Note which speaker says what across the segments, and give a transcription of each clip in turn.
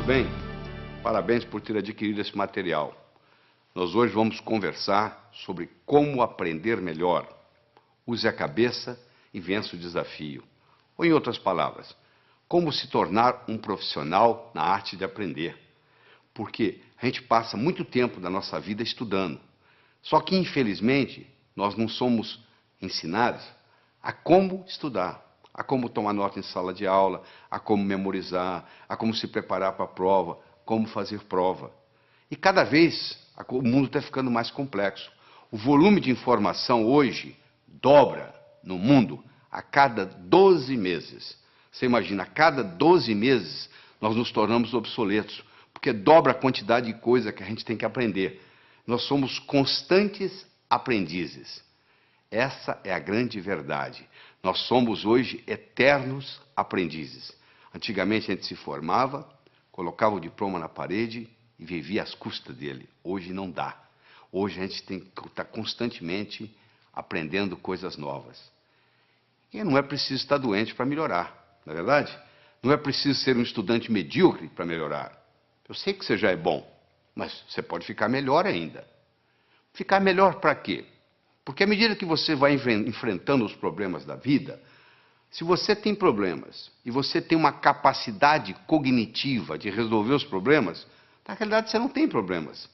Speaker 1: bem? Parabéns por ter adquirido esse material. Nós hoje vamos conversar sobre como aprender melhor. Use a cabeça e vença o desafio. Ou, em outras palavras, como se tornar um profissional na arte de aprender. Porque a gente passa muito tempo da nossa vida estudando. Só que, infelizmente, nós não somos ensinados a como estudar, a como tomar nota em sala de aula, a como memorizar, a como se preparar para a prova, como fazer prova. E cada vez o mundo está ficando mais complexo. O volume de informação hoje dobra no mundo a cada 12 meses. Você imagina, a cada 12 meses nós nos tornamos obsoletos, porque dobra a quantidade de coisa que a gente tem que aprender. Nós somos constantes aprendizes. Essa é a grande verdade. Nós somos hoje eternos aprendizes. Antigamente a gente se formava, colocava o diploma na parede e vivia às custas dele. Hoje não dá. Hoje a gente tem que estar constantemente aprendendo coisas novas. E não é preciso estar doente para melhorar, não é verdade? Não é preciso ser um estudante medíocre para melhorar. Eu sei que você já é bom, mas você pode ficar melhor ainda. Ficar melhor para quê? Porque à medida que você vai enfrentando os problemas da vida, se você tem problemas e você tem uma capacidade cognitiva de resolver os problemas, na realidade você não tem problemas.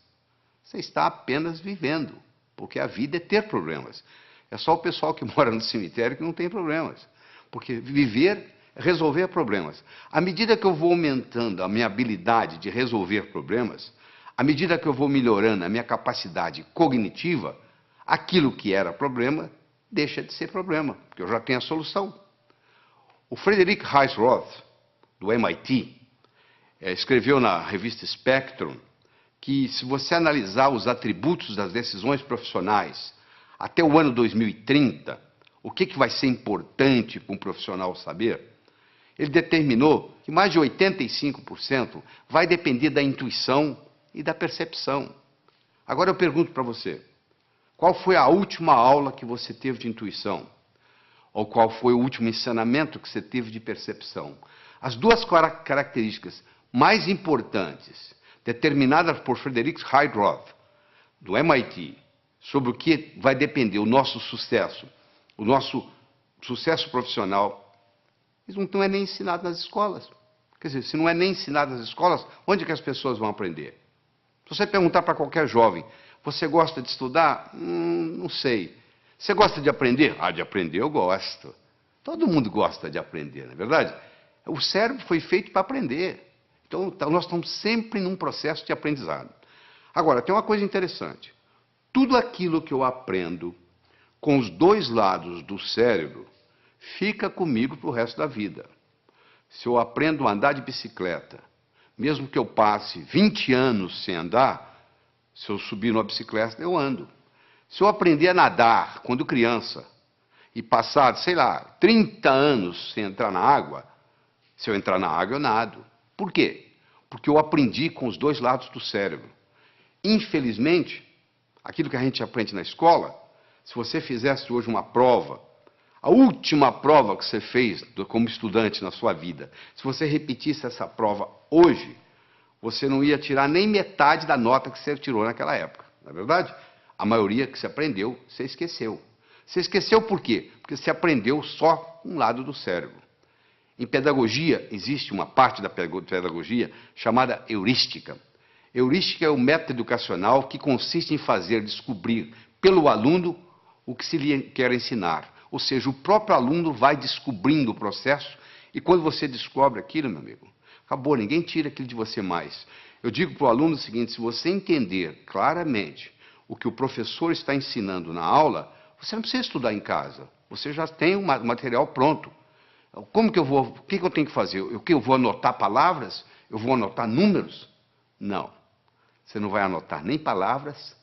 Speaker 1: Você está apenas vivendo, porque a vida é ter problemas. É só o pessoal que mora no cemitério que não tem problemas. Porque viver é resolver problemas. À medida que eu vou aumentando a minha habilidade de resolver problemas, à medida que eu vou melhorando a minha capacidade cognitiva, aquilo que era problema deixa de ser problema, porque eu já tenho a solução. O Frederick Heisroth, do MIT, escreveu na revista Spectrum que, se você analisar os atributos das decisões profissionais até o ano 2030, o que vai ser importante para um profissional saber, ele determinou que mais de 85% vai depender da intuição e da percepção. Agora eu pergunto para você, qual foi a última aula que você teve de intuição? Ou qual foi o último ensinamento que você teve de percepção? As duas características mais importantes, determinadas por Frederick Heisroth, do MIT, sobre o que vai depender o nosso sucesso profissional, isso não é nem ensinado nas escolas. Quer dizer, se não é nem ensinado nas escolas, onde é que as pessoas vão aprender? Se você perguntar para qualquer jovem, você gosta de estudar? Não sei. Você gosta de aprender? Ah, de aprender eu gosto. Todo mundo gosta de aprender, não é verdade? O cérebro foi feito para aprender. Então, nós estamos sempre num processo de aprendizado. Agora, tem uma coisa interessante. Tudo aquilo que eu aprendo com os dois lados do cérebro fica comigo para o resto da vida. Se eu aprendo a andar de bicicleta, mesmo que eu passe 20 anos sem andar, se eu subir numa bicicleta, eu ando. Se eu aprender a nadar quando criança e passar, sei lá, 30 anos sem entrar na água, se eu entrar na água, eu nado. Por quê? Porque eu aprendi com os dois lados do cérebro. Infelizmente, aquilo que a gente aprende na escola, se você fizesse hoje uma prova, a última prova que você fez como estudante na sua vida, se você repetisse essa prova hoje, você não ia tirar nem metade da nota que você tirou naquela época, não é verdade? A maioria que você aprendeu, você esqueceu. Você esqueceu por quê? Porque você aprendeu só um lado do cérebro. Em pedagogia, existe uma parte da pedagogia chamada heurística. Heurística é o método educacional que consiste em fazer descobrir pelo aluno o que se lhe quer ensinar. Ou seja, o próprio aluno vai descobrindo o processo e quando você descobre aquilo, meu amigo, acabou, ninguém tira aquilo de você mais. Eu digo para o aluno o seguinte, se você entender claramente o que o professor está ensinando na aula, você não precisa estudar em casa. Você já tem o material pronto. Como que eu vou, o que eu tenho que fazer? Eu vou anotar palavras? Eu vou anotar números? Não. Você não vai anotar nem palavras,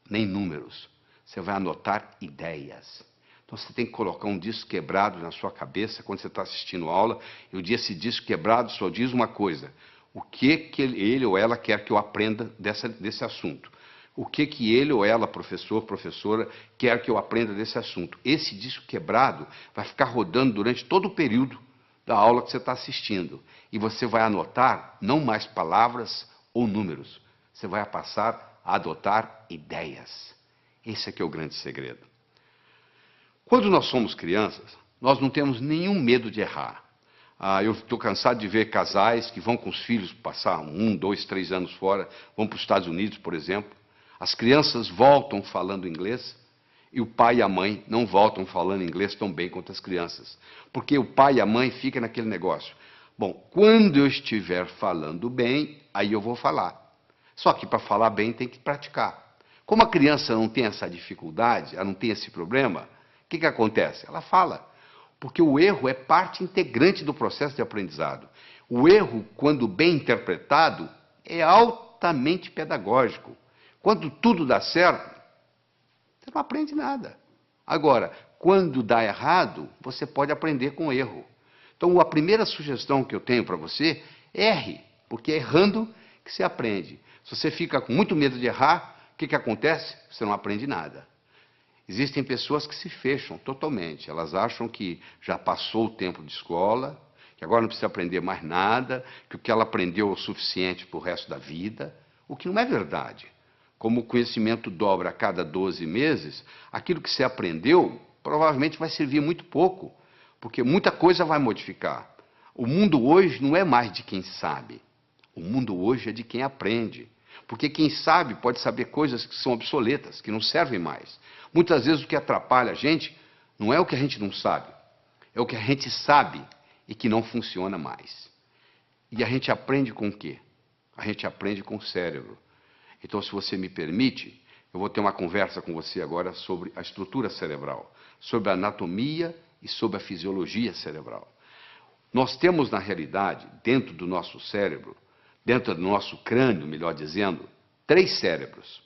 Speaker 1: nem números. Você vai anotar ideias. Então você tem que colocar um disco quebrado na sua cabeça quando você está assistindo aula, e esse disco quebrado só diz uma coisa: o que ele ou ela quer que eu aprenda desse assunto. O que ele ou ela, professor, professora, quer que eu aprenda desse assunto. Esse disco quebrado vai ficar rodando durante todo o período da aula que você está assistindo. E você vai anotar não mais palavras ou números. Você vai passar a adotar ideias. Esse aqui é o grande segredo. Quando nós somos crianças, nós não temos nenhum medo de errar. Eu estou cansado de ver casais que vão com os filhos passar 1, 2, 3 anos fora, vão para os Estados Unidos, por exemplo. As crianças voltam falando inglês e o pai e a mãe não voltam falando inglês tão bem quanto as crianças. Porque o pai e a mãe ficam naquele negócio. Bom, quando eu estiver falando bem, aí eu vou falar. Só que para falar bem tem que praticar. Como a criança não tem essa dificuldade, ela não tem esse problema, o que acontece? Ela fala. Porque o erro é parte integrante do processo de aprendizado. O erro, quando bem interpretado, é altamente pedagógico. Quando tudo dá certo, você não aprende nada. Agora, quando dá errado, você pode aprender com erro. Então, a primeira sugestão que eu tenho para você é erre, porque é errando que você aprende. Se você fica com muito medo de errar, o que acontece? Você não aprende nada. Existem pessoas que se fecham totalmente. Elas acham que já passou o tempo de escola, que agora não precisa aprender mais nada, que o que ela aprendeu é o suficiente para o resto da vida, o que não é verdade. Como o conhecimento dobra a cada 12 meses, aquilo que você aprendeu provavelmente vai servir muito pouco, porque muita coisa vai modificar. O mundo hoje não é mais de quem sabe. O mundo hoje é de quem aprende. Porque quem sabe pode saber coisas que são obsoletas, que não servem mais. Muitas vezes o que atrapalha a gente não é o que a gente não sabe, é o que a gente sabe e que não funciona mais. E a gente aprende com o quê? A gente aprende com o cérebro. Então, se você me permite, eu vou ter uma conversa com você agora sobre a estrutura cerebral, sobre a anatomia e sobre a fisiologia cerebral. Nós temos, na realidade, dentro do nosso cérebro, dentro do nosso crânio, melhor dizendo, 3 cérebros.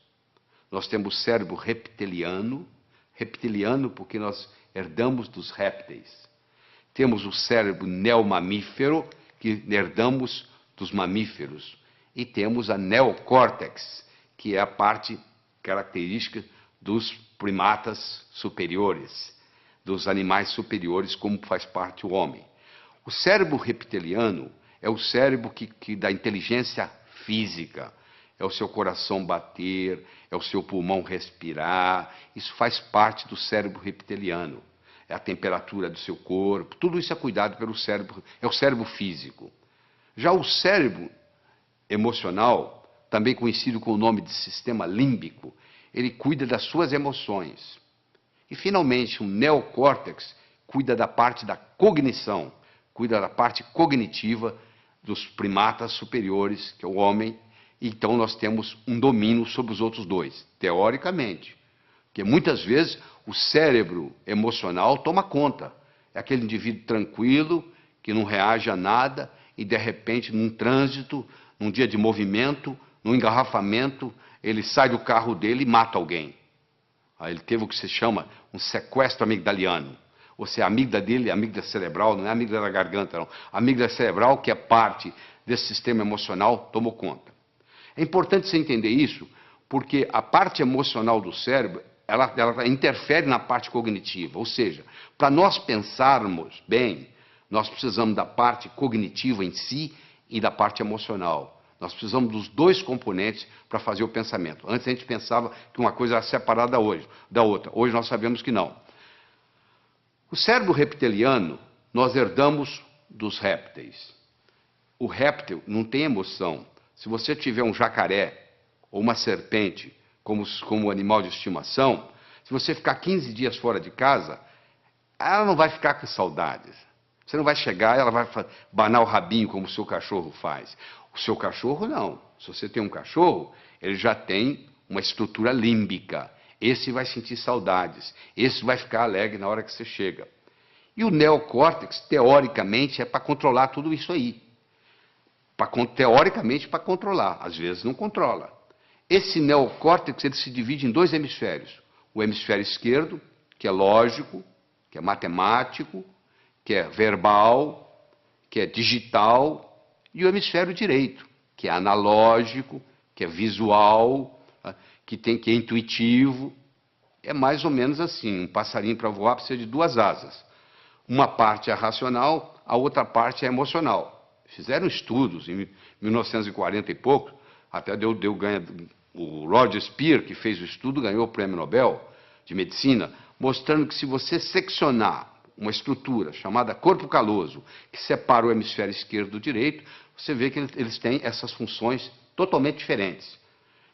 Speaker 1: Nós temos o cérebro reptiliano porque nós herdamos dos répteis. Temos o cérebro neomamífero, que herdamos dos mamíferos. E temos a neocórtex, que é a parte característica dos primatas superiores, dos animais superiores, como faz parte o homem. O cérebro reptiliano é o cérebro que dá inteligência física. É o seu coração bater, é o seu pulmão respirar. Isso faz parte do cérebro reptiliano. É a temperatura do seu corpo. Tudo isso é cuidado pelo cérebro, é o cérebro físico. Já o cérebro emocional, também conhecido com o nome de sistema límbico, ele cuida das suas emoções. E, finalmente, o neocórtex cuida da parte da cognição, cuida da parte cognitiva dos primatas superiores, que é o homem. Então, nós temos um domínio sobre os outros 2, teoricamente. Porque, muitas vezes, o cérebro emocional toma conta. É aquele indivíduo tranquilo, que não reage a nada, e, de repente, num trânsito, num dia de movimento, num engarrafamento, ele sai do carro dele e mata alguém. Aí ele teve o que se chama um sequestro amigdaliano. Ou seja, a amígdala dele, a amígdala cerebral, não é a amígdala da garganta, não. A amígdala cerebral, que é parte desse sistema emocional, tomou conta. É importante você entender isso, porque a parte emocional do cérebro, ela interfere na parte cognitiva. Ou seja, para nós pensarmos bem, nós precisamos da parte cognitiva em si e da parte emocional. Nós precisamos dos 2 componentes para fazer o pensamento. Antes a gente pensava que uma coisa era separada da outra. Hoje nós sabemos que não. O cérebro reptiliano nós herdamos dos répteis. O réptil não tem emoção. Se você tiver um jacaré ou uma serpente como animal de estimação, se você ficar 15 dias fora de casa, ela não vai ficar com saudades. Você não vai chegar, ela vai banar o rabinho como o seu cachorro faz. O seu cachorro não. Se você tem um cachorro, ele já tem uma estrutura límbica. Esse vai sentir saudades. Esse vai ficar alegre na hora que você chega. E o neocórtex, teoricamente, é para controlar tudo isso aí. Teoricamente, para controlar. Às vezes não controla. Esse neocórtex ele se divide em 2 hemisférios. O hemisfério esquerdo, que é lógico, que é matemático, que é verbal, que é digital, e o hemisfério direito, que é analógico, que é visual, que é intuitivo. É mais ou menos assim, um passarinho para voar precisa de 2 asas. Uma parte é racional, a outra parte é emocional. Fizeram estudos em 1940 e pouco, até o Roger Spear, que fez o estudo, ganhou o Prêmio Nobel de Medicina, mostrando que se você seccionar uma estrutura chamada corpo caloso, que separa o hemisfério esquerdo do direito, você vê que eles têm essas funções totalmente diferentes.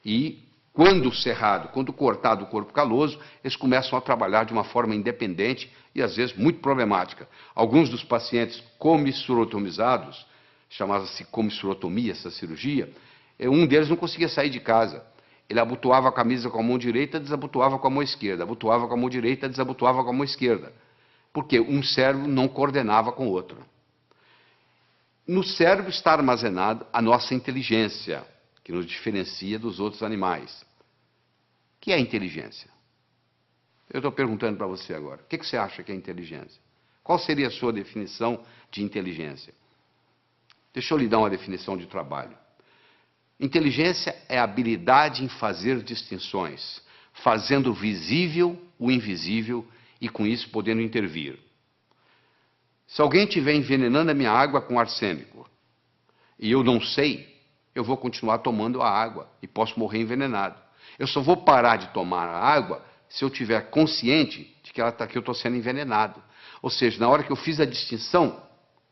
Speaker 1: E quando cerrado, quando cortado o corpo caloso, eles começam a trabalhar de uma forma independente e às vezes muito problemática. Alguns dos pacientes comissurotomizados, chamava-se comissurotomia essa cirurgia, um deles não conseguia sair de casa. Ele abotoava a camisa com a mão direita, desabotoava com a mão esquerda, abotoava com a mão direita, desabotoava com a mão esquerda. Porque um cérebro não coordenava com o outro. No cérebro está armazenada a nossa inteligência, que nos diferencia dos outros animais. O que é inteligência? Eu estou perguntando para você agora. O que você acha que é inteligência? Qual seria a sua definição de inteligência? Deixa eu lhe dar uma definição de trabalho. Inteligência é a habilidade em fazer distinções, fazendo visível o invisível e com isso podendo intervir. Se alguém estiver envenenando a minha água com arsênico e eu não sei, eu vou continuar tomando a água e posso morrer envenenado. Eu só vou parar de tomar a água se eu estiver consciente de que eu estou sendo envenenado. Ou seja, na hora que eu fiz a distinção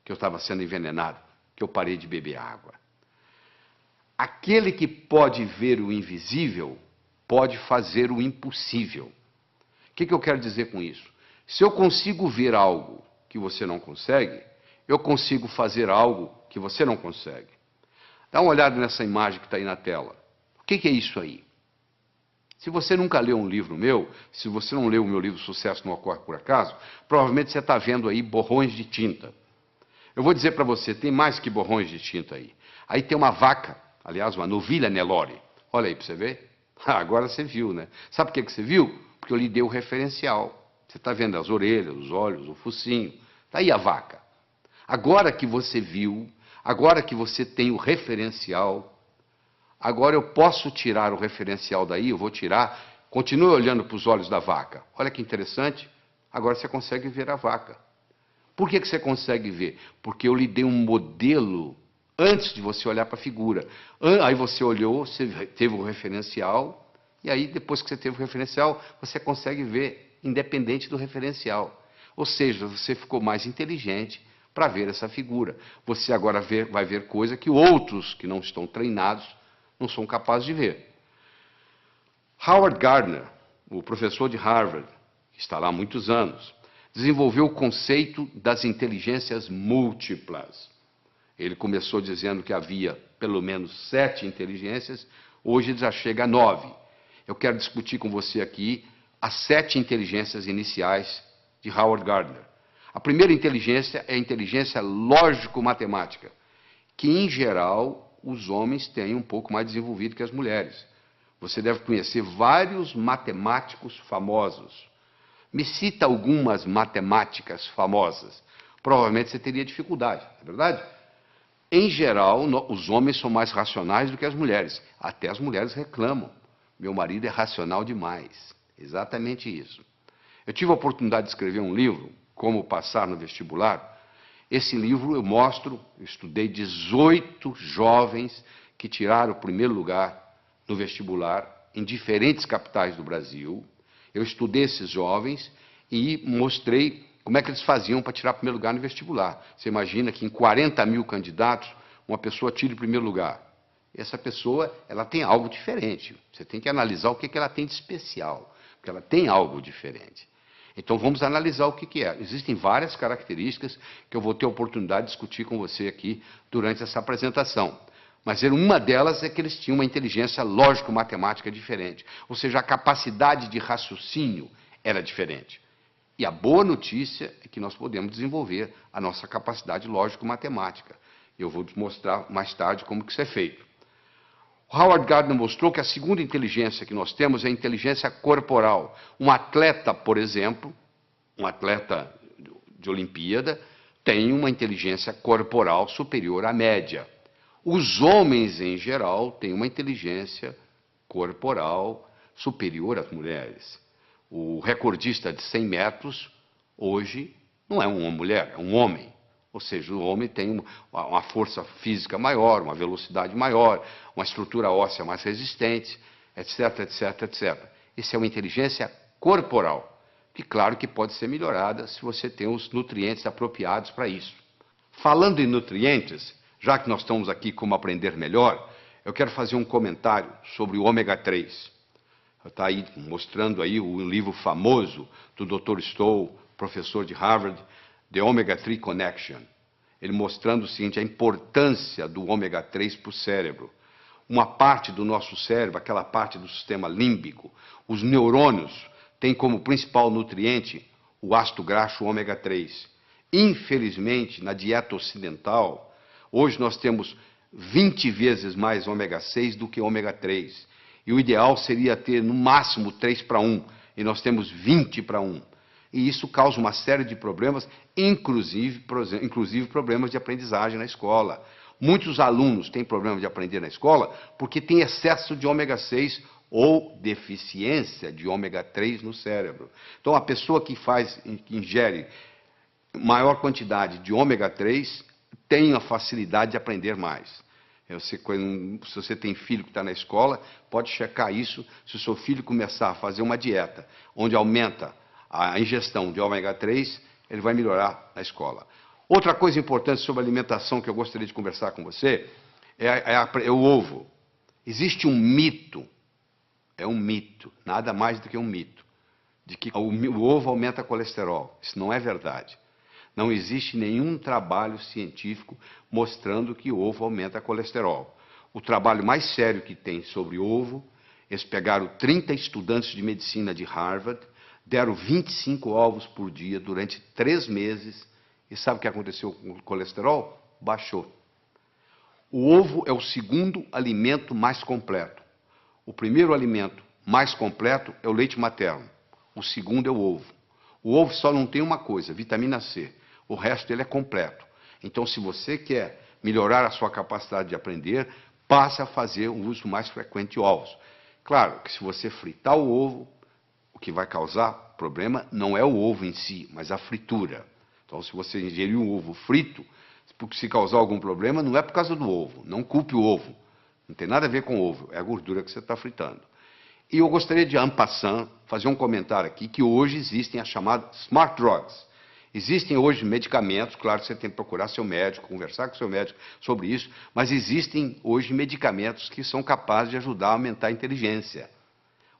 Speaker 1: que eu estava sendo envenenado, que eu parei de beber água. Aquele que pode ver o invisível pode fazer o impossível. O que eu quero dizer com isso? Se eu consigo ver algo que você não consegue, eu consigo fazer algo que você não consegue. Dá uma olhada nessa imagem que está aí na tela. O que é isso aí? Se você nunca leu um livro meu, se você não leu o meu livro Sucesso Não Ocorre Por Acaso, provavelmente você está vendo aí borrões de tinta. Eu vou dizer para você, tem mais que borrões de tinta aí. Aí tem uma vaca, aliás, uma novilha Nelore. Olha aí para você ver. Agora você viu, né? Sabe por que você viu? Porque eu lhe dei o referencial. Você está vendo as orelhas, os olhos, o focinho. Está aí a vaca. Agora que você viu, agora que você tem o referencial, agora eu posso tirar o referencial daí, eu vou tirar, continue olhando para os olhos da vaca. Olha que interessante, agora você consegue ver a vaca. Por que você consegue ver? Porque eu lhe dei um modelo antes de você olhar para a figura. Aí você olhou, você teve o referencial, e aí depois que você teve o referencial, você consegue ver independente do referencial. Ou seja, você ficou mais inteligente para ver essa figura. Você agora vai ver coisa que outros que não estão treinados não são capazes de ver. Howard Gardner, o professor de Harvard, que está lá há muitos anos, desenvolveu o conceito das inteligências múltiplas. Ele começou dizendo que havia pelo menos 7 inteligências, hoje ele já chega a 9. Eu quero discutir com você aqui as 7 inteligências iniciais de Howard Gardner. A primeira inteligência é a inteligência lógico-matemática, que, em geral, os homens têm um pouco mais desenvolvido que as mulheres. Você deve conhecer vários matemáticos famosos. Me cita algumas matemáticas famosas. Provavelmente você teria dificuldade, não é verdade? Em geral, os homens são mais racionais do que as mulheres. Até as mulheres reclamam. Meu marido é racional demais. Exatamente isso. Eu tive a oportunidade de escrever um livro, Como Passar no Vestibular. Esse livro eu estudei 18 jovens que tiraram o primeiro lugar no vestibular em diferentes capitais do Brasil. Eu estudei esses jovens e mostrei como é que eles faziam para tirar o primeiro lugar no vestibular. Você imagina que em 40 mil candidatos, uma pessoa tira o primeiro lugar. Essa pessoa, ela tem algo diferente. Você tem que analisar o que ela tem de especial, porque ela tem algo diferente. Então vamos analisar o que é. Existem várias características que eu vou ter a oportunidade de discutir com você aqui durante essa apresentação. Mas uma delas é que eles tinham uma inteligência lógico-matemática diferente. Ou seja, a capacidade de raciocínio era diferente. E a boa notícia é que nós podemos desenvolver a nossa capacidade lógico-matemática. Eu vou mostrar mais tarde como que isso é feito. Howard Gardner mostrou que a segunda inteligência que nós temos é a inteligência corporal. Um atleta, por exemplo, um atleta de Olimpíada, tem uma inteligência corporal superior à média. Os homens, em geral, têm uma inteligência corporal superior às mulheres. O recordista de 100 metros, hoje, não é uma mulher, é um homem. Ou seja, o homem tem uma força física maior, uma velocidade maior, uma estrutura óssea mais resistente, etc, etc, etc. Isso é uma inteligência corporal, que claro que pode ser melhorada se você tem os nutrientes apropriados para isso. Falando em nutrientes, já que nós estamos aqui como aprender melhor, eu quero fazer um comentário sobre o ômega 3. Está aí mostrando aí o livro famoso do Dr. Stoll, professor de Harvard, The Omega 3 Connection. Ele mostrando o seguinte, a importância do ômega 3 para o cérebro. Uma parte do nosso cérebro, aquela parte do sistema límbico, os neurônios, tem como principal nutriente o ácido graxo ômega 3. Infelizmente, na dieta ocidental, hoje nós temos 20 vezes mais ômega 6 do que ômega 3. E o ideal seria ter no máximo 3:1, e nós temos 20:1. E isso causa uma série de problemas, inclusive problemas de aprendizagem na escola. Muitos alunos têm problema de aprender na escola porque tem excesso de ômega 6 ou deficiência de ômega 3 no cérebro. Então, a pessoa que ingere maior quantidade de ômega 3 tem a facilidade de aprender mais. Se você tem filho que está na escola, pode checar isso. Se o seu filho começar a fazer uma dieta onde aumenta a ingestão de ômega 3, ele vai melhorar na escola. Outra coisa importante sobre alimentação que eu gostaria de conversar com você é o ovo. Existe um mito, nada mais do que um mito, de que o ovo aumenta colesterol. Isso não é verdade. Não existe nenhum trabalho científico mostrando que o ovo aumenta colesterol. O trabalho mais sério que tem sobre ovo, eles pegaram 30 estudantes de medicina de Harvard, deram 25 ovos por dia durante 3 meses, e sabe o que aconteceu com o colesterol? Baixou. O ovo é o segundo alimento mais completo. O primeiro alimento mais completo é o leite materno. O segundo é o ovo. O ovo só não tem uma coisa, vitamina C. O resto dele é completo. Então, se você quer melhorar a sua capacidade de aprender, passe a fazer um uso mais frequente de ovos. Claro que se você fritar o ovo, o que vai causar problema não é o ovo em si, mas a fritura. Então, se você ingerir um ovo frito, se causar algum problema, não é por causa do ovo. Não culpe o ovo. Não tem nada a ver com o ovo, é a gordura que você está fritando. E eu gostaria de, en passant, fazer um comentário aqui, que hoje existem as chamadas smart drugs. Existem hoje medicamentos, claro que você tem que procurar seu médico, conversar com seu médico sobre isso, mas existem hoje medicamentos que são capazes de ajudar a aumentar a inteligência.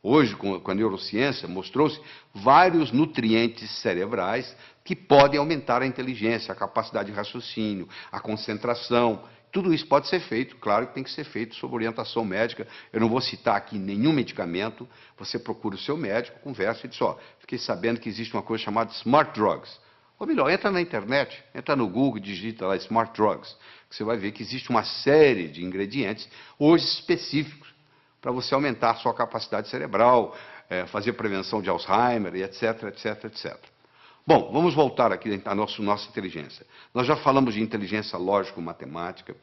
Speaker 1: Hoje, com a neurociência, mostrou-se vários nutrientes cerebrais que podem aumentar a inteligência, a capacidade de raciocínio, a concentração. Tudo isso pode ser feito, claro que tem que ser feito sob orientação médica. Eu não vou citar aqui nenhum medicamento, você procura o seu médico, conversa e diz, fiquei sabendo que existe uma coisa chamada smart drugs. Ou melhor, entra na internet, entra no Google, digita lá Smart Drugs, que você vai ver que existe uma série de ingredientes, hoje específicos, para você aumentar a sua capacidade cerebral, fazer prevenção de Alzheimer, e etc, etc, etc. Bom, vamos voltar aqui à nossa inteligência. Nós já falamos de inteligência lógico-matemática,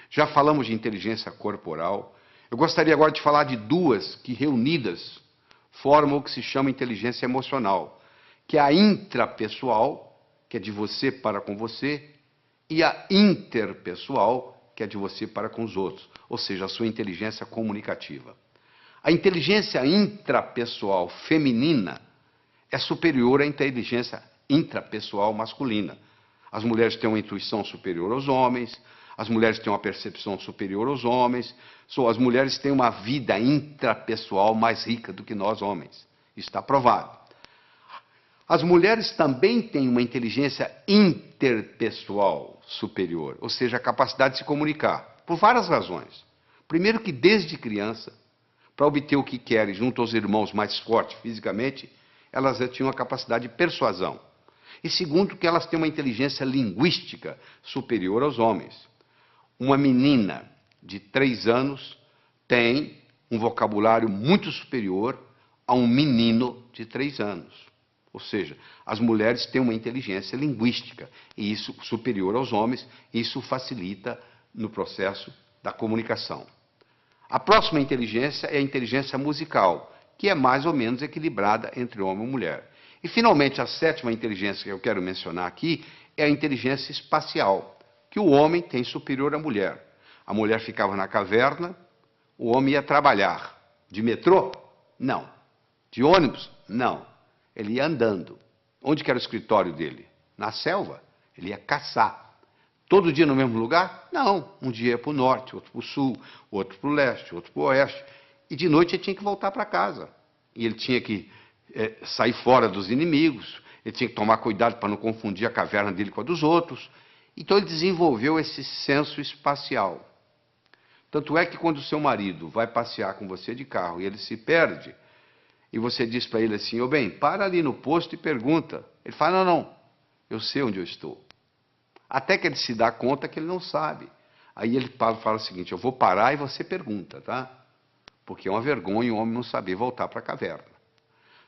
Speaker 1: já falamos de inteligência corporal. Eu gostaria agora de falar de duas que, reunidas, formam o que se chama inteligência emocional, que é a intrapessoal, que é de você para com você, e a interpessoal, que é de você para com os outros, ou seja, a sua inteligência comunicativa. A inteligência intrapessoal feminina é superior à inteligência intrapessoal masculina. As mulheres têm uma intuição superior aos homens, as mulheres têm uma percepção superior aos homens, as mulheres têm uma vida intrapessoal mais rica do que nós homens. Isso está provado. As mulheres também têm uma inteligência interpessoal superior, ou seja, a capacidade de se comunicar, por várias razões. Primeiro que desde criança, para obter o que querem junto aos irmãos mais fortes fisicamente, elas já tinham a capacidade de persuasão. E segundo que elas têm uma inteligência linguística superior aos homens. Uma menina de 3 anos tem um vocabulário muito superior a um menino de 3 anos. Ou seja, as mulheres têm uma inteligência linguística, e isso superior aos homens, isso facilita no processo da comunicação. A próxima inteligência é a inteligência musical, que é mais ou menos equilibrada entre homem e mulher. E, finalmente, a sétima inteligência que eu quero mencionar aqui é a inteligência espacial, que o homem tem superior à mulher. A mulher ficava na caverna, o homem ia trabalhar. De metrô? Não. De ônibus? Não. Ele ia andando. Onde que era o escritório dele? Na selva. Ele ia caçar. Todo dia no mesmo lugar? Não. Um dia ia para o norte, outro para o sul, outro para o leste, outro para o oeste. E de noite ele tinha que voltar para casa. E ele tinha que sair fora dos inimigos, ele tinha que tomar cuidado para não confundir a caverna dele com a dos outros. Então ele desenvolveu esse senso espacial. Tanto é que quando o seu marido vai passear com você de carro e ele se perde, e você diz para ele assim, ô bem, para ali no posto e pergunta. Ele fala, não, eu sei onde eu estou. Até que ele se dá conta que ele não sabe. Aí ele fala o seguinte, eu vou parar e você pergunta, tá? Porque é uma vergonha o homem não saber voltar para a caverna.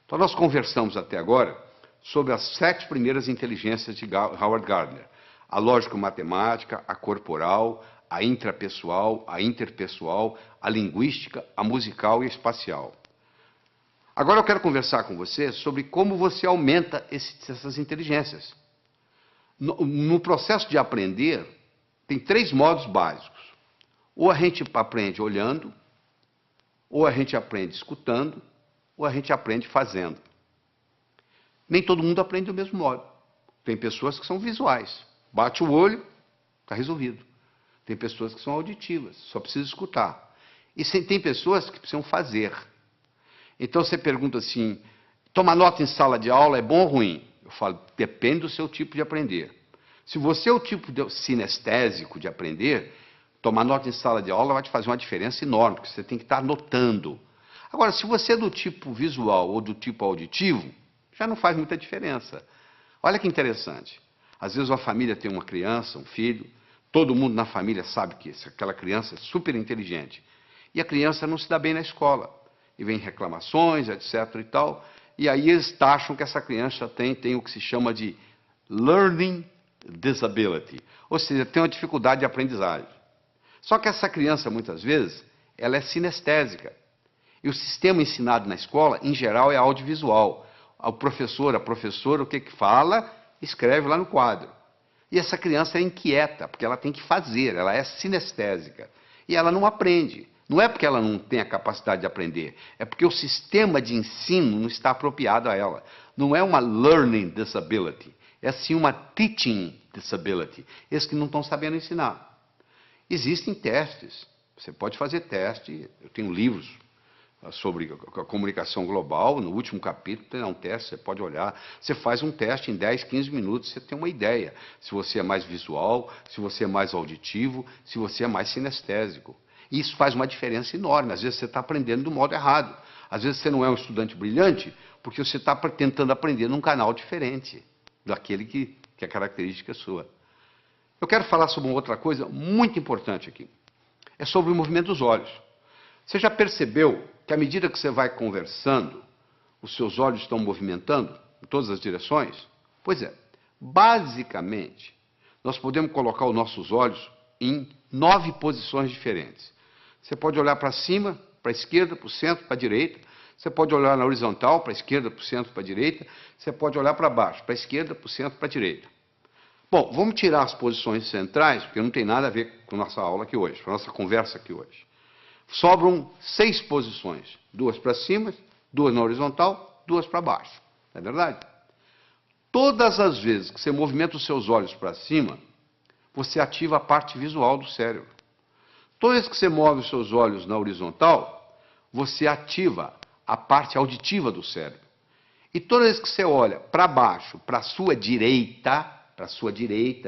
Speaker 1: Então nós conversamos até agora sobre as 7 primeiras inteligências de Howard Gardner. A lógico-matemática, a corporal, a intrapessoal, a interpessoal, a linguística, a musical e a espacial. Agora eu quero conversar com você sobre como você aumenta essas inteligências. No processo de aprender, tem 3 modos básicos. Ou a gente aprende olhando, ou a gente aprende escutando, ou a gente aprende fazendo. Nem todo mundo aprende do mesmo modo. Tem pessoas que são visuais. Bate o olho, está resolvido. Tem pessoas que são auditivas, só precisa escutar. E tem pessoas que precisam fazer. Então você pergunta assim, tomar nota em sala de aula é bom ou ruim? Eu falo, depende do seu tipo de aprender. Se você é o tipo sinestésico de aprender, tomar nota em sala de aula vai te fazer uma diferença enorme, porque você tem que estar anotando. Agora, se você é do tipo visual ou do tipo auditivo, já não faz muita diferença. Olha que interessante. Às vezes uma família tem uma criança, um filho, todo mundo na família sabe que aquela criança é super inteligente. E a criança não se dá bem na escola. E vem reclamações, etc. e tal. E aí eles taxam que essa criança tem o que se chama de learning disability. Ou seja, tem uma dificuldade de aprendizagem. Só que essa criança, muitas vezes, ela é sinestésica. E o sistema ensinado na escola, em geral, é audiovisual. O professor, a professora, o que fala, escreve lá no quadro. E essa criança é inquieta, porque ela tem que fazer, ela é sinestésica. E ela não aprende. Não é porque ela não tem a capacidade de aprender, é porque o sistema de ensino não está apropriado a ela. Não é uma learning disability, é sim uma teaching disability. Esses que não estão sabendo ensinar. Existem testes, você pode fazer teste, eu tenho livros sobre a comunicação global, no último capítulo tem um teste, você pode olhar, você faz um teste em 10, 15 minutos, você tem uma ideia, se você é mais visual, se você é mais auditivo, se você é mais sinestésico. E isso faz uma diferença enorme, às vezes você está aprendendo do modo errado, às vezes você não é um estudante brilhante, porque você está tentando aprender num canal diferente daquele que é característica sua. Eu quero falar sobre uma outra coisa muito importante aqui, é sobre o movimento dos olhos. Você já percebeu que à medida que você vai conversando, os seus olhos estão movimentando em todas as direções? Pois é, basicamente, nós podemos colocar os nossos olhos em 9 posições diferentes. Você pode olhar para cima, para a esquerda, para o centro, para a direita. Você pode olhar na horizontal, para a esquerda, para o centro, para a direita. Você pode olhar para baixo, para a esquerda, para o centro, para a direita. Bom, vamos tirar as posições centrais, porque não tem nada a ver com a nossa aula aqui hoje, com a nossa conversa aqui hoje. Sobram 6 posições, 2 para cima, 2 na horizontal, 2 para baixo. Não é verdade? Todas as vezes que você movimenta os seus olhos para cima, você ativa a parte visual do cérebro. Toda vez que você move os seus olhos na horizontal, você ativa a parte auditiva do cérebro. E toda vez que você olha para baixo, para a sua direita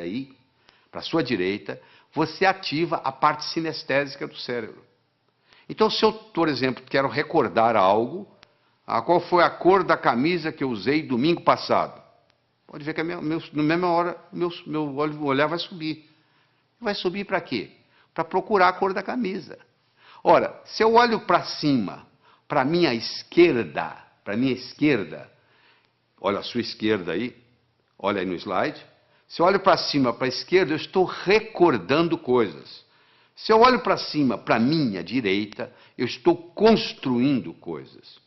Speaker 1: aí, para a sua direita, você ativa a parte sinestésica do cérebro. Então, se eu, por exemplo, quero recordar algo, qual foi a cor da camisa que eu usei domingo passado? Pode ver que na mesma hora meu olhar vai subir. Vai subir para quê? Para procurar a cor da camisa. Ora, se eu olho para cima, para a minha esquerda, olha a sua esquerda aí, olha aí no slide. Se eu olho para cima, para a esquerda, eu estou recordando coisas. Se eu olho para cima, para a minha direita, eu estou construindo coisas.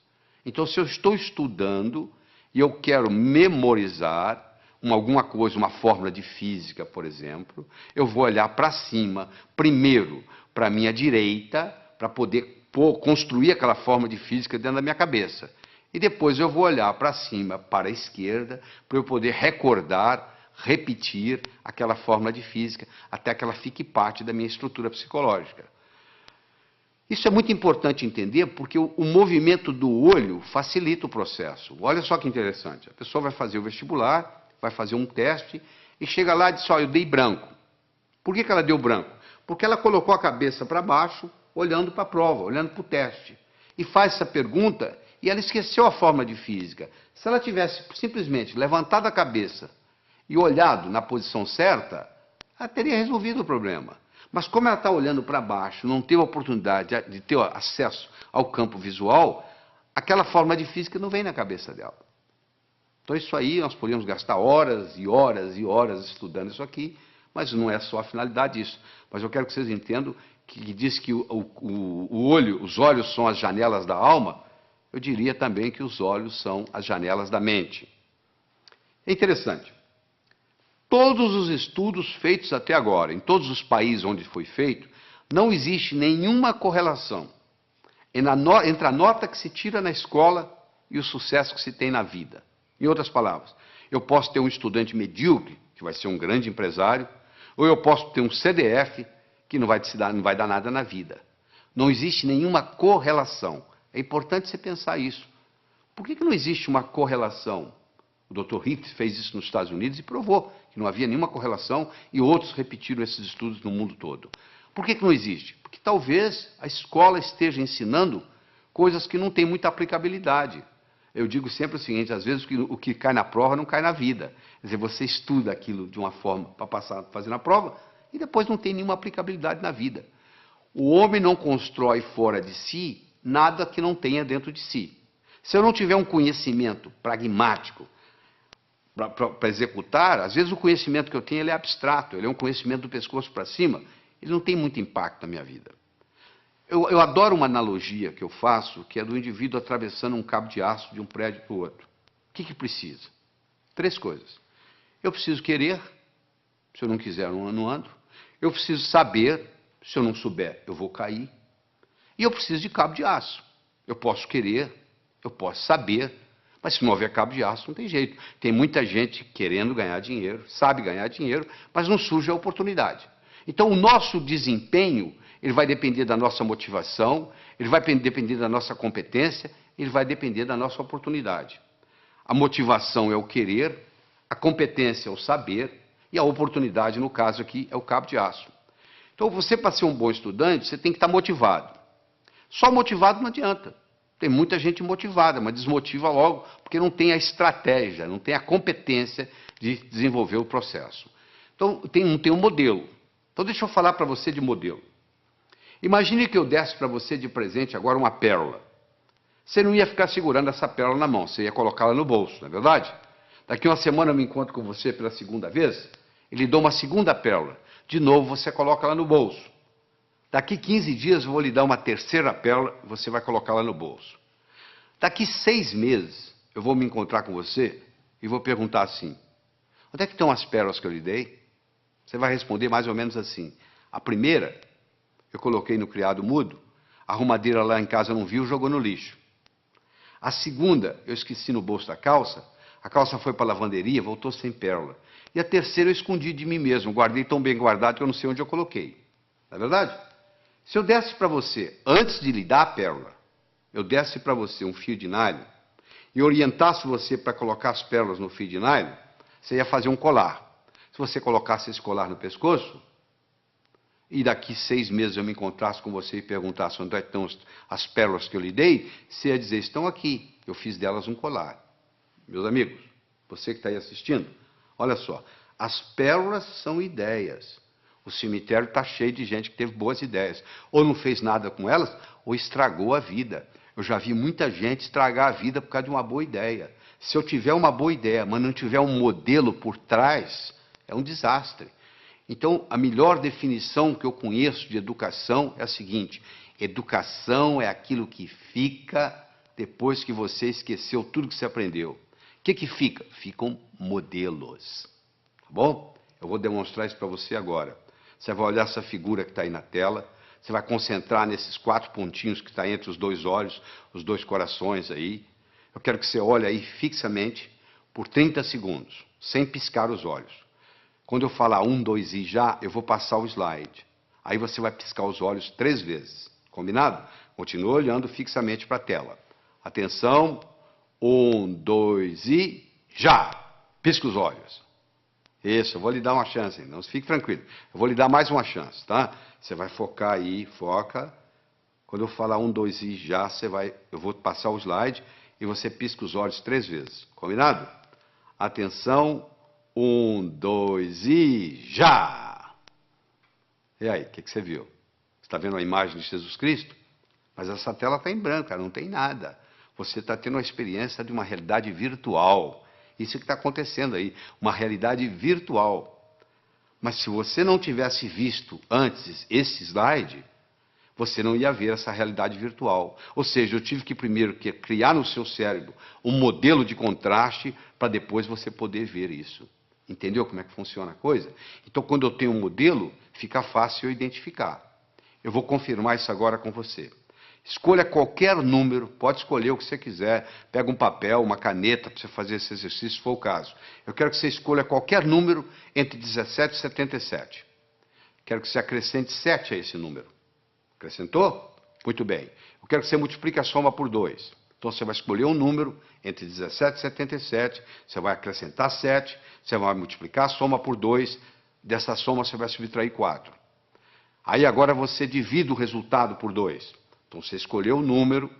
Speaker 1: Então, se eu estou estudando e eu quero memorizar, alguma coisa, uma fórmula de física, por exemplo, eu vou olhar para cima, primeiro para a minha direita, para poder construir aquela fórmula de física dentro da minha cabeça. E depois eu vou olhar para cima, para a esquerda, para eu poder recordar, repetir aquela fórmula de física, até que ela fique parte da minha estrutura psicológica. Isso é muito importante entender, porque o movimento do olho facilita o processo. Olha só que interessante. A pessoa vai fazer o vestibular, vai fazer um teste, e chega lá e diz, eu dei branco. Por que ela deu branco? Porque ela colocou a cabeça para baixo, olhando para a prova, olhando para o teste. E faz essa pergunta, e ela esqueceu a fórmula de física. Se ela tivesse simplesmente levantado a cabeça e olhado na posição certa, ela teria resolvido o problema. Mas como ela está olhando para baixo, não teve a oportunidade de ter acesso ao campo visual, aquela fórmula de física não vem na cabeça dela. Então isso aí, nós poderíamos gastar horas e horas e horas estudando isso aqui, mas não é só a finalidade disso. Mas eu quero que vocês entendam que diz que os olhos são as janelas da alma, eu diria também que os olhos são as janelas da mente. É interessante. Todos os estudos feitos até agora, em todos os países onde foi feito, não existe nenhuma correlação entre a nota que se tira na escola e o sucesso que se tem na vida. Em outras palavras, eu posso ter um estudante medíocre, que vai ser um grande empresário, ou eu posso ter um CDF, que não vai dar nada na vida. Não existe nenhuma correlação. É importante você pensar isso. Por que não existe uma correlação? O Dr. Hicks fez isso nos Estados Unidos e provou que não havia nenhuma correlação, e outros repetiram esses estudos no mundo todo. Por que não existe? Porque talvez a escola esteja ensinando coisas que não têm muita aplicabilidade. Eu digo sempre o seguinte, às vezes o que cai na prova não cai na vida. Quer dizer, você estuda aquilo de uma forma para fazer na prova, e depois não tem nenhuma aplicabilidade na vida. O homem não constrói fora de si nada que não tenha dentro de si. Se eu não tiver um conhecimento pragmático para executar, às vezes o conhecimento que eu tenho ele é abstrato, ele é um conhecimento do pescoço para cima, ele não tem muito impacto na minha vida. Eu adoro uma analogia que eu faço, que é do indivíduo atravessando um cabo de aço de um prédio para o outro. O que precisa? 3 coisas. Eu preciso querer, se eu não quiser, eu não ando. Eu preciso saber, se eu não souber, eu vou cair. E eu preciso de cabo de aço. Eu posso querer, eu posso saber, mas se não houver cabo de aço, não tem jeito. Tem muita gente querendo ganhar dinheiro, sabe ganhar dinheiro, mas não surge a oportunidade. Então, o nosso desempenho, ele vai depender da nossa motivação, ele vai depender da nossa competência, ele vai depender da nossa oportunidade. A motivação é o querer, a competência é o saber, e a oportunidade, no caso aqui, é o cabo de aço. Então, você, para ser um bom estudante, você tem que estar motivado. Só motivado não adianta. Tem muita gente motivada, mas desmotiva logo, porque não tem a estratégia, não tem a competência de desenvolver o processo. Então, não tem um modelo. Então, deixa eu falar para você de modelo. Imagine que eu desse para você de presente agora uma pérola. Você não ia ficar segurando essa pérola na mão, você ia colocá-la no bolso, não é verdade? Daqui uma semana eu me encontro com você pela segunda vez, e lhe dou uma segunda pérola. De novo, você coloca ela no bolso. Daqui 15 dias eu vou lhe dar uma terceira pérola, você vai colocá-la no bolso. Daqui 6 meses eu vou me encontrar com você e vou perguntar assim, onde é que estão as pérolas que eu lhe dei? Você vai responder mais ou menos assim, a primeira eu coloquei no criado mudo, a arrumadeira lá em casa não viu, jogou no lixo. A segunda eu esqueci no bolso da calça, a calça foi para a lavanderia, voltou sem pérola. E a terceira eu escondi de mim mesmo, guardei tão bem guardado que eu não sei onde eu coloquei. Não é verdade? Se eu desse para você, antes de lhe dar a pérola, eu desse para você um fio de nylon e orientasse você para colocar as pérolas no fio de nylon, você ia fazer um colar. Se você colocasse esse colar no pescoço, e daqui 6 meses eu me encontrasse com você e perguntasse onde estão as pérolas que eu lhe dei, você ia dizer, estão aqui, eu fiz delas um colar. Meus amigos, você que está aí assistindo, olha só, as pérolas são ideias. O cemitério está cheio de gente que teve boas ideias. Ou não fez nada com elas, ou estragou a vida. Eu já vi muita gente estragar a vida por causa de uma boa ideia. Se eu tiver uma boa ideia, mas não tiver um modelo por trás, é um desastre. Então, a melhor definição que eu conheço de educação é a seguinte, educação é aquilo que fica depois que você esqueceu tudo que você aprendeu. que fica? Ficam modelos. Tá bom? Eu vou demonstrar isso para você agora. Você vai olhar essa figura que está aí na tela, você vai concentrar nesses 4 pontinhos que está entre os 2 olhos, os 2 corações aí. Eu quero que você olhe aí fixamente por 30 segundos, sem piscar os olhos. Quando eu falar 1, 2 e já, eu vou passar o slide. Aí você vai piscar os olhos 3 vezes. Combinado? Continua olhando fixamente para a tela. Atenção, 1, 2 e já! Pisca os olhos. Isso, eu vou lhe dar uma chance, não fique tranquilo. Eu vou lhe dar mais uma chance, tá? Você vai focar aí, foca. Quando eu falar 1, 2 e já, eu vou passar o slide e você pisca os olhos 3 vezes. Combinado? Atenção, 1, 2 e já! E aí, o que você viu? Você está vendo a imagem de Jesus Cristo? Mas essa tela está em branco, não tem nada. Você está tendo uma experiência de uma realidade virtual. Isso que está acontecendo aí, uma realidade virtual. Mas se você não tivesse visto antes esse slide, você não ia ver essa realidade virtual. Ou seja, eu tive que primeiro criar no seu cérebro um modelo de contraste para depois você poder ver isso. Entendeu como é que funciona a coisa? Então, quando eu tenho um modelo, fica fácil eu identificar. Eu vou confirmar isso agora com você. Escolha qualquer número, pode escolher o que você quiser. Pega um papel, uma caneta para você fazer esse exercício, se for o caso. Eu quero que você escolha qualquer número entre 17 e 77. Quero que você acrescente 7 a esse número. Acrescentou? Muito bem. Eu quero que você multiplique a soma por 2. Então você vai escolher um número entre 17 e 77, você vai acrescentar 7, você vai multiplicar a soma por 2, dessa soma você vai subtrair 4. Aí agora você divide o resultado por 2. Então você escolheu o número,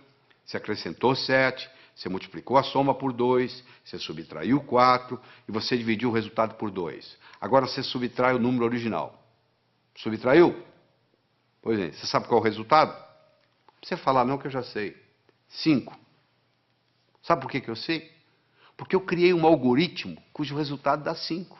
Speaker 1: você acrescentou 7, você multiplicou a soma por 2, você subtraiu 4 e você dividiu o resultado por 2. Agora você subtrai o número original. Subtraiu? Pois é, você sabe qual é o resultado? Não precisa falar não que eu já sei. 5. Sabe por que eu sei? Porque eu criei um algoritmo cujo resultado dá 5.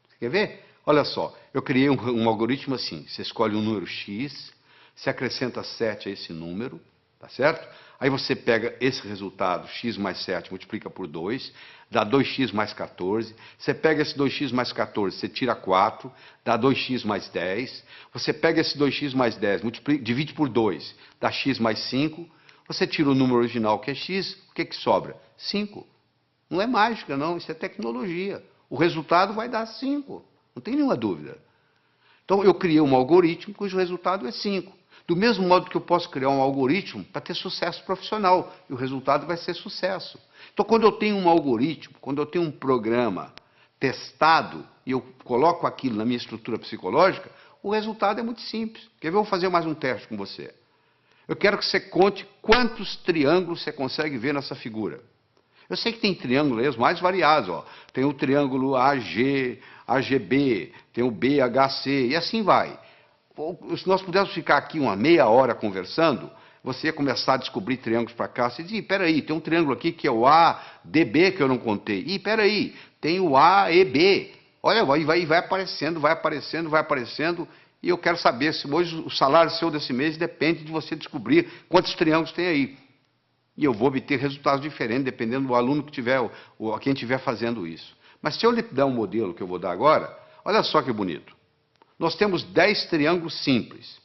Speaker 1: Você quer ver? Olha só, eu criei um algoritmo assim. Você escolhe um número X, você acrescenta 7 a esse número, tá certo? Aí você pega esse resultado, x mais 7, multiplica por 2, dá 2x mais 14. Você pega esse 2x mais 14, você tira 4, dá 2x mais 10. Você pega esse 2x mais 10, divide por 2, dá x mais 5. Você tira o número original, que é x, o que sobra? 5. Não é mágica, não, isso é tecnologia. O resultado vai dar 5, não tem nenhuma dúvida. Então, eu criei um algoritmo cujo resultado é 5. Do mesmo modo que eu posso criar um algoritmo para ter sucesso profissional, e o resultado vai ser sucesso. Então, quando eu tenho um algoritmo, quando eu tenho um programa testado, e eu coloco aquilo na minha estrutura psicológica, o resultado é muito simples. Quer ver? Eu vou fazer mais um teste com você. Eu quero que você conte quantos triângulos você consegue ver nessa figura. Eu sei que tem triângulos aí, os mais variados. Ó. Tem o triângulo AG, AGB, tem o BHC, e assim vai. Se nós pudéssemos ficar aqui uma meia hora conversando, você ia começar a descobrir triângulos para cá. Você diz, peraí, tem um triângulo aqui que é o ADB que eu não contei. Ih, peraí, tem o AEB. Olha, vai aparecendo, vai aparecendo, vai aparecendo. E eu quero saber se hoje o salário seu desse mês depende de você descobrir quantos triângulos tem aí. E eu vou obter resultados diferentes, dependendo do aluno que tiver, ou quem estiver fazendo isso. Mas se eu lhe der um modelo que eu vou dar agora, olha só que bonito. Nós temos 10 triângulos simples.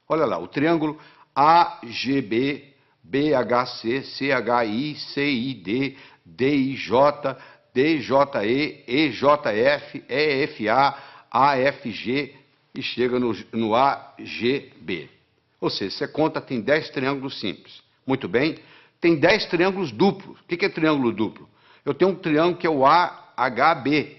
Speaker 1: Olha lá, o triângulo AGB, BHC, CHI, CID, DIJ, DJE, EJF, EFA, AFG e chega no AGB. Ou seja, você conta, tem 10 triângulos simples. Muito bem. Tem 10 triângulos duplos. O que é triângulo duplo? Eu tenho um triângulo que é o AHB,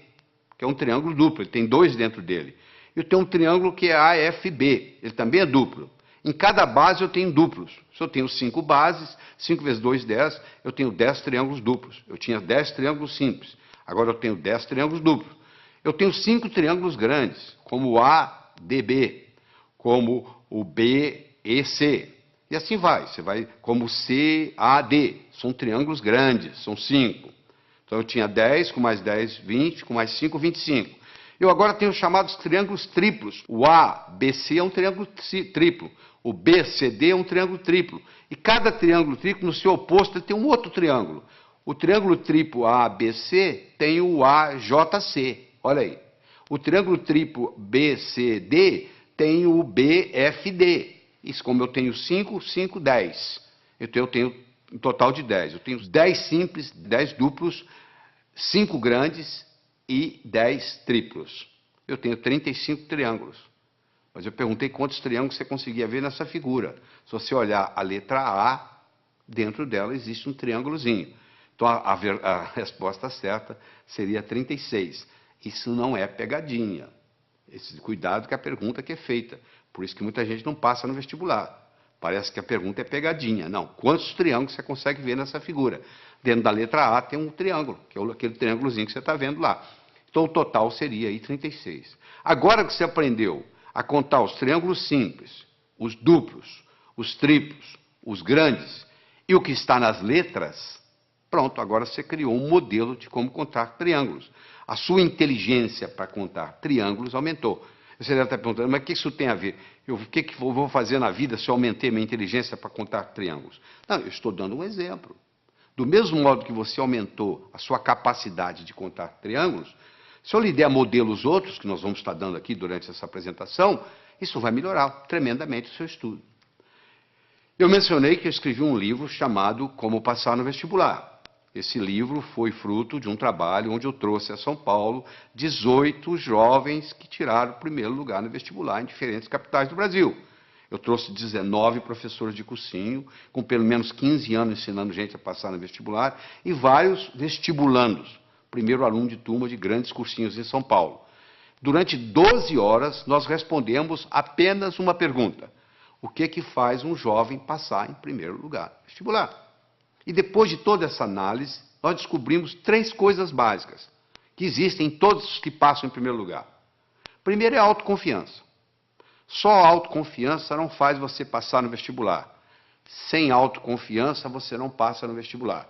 Speaker 1: que é um triângulo duplo, ele tem 2 dentro dele. Eu tenho um triângulo que é AFB, ele também é duplo. Em cada base eu tenho duplos. Se eu tenho 5 bases, 5 vezes 2, 10, eu tenho 10 triângulos duplos. Eu tinha 10 triângulos simples, agora eu tenho 10 triângulos duplos. Eu tenho 5 triângulos grandes, como o ADB, como o BEC. E assim vai, você vai como CAD, são triângulos grandes, são 5. Então eu tinha 10, com mais 10, 20, com mais 5, 25. Eu agora tenho os chamados triângulos triplos. O ABC é um triângulo triplo, o BCD é um triângulo triplo. E cada triângulo triplo, no seu oposto, ele tem um outro triângulo. O triângulo triplo ABC tem o AJC, olha aí. O triângulo triplo BCD tem o BFD. Isso, como eu tenho 5, 5, 10. Então eu tenho um total de 10. Eu tenho 10 simples, 10 duplos, 5 grandes e 10 triplos. Eu tenho 35 triângulos. Mas eu perguntei quantos triângulos você conseguia ver nessa figura. Se você olhar a letra A, dentro dela existe um triângulozinho. Então a resposta certa seria 36. Isso não é pegadinha. Cuidado com a pergunta que é feita. Por isso que muita gente não passa no vestibular. Parece que a pergunta é pegadinha. Não, quantos triângulos você consegue ver nessa figura? Dentro da letra A tem um triângulo, que é aquele triângulozinho que você está vendo lá. Então o total seria aí 36. Agora que você aprendeu a contar os triângulos simples, os duplos, os triplos, os grandes e o que está nas letras, pronto, agora você criou um modelo de como contar triângulos. A sua inteligência para contar triângulos aumentou. Você deve estar perguntando, mas o que isso tem a ver? O que eu vou fazer na vida se eu aumentei minha inteligência para contar triângulos? Não, eu estou dando um exemplo. Do mesmo modo que você aumentou a sua capacidade de contar triângulos, se eu lhe der modelos outros, que nós vamos estar dando aqui durante essa apresentação, isso vai melhorar tremendamente o seu estudo. Eu mencionei que eu escrevi um livro chamado Como Passar no Vestibular. Esse livro foi fruto de um trabalho onde eu trouxe a São Paulo 18 jovens que tiraram o primeiro lugar no vestibular em diferentes capitais do Brasil. Eu trouxe 19 professores de cursinho, com pelo menos 15 anos ensinando gente a passar no vestibular, e vários vestibulandos, primeiro aluno de turma de grandes cursinhos em São Paulo. Durante 12 horas, nós respondemos apenas uma pergunta. O que faz um jovem passar em primeiro lugar no vestibular? E depois de toda essa análise, nós descobrimos 3 coisas básicas que existem em todos os que passam em primeiro lugar. Primeiro é a autoconfiança. Só a autoconfiança não faz você passar no vestibular. Sem autoconfiança, você não passa no vestibular.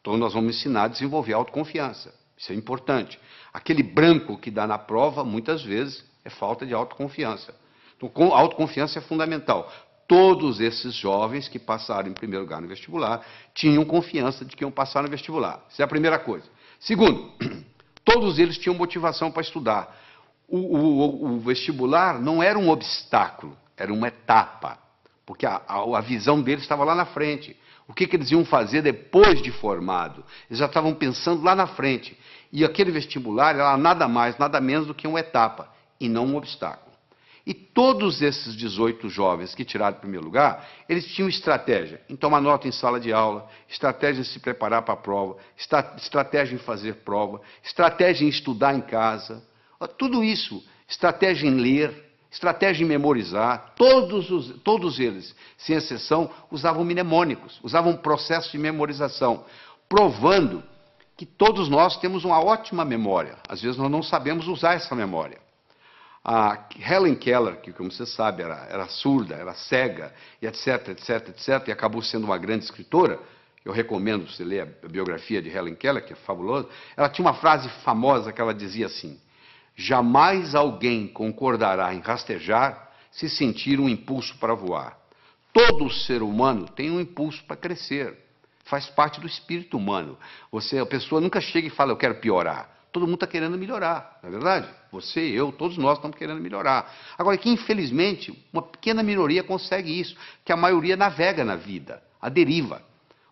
Speaker 1: Então, nós vamos ensinar a desenvolver a autoconfiança. Isso é importante. Aquele branco que dá na prova, muitas vezes, é falta de autoconfiança. Então, a autoconfiança é fundamental. Todos esses jovens que passaram em primeiro lugar no vestibular tinham confiança de que iam passar no vestibular. Essa é a primeira coisa. Segundo, todos eles tinham motivação para estudar. O vestibular não era um obstáculo, era uma etapa. Porque a visão deles estava lá na frente. O que eles iam fazer depois de formado? Eles já estavam pensando lá na frente. E aquele vestibular era nada mais, nada menos do que uma etapa, e não um obstáculo. E todos esses 18 jovens que tiraram o primeiro lugar, eles tinham estratégia em tomar nota em sala de aula, estratégia em se preparar para a prova, estratégia em fazer prova, estratégia em estudar em casa, tudo isso, estratégia em ler, estratégia em memorizar, todos eles, sem exceção, usavam mnemônicos, usavam um processo de memorização, provando que todos nós temos uma ótima memória. Às vezes nós não sabemos usar essa memória. A Helen Keller, que, como você sabe, era surda, era cega, e etc, etc, etc, e acabou sendo uma grande escritora, eu recomendo você ler a biografia de Helen Keller, que é fabulosa, ela tinha uma frase famosa que ela dizia assim: jamais alguém concordará em rastejar se sentir um impulso para voar. Todo ser humano tem um impulso para crescer, faz parte do espírito humano. A pessoa nunca chega e fala, eu quero piorar. Todo mundo está querendo melhorar, não é verdade? Você, eu, todos nós estamos querendo melhorar. Agora, que infelizmente, uma pequena minoria consegue isso, que a maioria navega na vida, a deriva.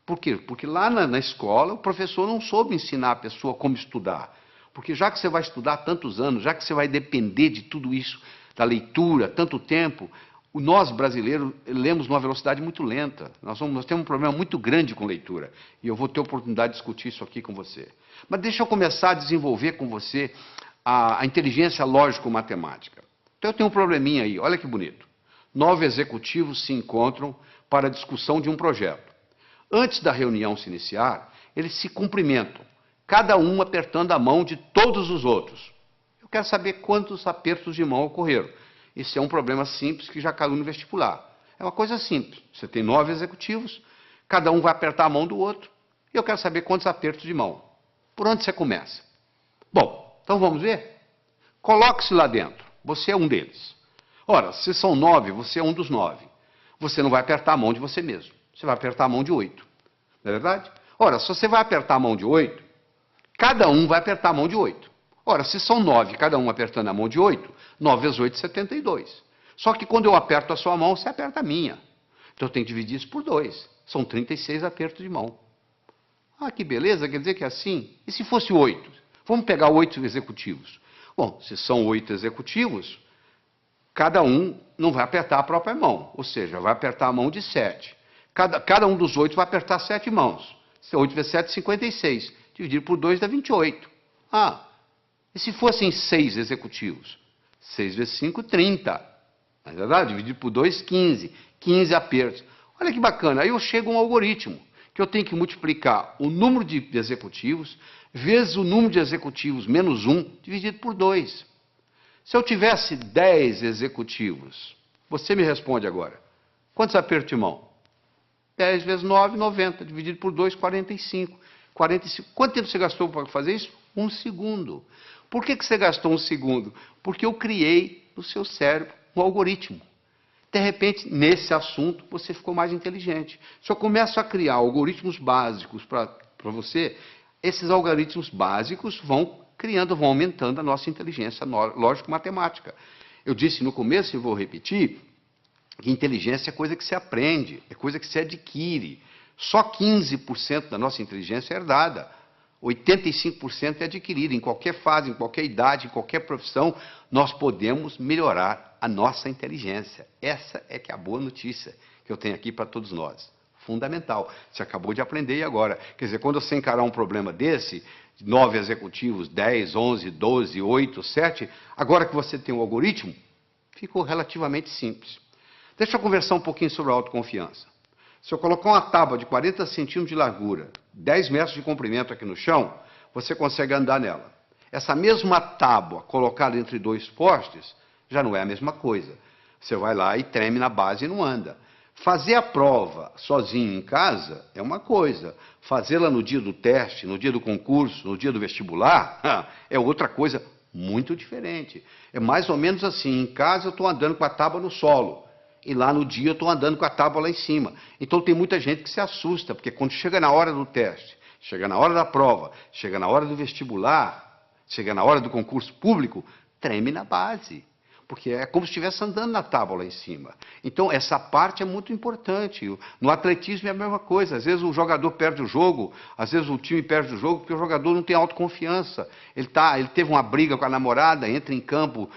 Speaker 1: Por quê? Porque lá na escola, o professor não soube ensinar a pessoa como estudar. Porque já que você vai estudar tantos anos, já que você vai depender de tudo isso, da leitura, tanto tempo, nós brasileiros lemos numa velocidade muito lenta. Nós temos um problema muito grande com leitura. E eu vou ter a oportunidade de discutir isso aqui com você. Mas deixa eu começar a desenvolver com você a inteligência lógico-matemática. Então eu tenho um probleminha aí, olha que bonito. 9 executivos se encontram para a discussão de um projeto. Antes da reunião se iniciar, eles se cumprimentam, cada um apertando a mão de todos os outros. Eu quero saber quantos apertos de mão ocorreram. Esse é um problema simples que já caiu no vestibular. É uma coisa simples. Você tem 9 executivos, cada um vai apertar a mão do outro, e eu quero saber quantos apertos de mão. Por onde você começa? Bom, então vamos ver? Coloque-se lá dentro. Você é um deles. Ora, se são 9, você é um dos 9. Você não vai apertar a mão de você mesmo. Você vai apertar a mão de 8. Não é verdade? Ora, se você vai apertar a mão de 8, cada um vai apertar a mão de 8. Ora, se são 9, cada um apertando a mão de 8, 9 vezes 8, 72. Só que quando eu aperto a sua mão, você aperta a minha. Então eu tenho que dividir isso por 2. São 36 apertos de mão. Ah, que beleza, quer dizer que é assim? E se fosse 8? Vamos pegar 8 executivos. Bom, se são 8 executivos, cada um não vai apertar a própria mão, ou seja, vai apertar a mão de 7. Cada um dos 8 vai apertar 7 mãos. 8 vezes 7, 56. Dividir por 2 dá 28. Ah, e se fossem 6 executivos? 6 vezes 5, 30. Não é verdade? Dividir por 2, 15. 15 apertos. Olha que bacana, aí eu chego a um algoritmo, que eu tenho que multiplicar o número de executivos vezes o número de executivos menos 1, dividido por 2. Se eu tivesse 10 executivos, você me responde agora, quantos apertos de mão? 10 vezes 9, 90, dividido por 2, 45. 45. Quanto tempo você gastou para fazer isso? 1 segundo. Por que você gastou 1 segundo? Porque eu criei no seu cérebro um algoritmo. De repente, nesse assunto, você ficou mais inteligente. Se eu começo a criar algoritmos básicos para você, esses algoritmos básicos vão criando, vão aumentando a nossa inteligência lógico-matemática. Eu disse no começo e vou repetir, que inteligência é coisa que se aprende, é coisa que se adquire. Só 15% da nossa inteligência é herdada. 85% é adquirida. Em qualquer fase, em qualquer idade, em qualquer profissão, nós podemos melhorar a nossa inteligência. Essa é que é a boa notícia que eu tenho aqui para todos nós. Fundamental. Você acabou de aprender e agora. Quer dizer, quando você encarar um problema desse, 9 executivos, 10, 11, 12, 8, 7, agora que você tem um algoritmo, ficou relativamente simples. Deixa eu conversar um pouquinho sobre a autoconfiança. Se eu colocar uma tábua de 40 centímetros de largura, 10 metros de comprimento aqui no chão, você consegue andar nela. Essa mesma tábua colocada entre 2 postes, já não é a mesma coisa. Você vai lá e treme na base e não anda. Fazer a prova sozinho em casa é uma coisa. Fazê-la no dia do teste, no dia do concurso, no dia do vestibular, é outra coisa muito diferente. É mais ou menos assim, em casa eu estou andando com a tábua no solo. E lá no dia eu estou andando com a tábua lá em cima. Então tem muita gente que se assusta, porque quando chega na hora do teste, chega na hora da prova, chega na hora do vestibular, chega na hora do concurso público, treme na base. Porque é como se estivesse andando na tábua lá em cima. Então essa parte é muito importante. No atletismo é a mesma coisa. Às vezes o jogador perde o jogo, às vezes o time perde o jogo porque o jogador não tem autoconfiança. Ele teve uma briga com a namorada, entra em campo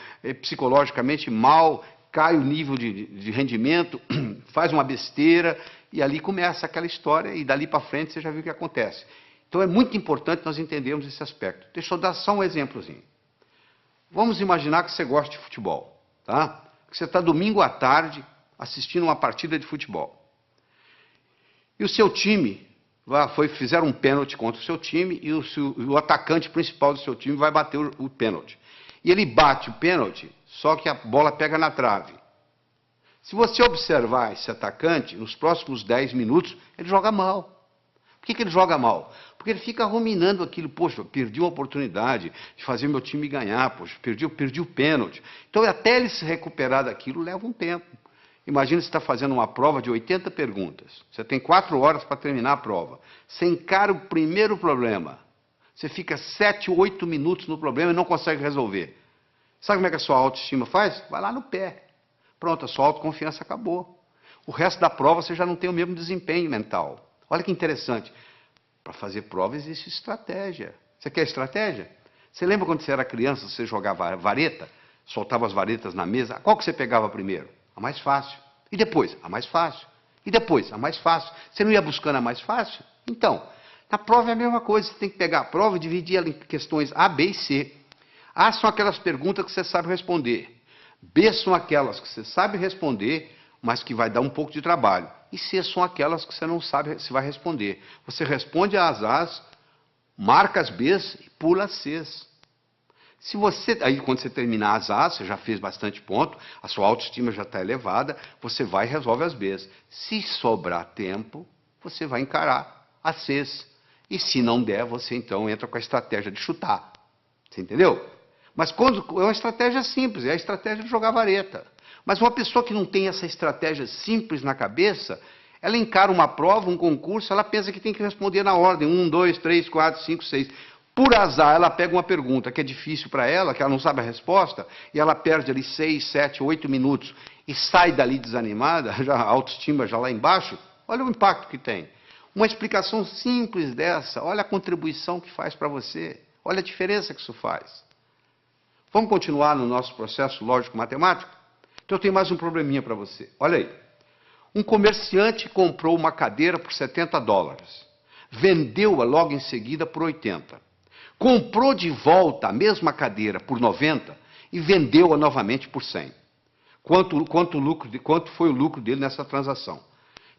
Speaker 1: psicologicamente mal, cai o nível de rendimento, faz uma besteira, e ali começa aquela história, e dali para frente você já viu o que acontece. Então é muito importante nós entendermos esse aspecto. Deixa eu dar só um exemplozinho. Vamos imaginar que você gosta de futebol, tá? Que você está domingo à tarde assistindo uma partida de futebol. E o seu time, fizeram um pênalti contra o seu time, e o atacante principal do seu time vai bater o pênalti. E ele bate o pênalti, só que a bola pega na trave. Se você observar esse atacante, nos próximos 10 minutos, ele joga mal. Por que ele joga mal? Porque ele fica ruminando aquilo, poxa, perdi uma oportunidade de fazer meu time ganhar, poxa, perdi o pênalti. Então, até ele se recuperar daquilo, leva um tempo. Imagina você está fazendo uma prova de 80 perguntas. Você tem 4 horas para terminar a prova. Você encara o primeiro problema. Você fica 7, 8 minutos no problema e não consegue resolver. Sabe como é que a sua autoestima faz? Vai lá no pé. Pronto, a sua autoconfiança acabou. O resto da prova você já não tem o mesmo desempenho mental. Olha que interessante. Para fazer prova existe estratégia. Você quer estratégia? Você lembra quando você era criança, você jogava vareta? Soltava as varetas na mesa? Qual que você pegava primeiro? A mais fácil. E depois? A mais fácil. E depois? A mais fácil. Você não ia buscando a mais fácil? Então, na prova é a mesma coisa. Você tem que pegar a prova e dividir ela em questões A, B e C. A são aquelas perguntas que você sabe responder. B são aquelas que você sabe responder, mas que vai dar um pouco de trabalho. E C são aquelas que você não sabe se vai responder. Você responde às A's, marca as B's e pula as C's. Aí quando você terminar as A's, você já fez bastante ponto, a sua autoestima já está elevada, você vai e resolve as B's. Se sobrar tempo, você vai encarar as C's. E se não der, você então entra com a estratégia de chutar. Você entendeu? Mas é uma estratégia simples, é a estratégia de jogar vareta. Mas uma pessoa que não tem essa estratégia simples na cabeça, Ela encara uma prova, um concurso, ela pensa que tem que responder na ordem, 1, 2, 3, 4, 5, 6. Por azar, ela pega uma pergunta que é difícil para ela, que ela não sabe a resposta, e ela perde ali 6, 7, 8 minutos e sai dali desanimada, já a autoestima já lá embaixo. Olha o impacto que tem. Uma explicação simples dessa, olha a contribuição que faz para você, olha a diferença que isso faz. Vamos continuar no nosso processo lógico-matemático? Então eu tenho mais um probleminha para você. Olha aí. Um comerciante comprou uma cadeira por $70. Vendeu-a logo em seguida por 80. Comprou de volta a mesma cadeira por 90 e vendeu-a novamente por 100. Quanto foi o lucro dele nessa transação?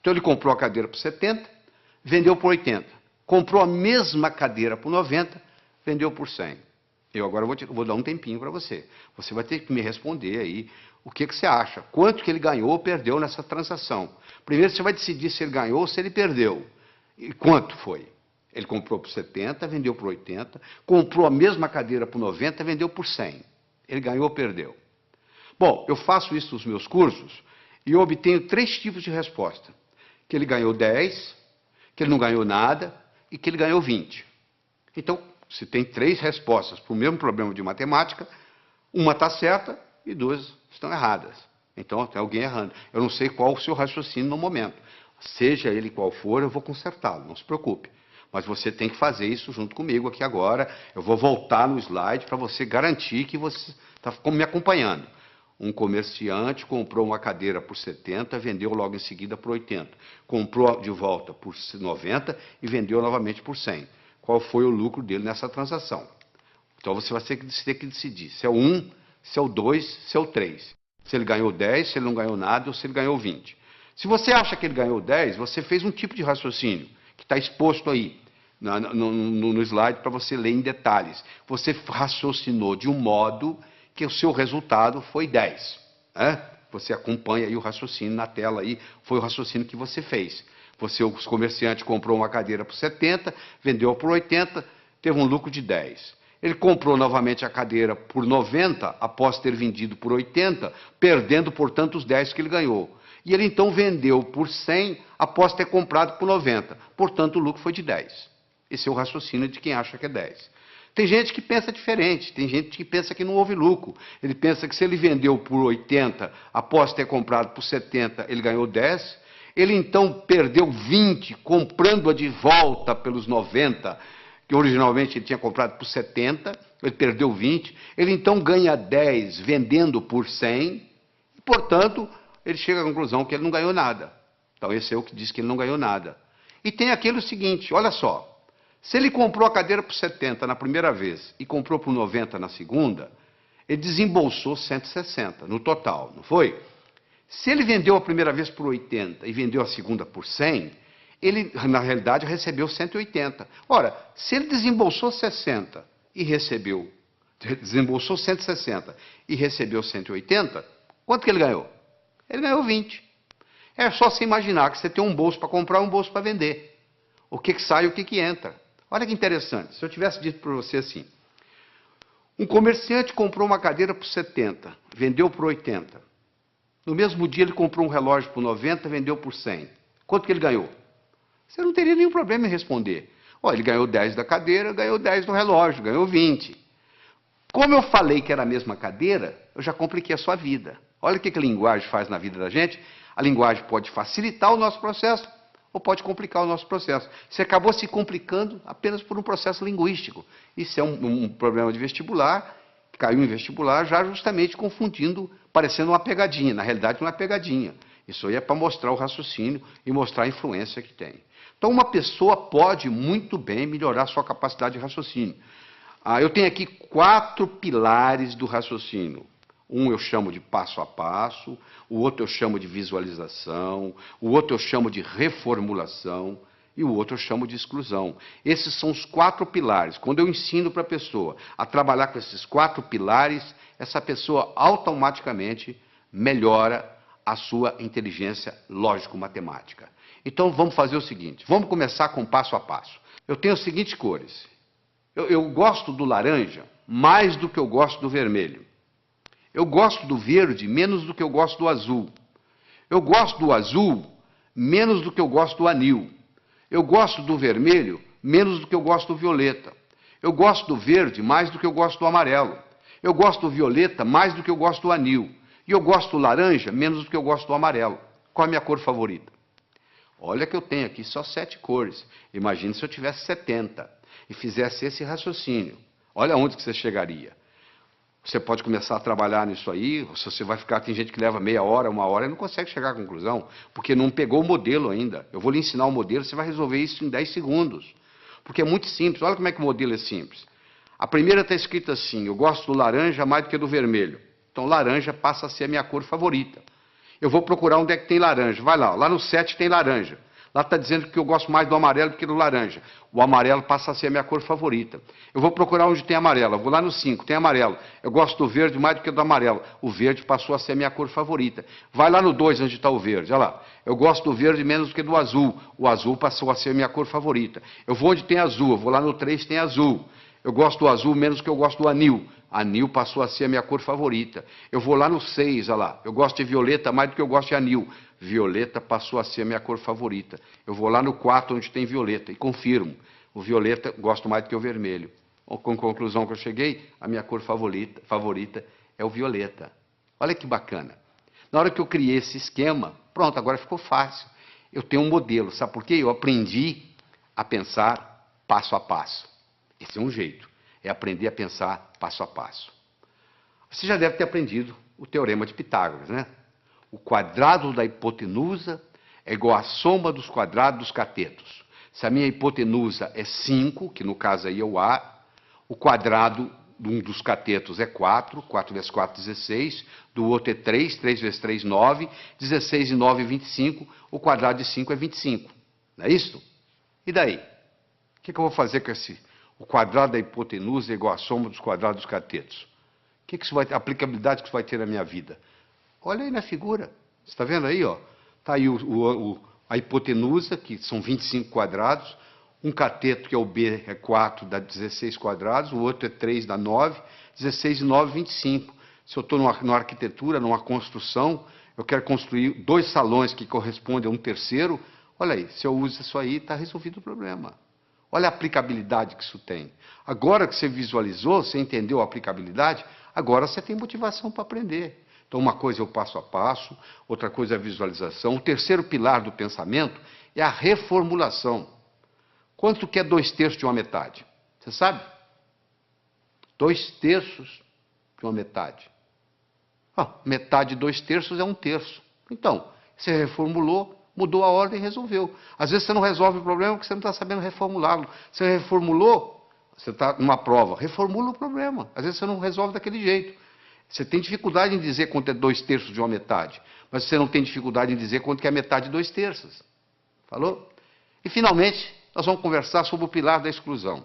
Speaker 1: Então ele comprou a cadeira por 70, vendeu por 80. Comprou a mesma cadeira por 90, vendeu por 100. Eu agora vou dar um tempinho para você. Você vai ter que me responder aí o que você acha. Quanto que ele ganhou ou perdeu nessa transação. Primeiro você vai decidir se ele ganhou ou se ele perdeu. E quanto foi? Ele comprou por 70, vendeu por 80, comprou a mesma cadeira por 90, vendeu por 100. Ele ganhou ou perdeu? Bom, eu faço isso nos meus cursos e eu obtenho 3 tipos de resposta. Que ele ganhou 10, que ele não ganhou nada e que ele ganhou 20. Então, se tem 3 respostas para o mesmo problema de matemática, uma está certa e 2 estão erradas. Então, tem alguém errando. Eu não sei qual o seu raciocínio no momento. Seja ele qual for, eu vou consertá-lo, não se preocupe. Mas você tem que fazer isso junto comigo aqui agora. Eu vou voltar no slide para você garantir que você está me acompanhando. Um comerciante comprou uma cadeira por 70, vendeu logo em seguida por 80. Comprou de volta por 90 e vendeu novamente por 100. Qual foi o lucro dele nessa transação? Então você vai ter que decidir se é o 1, se é o 2, se é o 3. Se ele ganhou 10, se ele não ganhou nada ou se ele ganhou 20. Se você acha que ele ganhou 10, você fez um tipo de raciocínio que está exposto aí no slide para você ler em detalhes. Você raciocinou de um modo que o seu resultado foi 10. Você acompanha aí o raciocínio na tela aí, foi o raciocínio que você fez. O comerciante comprou uma cadeira por 70, vendeu por 80, teve um lucro de 10. Ele comprou novamente a cadeira por 90, após ter vendido por 80, perdendo, portanto, os 10 que ele ganhou. E ele então vendeu por 100, após ter comprado por 90. Portanto, o lucro foi de 10. Esse é o raciocínio de quem acha que é 10. Tem gente que pensa diferente, tem gente que pensa que não houve lucro. Ele pensa que se ele vendeu por 80, após ter comprado por 70, ele ganhou 10. Ele então perdeu 20, comprando-a de volta pelos 90, que originalmente ele tinha comprado por 70, ele perdeu 20. Ele então ganha 10 vendendo por 100, e, portanto, ele chega à conclusão que ele não ganhou nada. Então esse é o que diz que ele não ganhou nada. E tem aquele seguinte, olha só. Se ele comprou a cadeira por 70 na primeira vez e comprou por 90 na segunda, ele desembolsou 160 no total, não foi? Se ele vendeu a primeira vez por 80 e vendeu a segunda por 100, ele, na realidade, recebeu 180. Ora, se ele desembolsou 60 e desembolsou 160 e recebeu 180, quanto que ele ganhou? Ele ganhou 20. É só se imaginar que você tem um bolso para comprar e um bolso para vender. O que sai e o que entra. Olha que interessante, se eu tivesse dito para você assim, um comerciante comprou uma cadeira por 70, vendeu por 80. No mesmo dia ele comprou um relógio por 90, vendeu por 100. Quanto que ele ganhou? Você não teria nenhum problema em responder. Ele ganhou 10 da cadeira, ganhou 10 do relógio, ganhou 20. Como eu falei que era a mesma cadeira, eu já compliquei a sua vida. Olha o que a linguagem faz na vida da gente. A linguagem pode facilitar o nosso processo, ou pode complicar o nosso processo. Você acabou se complicando apenas por um processo linguístico. Isso é um problema de vestibular, caiu em vestibular já justamente confundindo, parecendo uma pegadinha. Na realidade não é pegadinha. Isso aí é para mostrar o raciocínio e mostrar a influência que tem. Então uma pessoa pode muito bem melhorar sua capacidade de raciocínio. Eu tenho aqui 4 pilares do raciocínio. Um eu chamo de passo a passo, o outro eu chamo de visualização, o outro eu chamo de reformulação e o outro eu chamo de exclusão. Esses são os 4 pilares. Quando eu ensino para a pessoa a trabalhar com esses 4 pilares, essa pessoa automaticamente melhora a sua inteligência lógico-matemática. Então vamos fazer o seguinte, vamos começar com passo a passo. Eu tenho as seguintes cores. Eu gosto do laranja mais do que eu gosto do vermelho. Eu gosto do verde menos do que eu gosto do azul. Eu gosto do azul menos do que eu gosto do anil. Eu gosto do vermelho menos do que eu gosto do violeta. Eu gosto do verde mais do que eu gosto do amarelo. Eu gosto do violeta mais do que eu gosto do anil. E eu gosto do laranja menos do que eu gosto do amarelo. Qual é a minha cor favorita? Olha que eu tenho aqui só 7 cores. Imagine se eu tivesse 70 e fizesse esse raciocínio. Olha onde que você chegaria. Você pode começar a trabalhar nisso aí, se você vai ficar, tem gente que leva meia hora, 1 hora, e não consegue chegar à conclusão, porque não pegou o modelo ainda. Eu vou lhe ensinar o modelo, você vai resolver isso em 10 segundos. Porque é muito simples, olha como é que o modelo é simples. A primeira está escrita assim, eu gosto do laranja mais do que do vermelho. Então laranja passa a ser a minha cor favorita. Eu vou procurar onde é que tem laranja, vai lá no 7 tem laranja. Lá está dizendo que eu gosto mais do amarelo do que do laranja. O amarelo passa a ser a minha cor favorita. Eu vou procurar onde tem amarelo. Eu vou lá no 5, tem amarelo. Eu gosto do verde mais do que do amarelo. O verde passou a ser a minha cor favorita. Vai lá no 2, onde está o verde. Olha lá. Eu gosto do verde menos do que do azul. O azul passou a ser a minha cor favorita. Eu vou onde tem azul. Eu vou lá no 3, tem azul. Eu gosto do azul menos do que eu gosto do anil. Anil passou a ser a minha cor favorita. Eu vou lá no 6, olha lá. Eu gosto de violeta mais do que eu gosto de anil. Violeta passou a ser a minha cor favorita. Eu vou lá no 4, onde tem violeta, e confirmo. O violeta gosto mais do que o vermelho. Com a conclusão que eu cheguei, a minha cor favorita é o violeta. Olha que bacana. Na hora que eu criei esse esquema, pronto, agora ficou fácil. Eu tenho um modelo, sabe por quê? Eu aprendi a pensar passo a passo. Esse é um jeito, é aprender a pensar passo a passo. Você já deve ter aprendido o teorema de Pitágoras, né? O quadrado da hipotenusa é igual à soma dos quadrados dos catetos. Se a minha hipotenusa é 5, que no caso aí é o A, o quadrado de um dos catetos é 4, 4 vezes 4, 16, do outro é 3, 3 vezes 3, 9, 16 e 9, 25, o quadrado de 5 é 25. Não é isso? E daí? O que eu vou fazer com esse? O quadrado da hipotenusa é igual à soma dos quadrados dos catetos. O que isso vai ter? A aplicabilidade que isso vai ter na minha vida? Olha aí na figura. Você está vendo aí, ó? Está aí a hipotenusa, que são 25 quadrados. Um cateto, que é o B, é 4, dá 16 quadrados. O outro é 3, dá 9. 16 e 9, 25. Se eu estou numa arquitetura, numa construção, eu quero construir 2 salões que correspondem a um terceiro. Olha aí, se eu uso isso aí, está resolvido o problema. Olha a aplicabilidade que isso tem. Agora que você visualizou, você entendeu a aplicabilidade, agora você tem motivação para aprender. Então, uma coisa é o passo a passo, outra coisa é a visualização. O terceiro pilar do pensamento é a reformulação. Quanto que é 2/3 de uma metade? Você sabe? 2/3 de uma metade. Metade de 2/3 é 1/3. Então, você reformulou, mudou a ordem e resolveu. Às vezes você não resolve o problema porque você não está sabendo reformulá-lo. Você reformulou, você está numa prova, reformula o problema. Às vezes você não resolve daquele jeito. Você tem dificuldade em dizer quanto é 2/3 de uma metade, mas você não tem dificuldade em dizer quanto que é metade de 2/3. Falou? E, finalmente, nós vamos conversar sobre o pilar da exclusão.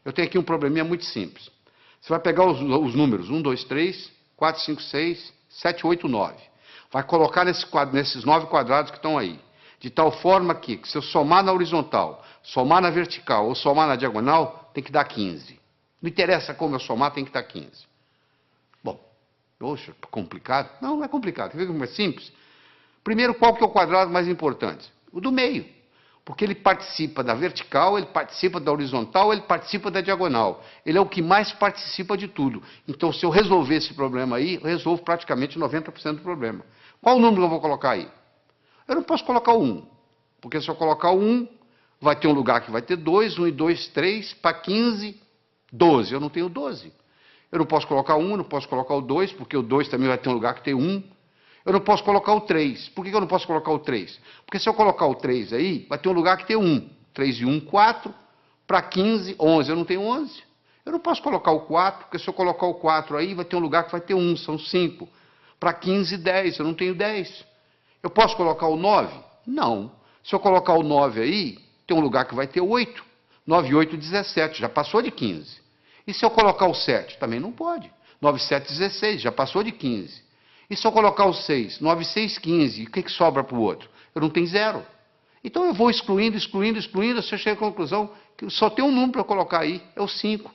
Speaker 1: Eu tenho aqui um probleminha muito simples. Você vai pegar os números 1, 2, 3, 4, 5, 6, 7, 8, 9. Vai colocar nesses 9 quadrados que estão aí. De tal forma que, se eu somar na horizontal, somar na vertical ou somar na diagonal, tem que dar 15. Não interessa como eu somar, tem que dar 15. Bom, poxa, complicado? Não, não é complicado. Quer ver como é simples? Primeiro, qual que é o quadrado mais importante? O do meio. Porque ele participa da vertical, ele participa da horizontal, ele participa da diagonal. Ele é o que mais participa de tudo. Então, se eu resolver esse problema aí, eu resolvo praticamente 90% do problema. Qual o número que eu vou colocar aí? Eu não posso colocar o 1. Porque se eu colocar o 1, vai ter um lugar que vai ter 2, 1 e 2, 3, para 15, 12. Eu não tenho 12. Eu não posso colocar o 1, não posso colocar o 2, porque o 2 também vai ter um lugar que tem 1. Eu não posso colocar o 3. Por que eu não posso colocar o 3? Porque se eu colocar o 3 aí, vai ter um lugar que tem 1. 3 e 1, 4. Para 15, 11. Eu não tenho 11. Eu não posso colocar o 4, porque se eu colocar o 4 aí, vai ter um lugar que vai ter 1. São 5. Para 15, 10. Eu não tenho 10. Eu posso colocar o 9? Não. Se eu colocar o 9 aí, tem um lugar que vai ter 8. 9 e 8, 17. Já passou de 15. E se eu colocar o 7? Também não pode. 9 e 7, 16. Já passou de 15. E se eu colocar o 6? 9, 6, 15. O que sobra para o outro? Eu não tenho 0. Então eu vou excluindo, excluindo, excluindo, você chega à conclusão que só tem um número para eu colocar aí, é o 5.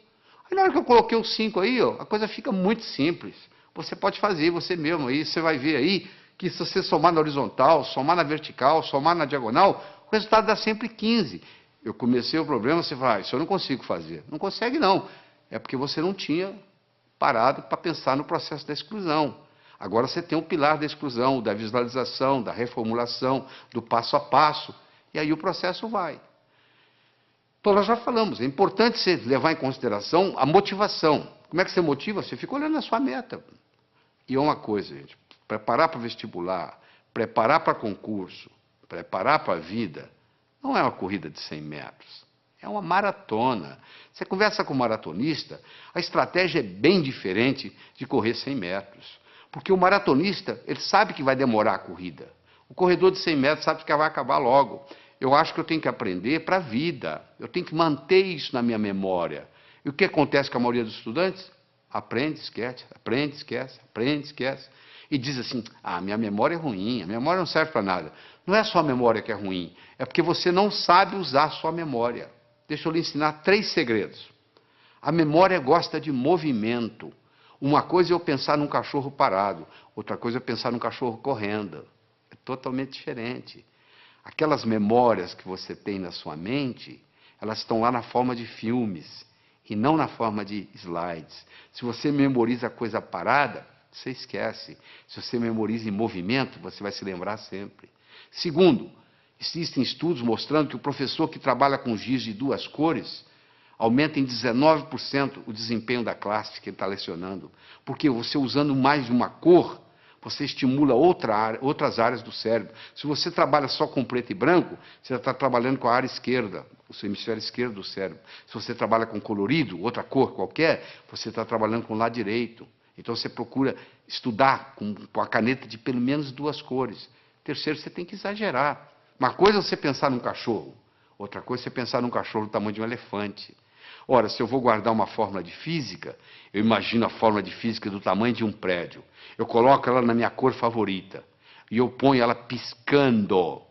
Speaker 1: Aí na hora que eu coloquei o 5 aí, ó, a coisa fica muito simples. Você pode fazer você mesmo aí, você vai ver aí que se você somar na horizontal, somar na vertical, somar na diagonal, o resultado dá sempre 15. Eu comecei o problema, você fala, isso eu não consigo fazer. Não consegue, não. É porque você não tinha parado para pensar no processo da exclusão. Agora você tem o pilar da exclusão, da visualização, da reformulação, do passo a passo, e aí o processo vai. Então, nós já falamos, é importante você levar em consideração a motivação. Como é que você motiva? Você fica olhando a sua meta. E é uma coisa, gente, preparar para vestibular, preparar para concurso, preparar para a vida, não é uma corrida de 100 metros, é uma maratona. Você conversa com um maratonista, a estratégia é bem diferente de correr 100 metros. Porque o maratonista, ele sabe que vai demorar a corrida. O corredor de 100 metros sabe que vai acabar logo. Eu acho que eu tenho que aprender para a vida. Eu tenho que manter isso na minha memória. E o que acontece com a maioria dos estudantes? Aprende, esquece, aprende, esquece, aprende, esquece. E diz assim, minha memória é ruim, a memória não serve para nada. Não é só a memória que é ruim, é porque você não sabe usar a sua memória. Deixa eu lhe ensinar 3 segredos. A memória gosta de movimento. Uma coisa é eu pensar num cachorro parado, outra coisa é pensar num cachorro correndo. É totalmente diferente. Aquelas memórias que você tem na sua mente, elas estão lá na forma de filmes e não na forma de slides. Se você memoriza a coisa parada, você esquece. Se você memoriza em movimento, você vai se lembrar sempre. Segundo, existem estudos mostrando que o professor que trabalha com giz de 2 cores aumenta em 19% o desempenho da classe que ele está lecionando. Porque você usando mais de uma cor, você estimula outras áreas do cérebro. Se você trabalha só com preto e branco, você está trabalhando com a área esquerda, o seu hemisfério esquerdo do cérebro. Se você trabalha com colorido, outra cor qualquer, você está trabalhando com o lado direito. Então você procura estudar com a caneta de pelo menos 2 cores. Terceiro, você tem que exagerar. Uma coisa é você pensar num cachorro, outra coisa é você pensar num cachorro do tamanho de um elefante. Ora, se eu vou guardar uma fórmula de física, eu imagino a fórmula de física do tamanho de um prédio. Eu coloco ela na minha cor favorita e eu ponho ela piscando.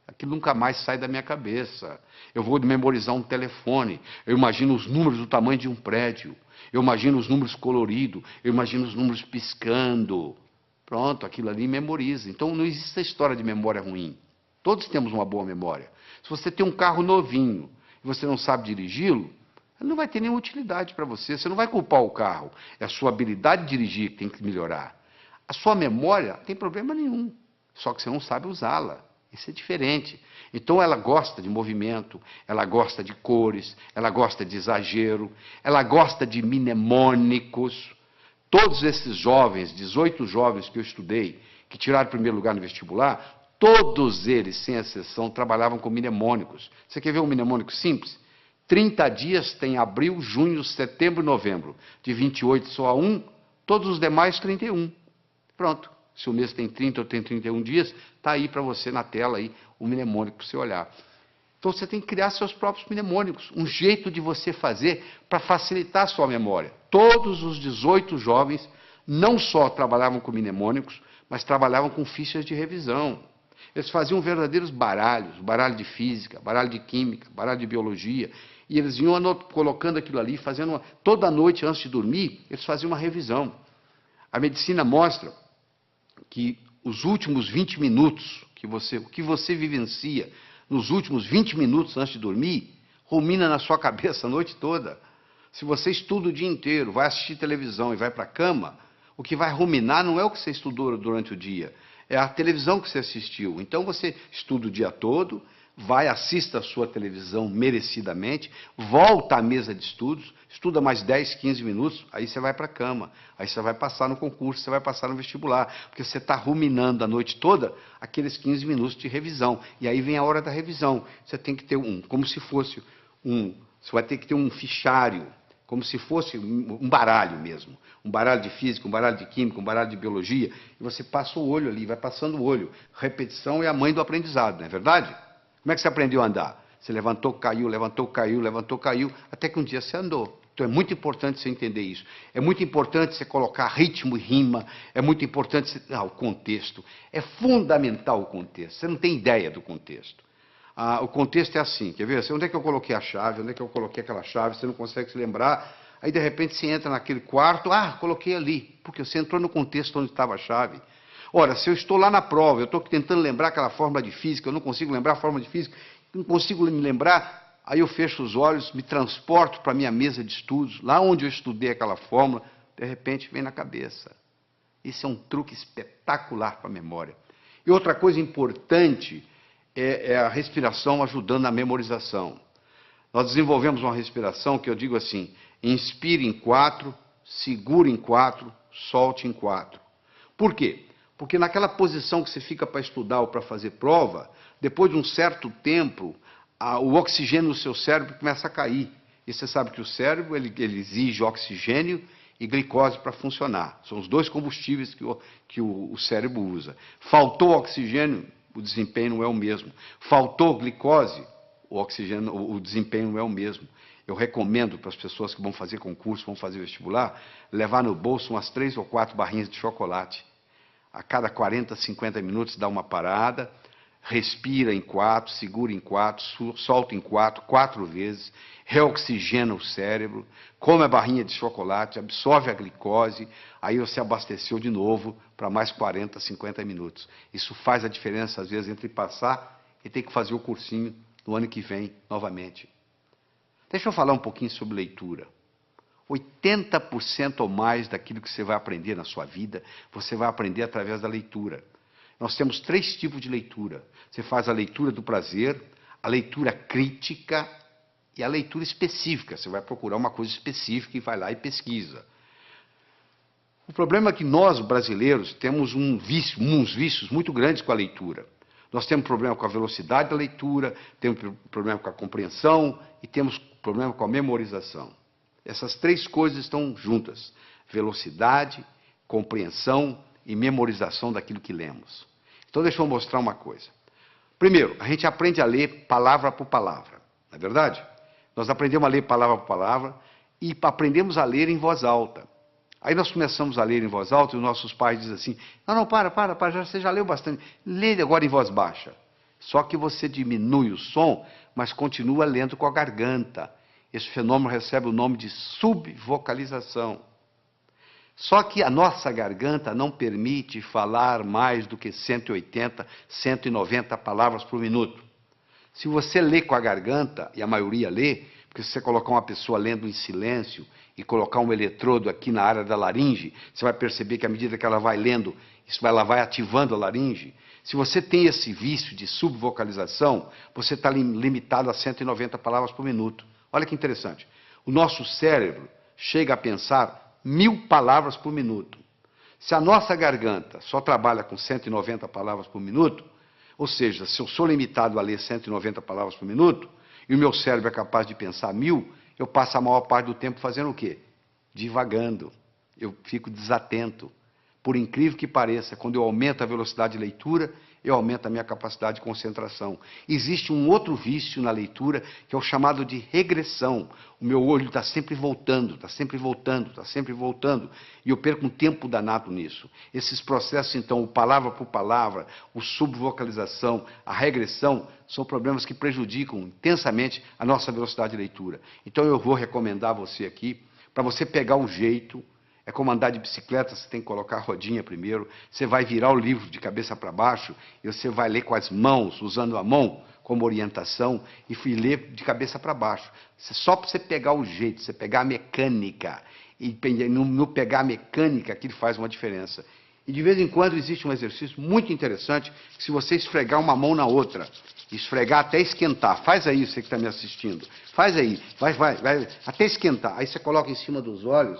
Speaker 1: Aquilo nunca mais sai da minha cabeça. Eu vou memorizar um telefone, eu imagino os números do tamanho de um prédio. Eu imagino os números coloridos, eu imagino os números piscando. Pronto, aquilo ali memoriza. Então não existe essa história de memória ruim. Todos temos uma boa memória. Se você tem um carro novinho e você não sabe dirigi-lo, ele não vai ter nenhuma utilidade para você. Você não vai culpar o carro. É a sua habilidade de dirigir que tem que melhorar. A sua memória não tem problema nenhum, só que você não sabe usá-la. Isso é diferente. Então ela gosta de movimento, ela gosta de cores, ela gosta de exagero, ela gosta de mnemônicos. Todos esses jovens, 18 jovens que eu estudei, que tiraram o primeiro lugar no vestibular, todos eles, sem exceção, trabalhavam com mnemônicos. Você quer ver um mnemônico simples? 30 dias tem abril, junho, setembro e novembro. De 28 só a 1, todos os demais 31. Pronto. Se o mês tem 30 ou tem 31 dias, está aí para você na tela aí, o mnemônico para você olhar. Então você tem que criar seus próprios mnemônicos, um jeito de você fazer para facilitar a sua memória. Todos os 18 jovens não só trabalhavam com mnemônicos, mas trabalhavam com fichas de revisão. Eles faziam verdadeiros baralhos, baralho de física, baralho de química, baralho de biologia, e eles iam colocando aquilo ali, fazendo toda noite antes de dormir, eles faziam uma revisão. A medicina mostra que os últimos 20 minutos, o que você vivencia nos últimos 20 minutos antes de dormir, rumina na sua cabeça a noite toda. Se você estuda o dia inteiro, vai assistir televisão e vai para a cama, o que vai ruminar não é o que você estudou durante o dia, é a televisão que você assistiu. Então você estuda o dia todo, vai, assista a sua televisão merecidamente, volta à mesa de estudos, estuda mais 10, 15 minutos, aí você vai para a cama, aí você vai passar no concurso, você vai passar no vestibular, porque você está ruminando a noite toda aqueles 15 minutos de revisão, e aí vem a hora da revisão. Você tem que ter como se fosse você vai ter que ter um fichário, como se fosse um baralho mesmo, um baralho de física, um baralho de química, um baralho de biologia, e você passa o olho ali, vai passando o olho. Repetição é a mãe do aprendizado, não é verdade? Como é que você aprendeu a andar? Você levantou, caiu, levantou, caiu, levantou, caiu, até que um dia você andou. Então é muito importante você entender isso. É muito importante você colocar ritmo e rima, é muito importante você... o contexto. É fundamental o contexto. Você não tem ideia do contexto. O contexto é assim, quer ver? Onde é que eu coloquei a chave? Onde é que eu coloquei aquela chave? Você não consegue se lembrar. Aí, de repente, você entra naquele quarto. Coloquei ali. Porque você entrou no contexto onde estava a chave. Ora, se eu estou lá na prova, eu estou tentando lembrar aquela fórmula de física, eu não consigo lembrar a fórmula de física, não consigo me lembrar, aí eu fecho os olhos, me transporto para a minha mesa de estudos, lá onde eu estudei aquela fórmula, de repente vem na cabeça. Isso é um truque espetacular para a memória. E outra coisa importante é a respiração ajudando na memorização. Nós desenvolvemos uma respiração que eu digo assim, inspire em 4, segure em 4, solte em 4. Por quê? Porque naquela posição que você fica para estudar ou para fazer prova, depois de um certo tempo, o oxigênio no seu cérebro começa a cair. E você sabe que o cérebro ele exige oxigênio e glicose para funcionar. São os dois combustíveis que o cérebro usa. Faltou oxigênio, o desempenho não é o mesmo. Faltou glicose, o desempenho não é o mesmo. Eu recomendo para as pessoas que vão fazer concurso, vão fazer vestibular, levar no bolso umas 3 ou 4 barrinhas de chocolate. A cada 40, 50 minutos dá uma parada, respira em 4, segura em 4, solta em 4, 4 vezes, reoxigena o cérebro, come a barrinha de chocolate, absorve a glicose, aí você abasteceu de novo para mais 40, 50 minutos. Isso faz a diferença, às vezes, entre passar e ter que fazer o cursinho no ano que vem, novamente. Deixa eu falar um pouquinho sobre leitura. 80% ou mais daquilo que você vai aprender na sua vida, você vai aprender através da leitura. Nós temos 3 tipos de leitura. Você faz a leitura do prazer, a leitura crítica e a leitura específica. Você vai procurar uma coisa específica e vai lá e pesquisa. O problema é que nós, brasileiros, temos uns vícios muito grandes com a leitura. Nós temos problema com a velocidade da leitura, temos problema com a compreensão e temos problema com a memorização. Essas 3 coisas estão juntas: velocidade, compreensão e memorização daquilo que lemos. Então, deixa eu mostrar uma coisa. Primeiro, a gente aprende a ler palavra por palavra, não é verdade? Nós aprendemos a ler palavra por palavra e aprendemos a ler em voz alta. Aí nós começamos a ler em voz alta e os nossos pais dizem assim, não, para, você já leu bastante, lê agora em voz baixa. Só que você diminui o som, mas continua lendo com a garganta. Esse fenômeno recebe o nome de subvocalização. Só que a nossa garganta não permite falar mais do que 180, 190 palavras por minuto. Se você lê com a garganta, e a maioria lê, porque se você colocar uma pessoa lendo em silêncio e colocar um eletrodo aqui na área da laringe, você vai perceber que à medida que ela vai lendo, ela vai ativando a laringe. Se você tem esse vício de subvocalização, você está limitado a 190 palavras por minuto. Olha que interessante. O nosso cérebro chega a pensar 1000 palavras por minuto. Se a nossa garganta só trabalha com 190 palavras por minuto, ou seja, se eu sou limitado a ler 190 palavras por minuto, e o meu cérebro é capaz de pensar 1000, eu passo a maior parte do tempo fazendo o quê? Divagando. Eu fico desatento. Por incrível que pareça, quando eu aumento a velocidade de leitura, eu aumento a minha capacidade de concentração. Existe um outro vício na leitura, que é o chamado de regressão. O meu olho está sempre voltando, está sempre voltando, está sempre voltando, e eu perco um tempo danado nisso. Esses processos, então, o palavra por palavra, o subvocalização, a regressão, são problemas que prejudicam intensamente a nossa velocidade de leitura. Então, eu vou recomendar a você aqui, para você pegar o jeito. É como andar de bicicleta, você tem que colocar a rodinha primeiro, você vai virar o livro de cabeça para baixo, e você vai ler com as mãos, usando a mão como orientação, e ler de cabeça para baixo. Só para você pegar o jeito, você pegar a mecânica, e no pegar a mecânica, aquilo faz uma diferença. E de vez em quando existe um exercício muito interessante, que se você esfregar uma mão na outra, esfregar até esquentar, faz aí, você que está me assistindo, faz aí, vai, até esquentar, aí você coloca em cima dos olhos,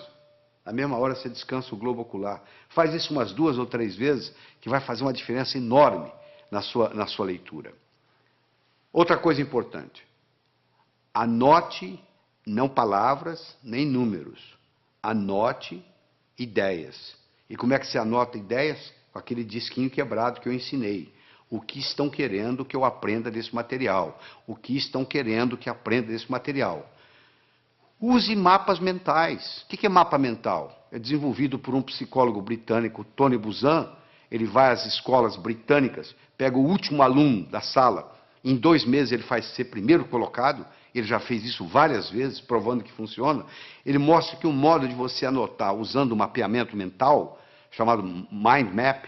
Speaker 1: na mesma hora você descansa o globo ocular. Faz isso umas 2 ou 3 vezes, que vai fazer uma diferença enorme na sua leitura. Outra coisa importante. Anote, não palavras, nem números. Anote ideias. E como é que se anota ideias? Com aquele disquinho quebrado que eu ensinei. O que estão querendo que eu aprenda desse material? O que estão querendo que aprenda desse material? Use mapas mentais. O que é mapa mental? É desenvolvido por um psicólogo britânico, Tony Buzan. Ele vai às escolas britânicas, pega o último aluno da sala, em 2 meses ele faz ser primeiro colocado, ele já fez isso várias vezes, provando que funciona. Ele mostra que um modo de você anotar usando um mapeamento mental, chamado Mind Map,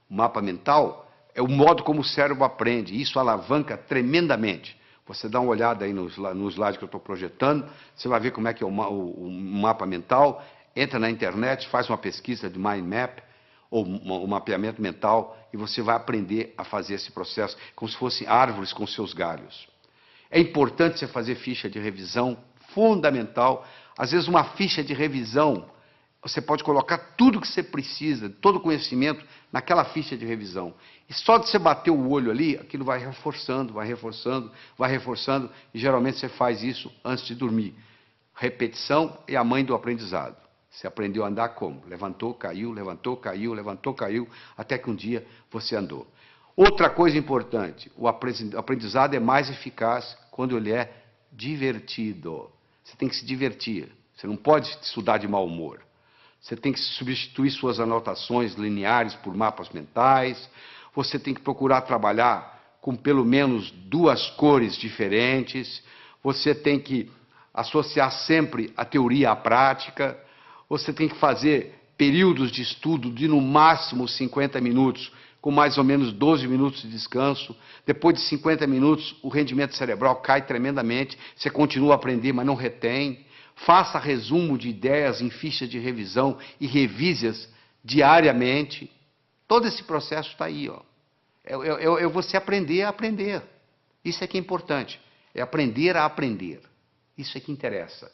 Speaker 1: O mapa mental é o modo como o cérebro aprende, e isso alavanca tremendamente. Você dá uma olhada aí no slide que eu estou projetando, você vai ver como é que é o mapa mental, entra na internet, faz uma pesquisa de mind map, ou um mapeamento mental, e você vai aprender a fazer esse processo, como se fossem árvores com seus galhos. É importante você fazer ficha de revisão, fundamental. Às vezes uma ficha de revisão, você pode colocar tudo que você precisa, todo o conhecimento, naquela ficha de revisão. E só de você bater o olho ali, aquilo vai reforçando, vai reforçando, vai reforçando, e geralmente você faz isso antes de dormir. Repetição é a mãe do aprendizado. Você aprendeu a andar como? Levantou, caiu, levantou, caiu, levantou, caiu, até que um dia você andou. Outra coisa importante, o aprendizado é mais eficaz quando ele é divertido. Você tem que se divertir, você não pode estudar de mau humor. Você tem que substituir suas anotações lineares por mapas mentais, você tem que procurar trabalhar com pelo menos 2 cores diferentes, você tem que associar sempre a teoria à prática, você tem que fazer períodos de estudo de no máximo 50 minutos, com mais ou menos 12 minutos de descanso. Depois de 50 minutos, o rendimento cerebral cai tremendamente, você continua a aprender, mas não retém. Faça resumo de ideias em fichas de revisão e revise-as diariamente. Todo esse processo está aí, ó. É você aprender a aprender. Isso é que é importante. É aprender a aprender. Isso é que interessa.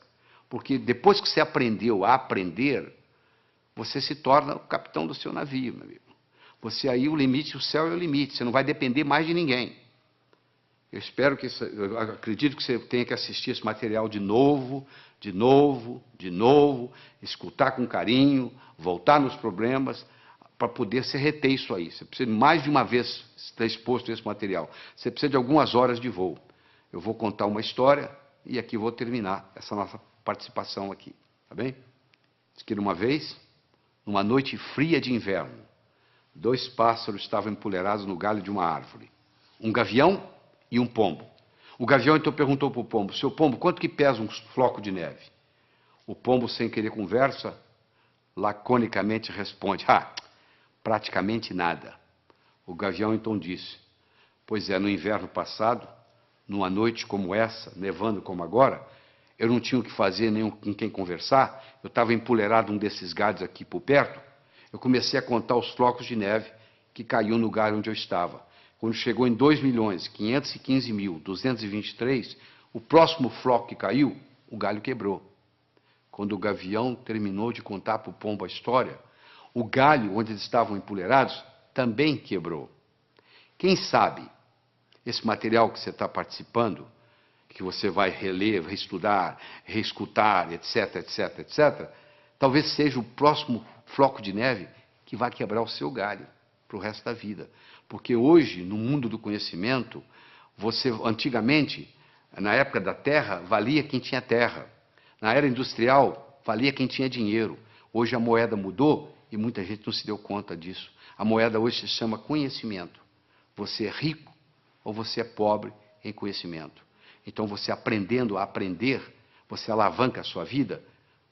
Speaker 1: Porque depois que você aprendeu a aprender, você se torna o capitão do seu navio, meu amigo. Você aí, o limite, o céu é o limite. Você não vai depender mais de ninguém. Eu espero que, eu acredito que você tenha que assistir esse material de novo, de novo, de novo, escutar com carinho, voltar nos problemas, para poder se reter isso aí. Você precisa mais de uma vez estar exposto a esse material. Você precisa de algumas horas de voo. Eu vou contar uma história e aqui vou terminar essa nossa participação aqui. Tá bem? Diz que uma vez, numa noite fria de inverno, 2 pássaros estavam empoleirados no galho de uma árvore. Um gavião e um pombo. O gavião então perguntou para o pombo: seu pombo, quanto que pesa um floco de neve? O pombo, sem querer conversa, laconicamente responde: praticamente nada. O gavião então disse: pois é, no inverno passado, numa noite como essa, nevando como agora, eu não tinha o que fazer, nem com quem conversar, eu estava empoleirado num desses galhos aqui por perto, eu comecei a contar os flocos de neve que caiu no galho onde eu estava. Quando chegou em 2.515.223, o próximo floco que caiu, o galho quebrou. Quando o gavião terminou de contar para o pombo a história, o galho onde eles estavam empoleirados também quebrou. Quem sabe esse material que você está participando, que você vai reler, reestudar, reescutar, etc, etc, etc, talvez seja o próximo floco de neve que vai quebrar o seu galho para o resto da vida. Porque hoje, no mundo do conhecimento, antigamente, na época da terra, valia quem tinha terra. Na era industrial, valia quem tinha dinheiro. Hoje a moeda mudou e muita gente não se deu conta disso. A moeda hoje se chama conhecimento. Você é rico ou você é pobre em conhecimento. Então, você aprendendo a aprender, você alavanca a sua vida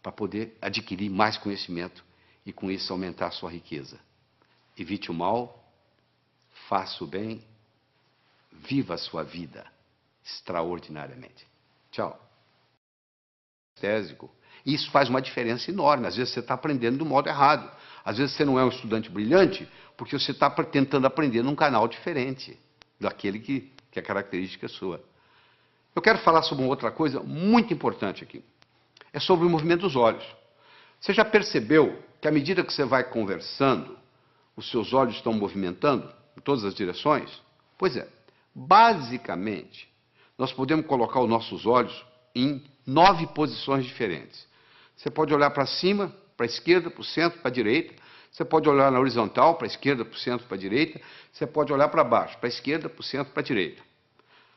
Speaker 1: para poder adquirir mais conhecimento e, com isso, aumentar a sua riqueza. Evite o mal, faça o bem, viva a sua vida extraordinariamente. Tchau. Isso faz uma diferença enorme. Às vezes você está aprendendo do modo errado. Às vezes você não é um estudante brilhante porque você está tentando aprender num canal diferente daquele que é característica sua. Eu quero falar sobre uma outra coisa muito importante aqui. É sobre o movimento dos olhos. Você já percebeu que à medida que você vai conversando, os seus olhos estão movimentando em todas as direções? Pois é. Basicamente, nós podemos colocar os nossos olhos em 9 posições diferentes. Você pode olhar para cima, para a esquerda, para o centro, para a direita. Você pode olhar na horizontal, para a esquerda, para o centro, para a direita. Você pode olhar para baixo, para a esquerda, para o centro, para a direita.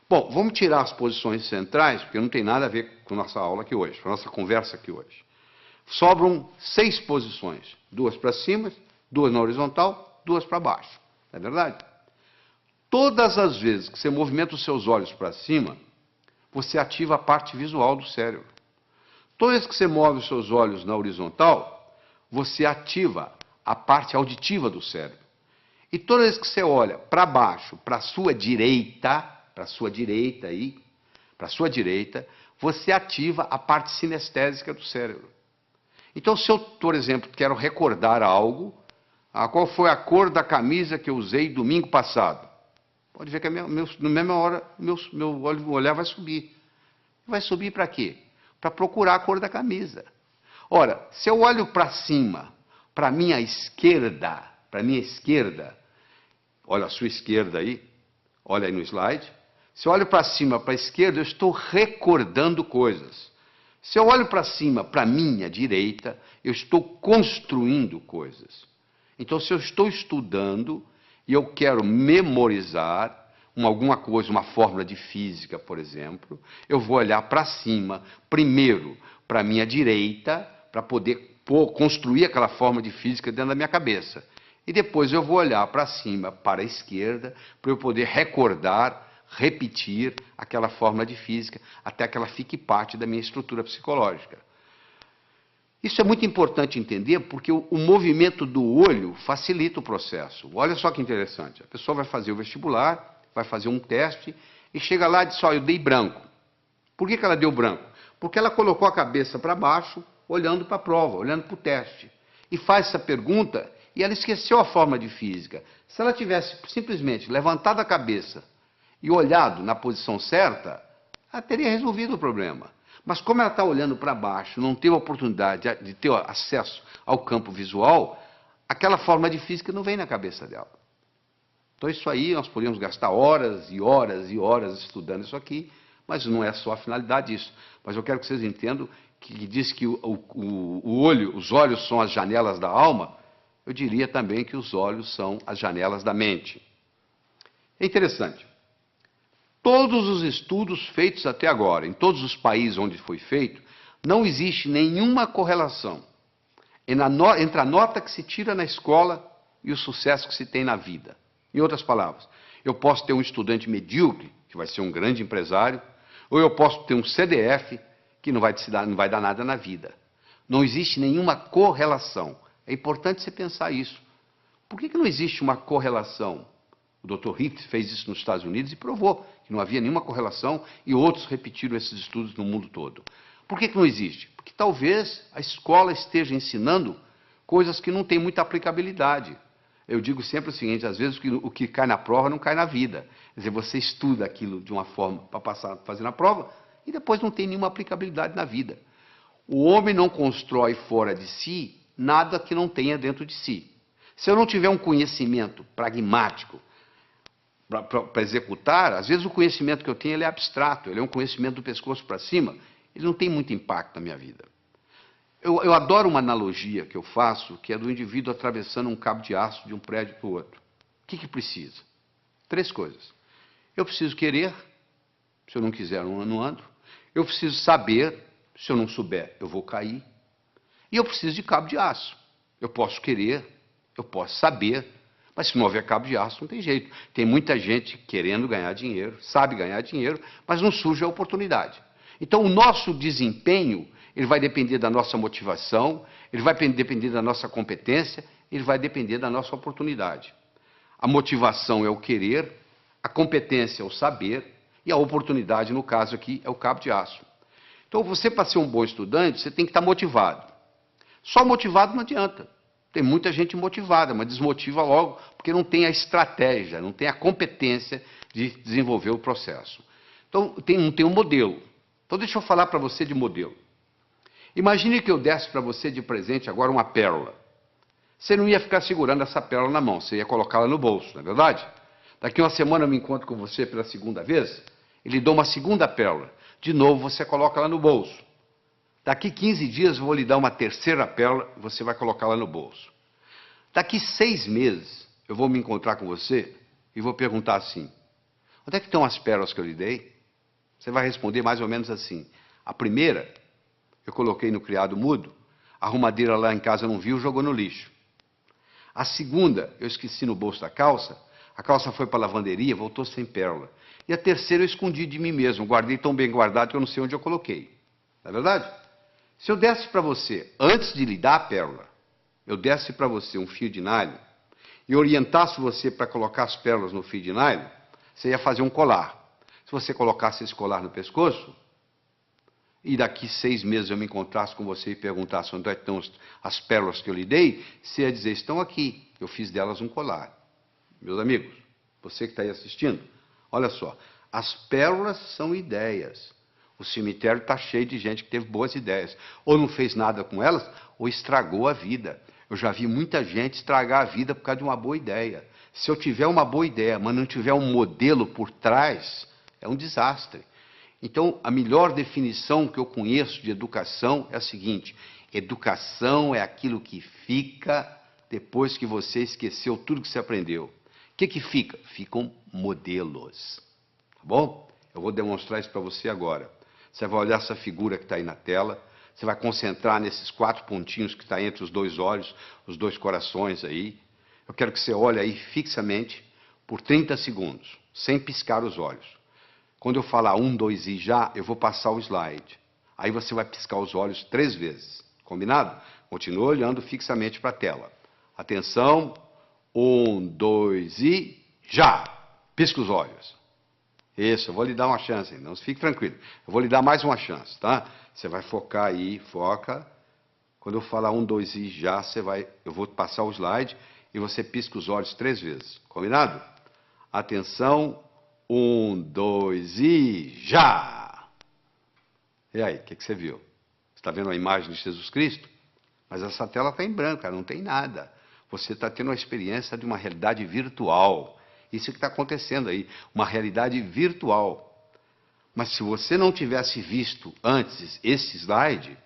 Speaker 1: Bom, vamos tirar as posições centrais, porque não tem nada a ver com a nossa aula aqui hoje, com a nossa conversa aqui hoje. Sobram 6 posições. 2 para cima, 2 na horizontal, 2 para baixo. Não é verdade? Todas as vezes que você movimenta os seus olhos para cima, você ativa a parte visual do cérebro. Toda vez que você move os seus olhos na horizontal, você ativa a parte auditiva do cérebro. E toda vez que você olha para baixo, para a sua direita, aí, para a sua direita, você ativa a parte sinestésica do cérebro. Então, se eu, por exemplo, quero recordar algo, qual foi a cor da camisa que eu usei domingo passado? Pode ver que na mesma hora meu olhar vai subir. Vai subir para quê? Para procurar a cor da camisa. Ora, se eu olho para cima, para a minha esquerda, olha a sua esquerda aí, olha aí no slide. Se eu olho para cima, para a esquerda, eu estou recordando coisas. Se eu olho para cima, para a minha direita, eu estou construindo coisas. Então, se eu estou estudando e eu quero memorizar alguma coisa, uma fórmula de física, por exemplo, eu vou olhar para cima, primeiro para a minha direita, para poder construir aquela fórmula de física dentro da minha cabeça. E depois eu vou olhar para cima, para a esquerda, para eu poder recordar, repetir aquela fórmula de física, até que ela fique parte da minha estrutura psicológica. Isso é muito importante entender, porque o movimento do olho facilita o processo. Olha só que interessante. A pessoa vai fazer o vestibular, vai fazer um teste, e chega lá e diz, eu dei branco. Por que ela deu branco? Porque ela colocou a cabeça para baixo, olhando para a prova, olhando para o teste. E faz essa pergunta, e ela esqueceu a fórmula de física. Se ela tivesse simplesmente levantado a cabeça e olhado na posição certa, ela teria resolvido o problema. Mas como ela está olhando para baixo, não teve a oportunidade de ter acesso ao campo visual, aquela forma de física não vem na cabeça dela. Então isso aí, nós poderíamos gastar horas e horas e horas estudando isso aqui, mas não é só a finalidade disso. Mas eu quero que vocês entendam que diz que os olhos são as janelas da alma, eu diria também que os olhos são as janelas da mente. É interessante. Todos os estudos feitos até agora, em todos os países onde foi feito, não existe nenhuma correlação entre a nota que se tira na escola e o sucesso que se tem na vida. Em outras palavras, eu posso ter um estudante medíocre, que vai ser um grande empresário, ou eu posso ter um CDF, que não vai dar nada na vida. Não existe nenhuma correlação. É importante você pensar isso. Por que não existe uma correlação? O Dr. Hicks fez isso nos Estados Unidos e provou que não havia nenhuma correlação, e outros repetiram esses estudos no mundo todo. Por que não existe? Porque talvez a escola esteja ensinando coisas que não têm muita aplicabilidade. Eu digo sempre o seguinte, às vezes o que cai na prova não cai na vida. Quer dizer, você estuda aquilo de uma forma para fazer na prova, e depois não tem nenhuma aplicabilidade na vida. O homem não constrói fora de si nada que não tenha dentro de si. Se eu não tiver um conhecimento pragmático para executar, às vezes o conhecimento que eu tenho ele é abstrato, ele é um conhecimento do pescoço para cima, ele não tem muito impacto na minha vida. Eu adoro uma analogia que eu faço, que é do indivíduo atravessando um cabo de aço de um prédio para o outro. O que precisa? 3 coisas. Eu preciso querer, se eu não quiser, eu não ando. Eu preciso saber, se eu não souber, eu vou cair. E eu preciso de cabo de aço. Eu posso querer, eu posso saber, mas se não houver cabo de aço, não tem jeito. Tem muita gente querendo ganhar dinheiro, sabe ganhar dinheiro, mas não surge a oportunidade. Então, o nosso desempenho, ele vai depender da nossa motivação, ele vai depender da nossa competência, ele vai depender da nossa oportunidade. A motivação é o querer, a competência é o saber, e a oportunidade, no caso aqui, é o cabo de aço. Então, você, para ser um bom estudante, você tem que estar motivado. Só motivado não adianta. Tem muita gente motivada, mas desmotiva logo, porque não tem a estratégia, não tem a competência de desenvolver o processo. Então, não tem um modelo. Então, deixa eu falar para você de modelo. Imagine que eu desse para você de presente agora uma pérola. Você não ia ficar segurando essa pérola na mão, você ia colocá-la no bolso, não é verdade? Daqui uma semana eu me encontro com você pela segunda vez, e lhe dou uma segunda pérola. De novo, você coloca ela no bolso. Daqui 15 dias eu vou lhe dar uma terceira pérola, você vai colocá-la no bolso. Daqui 6 meses eu vou me encontrar com você e vou perguntar assim, onde é que estão as pérolas que eu lhe dei? Você vai responder mais ou menos assim, a primeira eu coloquei no criado mudo, a arrumadeira lá em casa não viu, jogou no lixo. A segunda eu esqueci no bolso da calça, a calça foi para a lavanderia, voltou sem pérola. E a terceira eu escondi de mim mesmo, guardei tão bem guardado que eu não sei onde eu coloquei. Não é verdade? Se eu desse para você, antes de lhe dar a pérola, eu desse para você um fio de nylon e orientasse você para colocar as pérolas no fio de nylon, você ia fazer um colar. Se você colocasse esse colar no pescoço, e daqui 6 meses eu me encontrasse com você e perguntasse onde estão as pérolas que eu lhe dei, você ia dizer, estão aqui, eu fiz delas um colar. Meus amigos, você que está aí assistindo, olha só, as pérolas são ideias. O cemitério está cheio de gente que teve boas ideias. Ou não fez nada com elas, ou estragou a vida. Eu já vi muita gente estragar a vida por causa de uma boa ideia. Se eu tiver uma boa ideia, mas não tiver um modelo por trás, é um desastre. Então, a melhor definição que eu conheço de educação é a seguinte: educação é aquilo que fica depois que você esqueceu tudo que você aprendeu. O que fica? Ficam modelos. Tá bom? Eu vou demonstrar isso para você agora. Você vai olhar essa figura que está aí na tela, você vai concentrar nesses 4 pontinhos que está entre os 2 olhos, os 2 corações aí. Eu quero que você olhe aí fixamente por 30 segundos, sem piscar os olhos. Quando eu falar 1, 2 e já, eu vou passar o slide. Aí você vai piscar os olhos 3 vezes. Combinado? Continua olhando fixamente para a tela. Atenção. 1, 2 e já! Pisca os olhos. Isso, eu vou lhe dar uma chance, não fique tranquilo. Eu vou lhe dar mais uma chance, tá? Você vai focar aí, foca. Quando eu falar 1, 2 e já, eu vou passar o slide e você pisca os olhos 3 vezes. Combinado? Atenção. 1, 2 e já! E aí, o que você viu? Você está vendo a imagem de Jesus Cristo? Mas essa tela está em branco, não tem nada. Você está tendo uma experiência de uma realidade virtual. Isso que está acontecendo aí, uma realidade virtual. Mas se você não tivesse visto antes esse slide,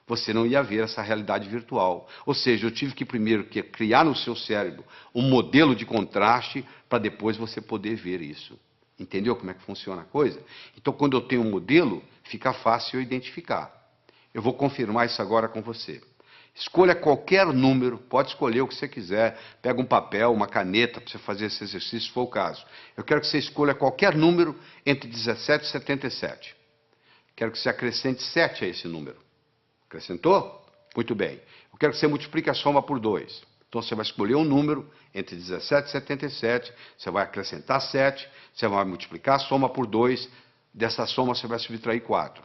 Speaker 1: você não ia ver essa realidade virtual. Ou seja, eu tive que primeiro criar no seu cérebro um modelo de contraste para depois você poder ver isso. Entendeu como é que funciona a coisa? Então, quando eu tenho um modelo, fica fácil eu identificar. Eu vou confirmar isso agora com você. Escolha qualquer número, pode escolher o que você quiser. Pega um papel, uma caneta para você fazer esse exercício, se for o caso. Eu quero que você escolha qualquer número entre 17 e 77. Quero que você acrescente 7 a esse número. Acrescentou? Muito bem. Eu quero que você multiplique a soma por 2. Então, você vai escolher um número entre 17 e 77, você vai acrescentar 7, você vai multiplicar a soma por 2, dessa soma você vai subtrair 4.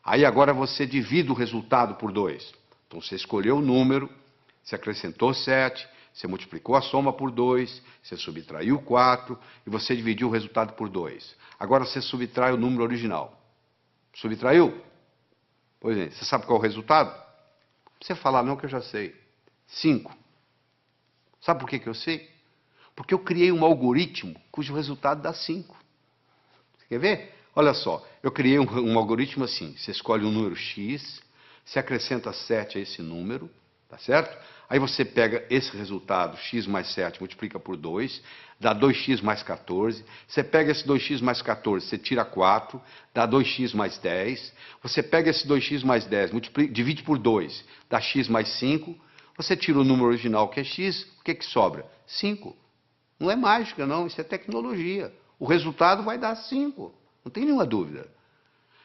Speaker 1: Aí, agora, você divide o resultado por 2. Então, você escolheu o número, você acrescentou 7, você multiplicou a soma por 2, você subtraiu 4 e você dividiu o resultado por 2. Agora, você subtrai o número original. Subtraiu? Pois é, você sabe qual é o resultado? Não precisa falar não, que eu já sei. 5. Sabe por que eu sei? Porque eu criei um algoritmo cujo resultado dá 5. Você quer ver? Olha só, eu criei um algoritmo assim. Você escolhe um número X, você acrescenta 7 a esse número, tá certo? Aí você pega esse resultado, x mais 7, multiplica por 2, dá 2x mais 14. Você pega esse 2x mais 14, você tira 4, dá 2x mais 10. Você pega esse 2x mais 10, divide por 2, dá x mais 5. Você tira o número original, que é x, o que sobra? 5. Não é mágica, não, isso é tecnologia. O resultado vai dar 5, não tem nenhuma dúvida.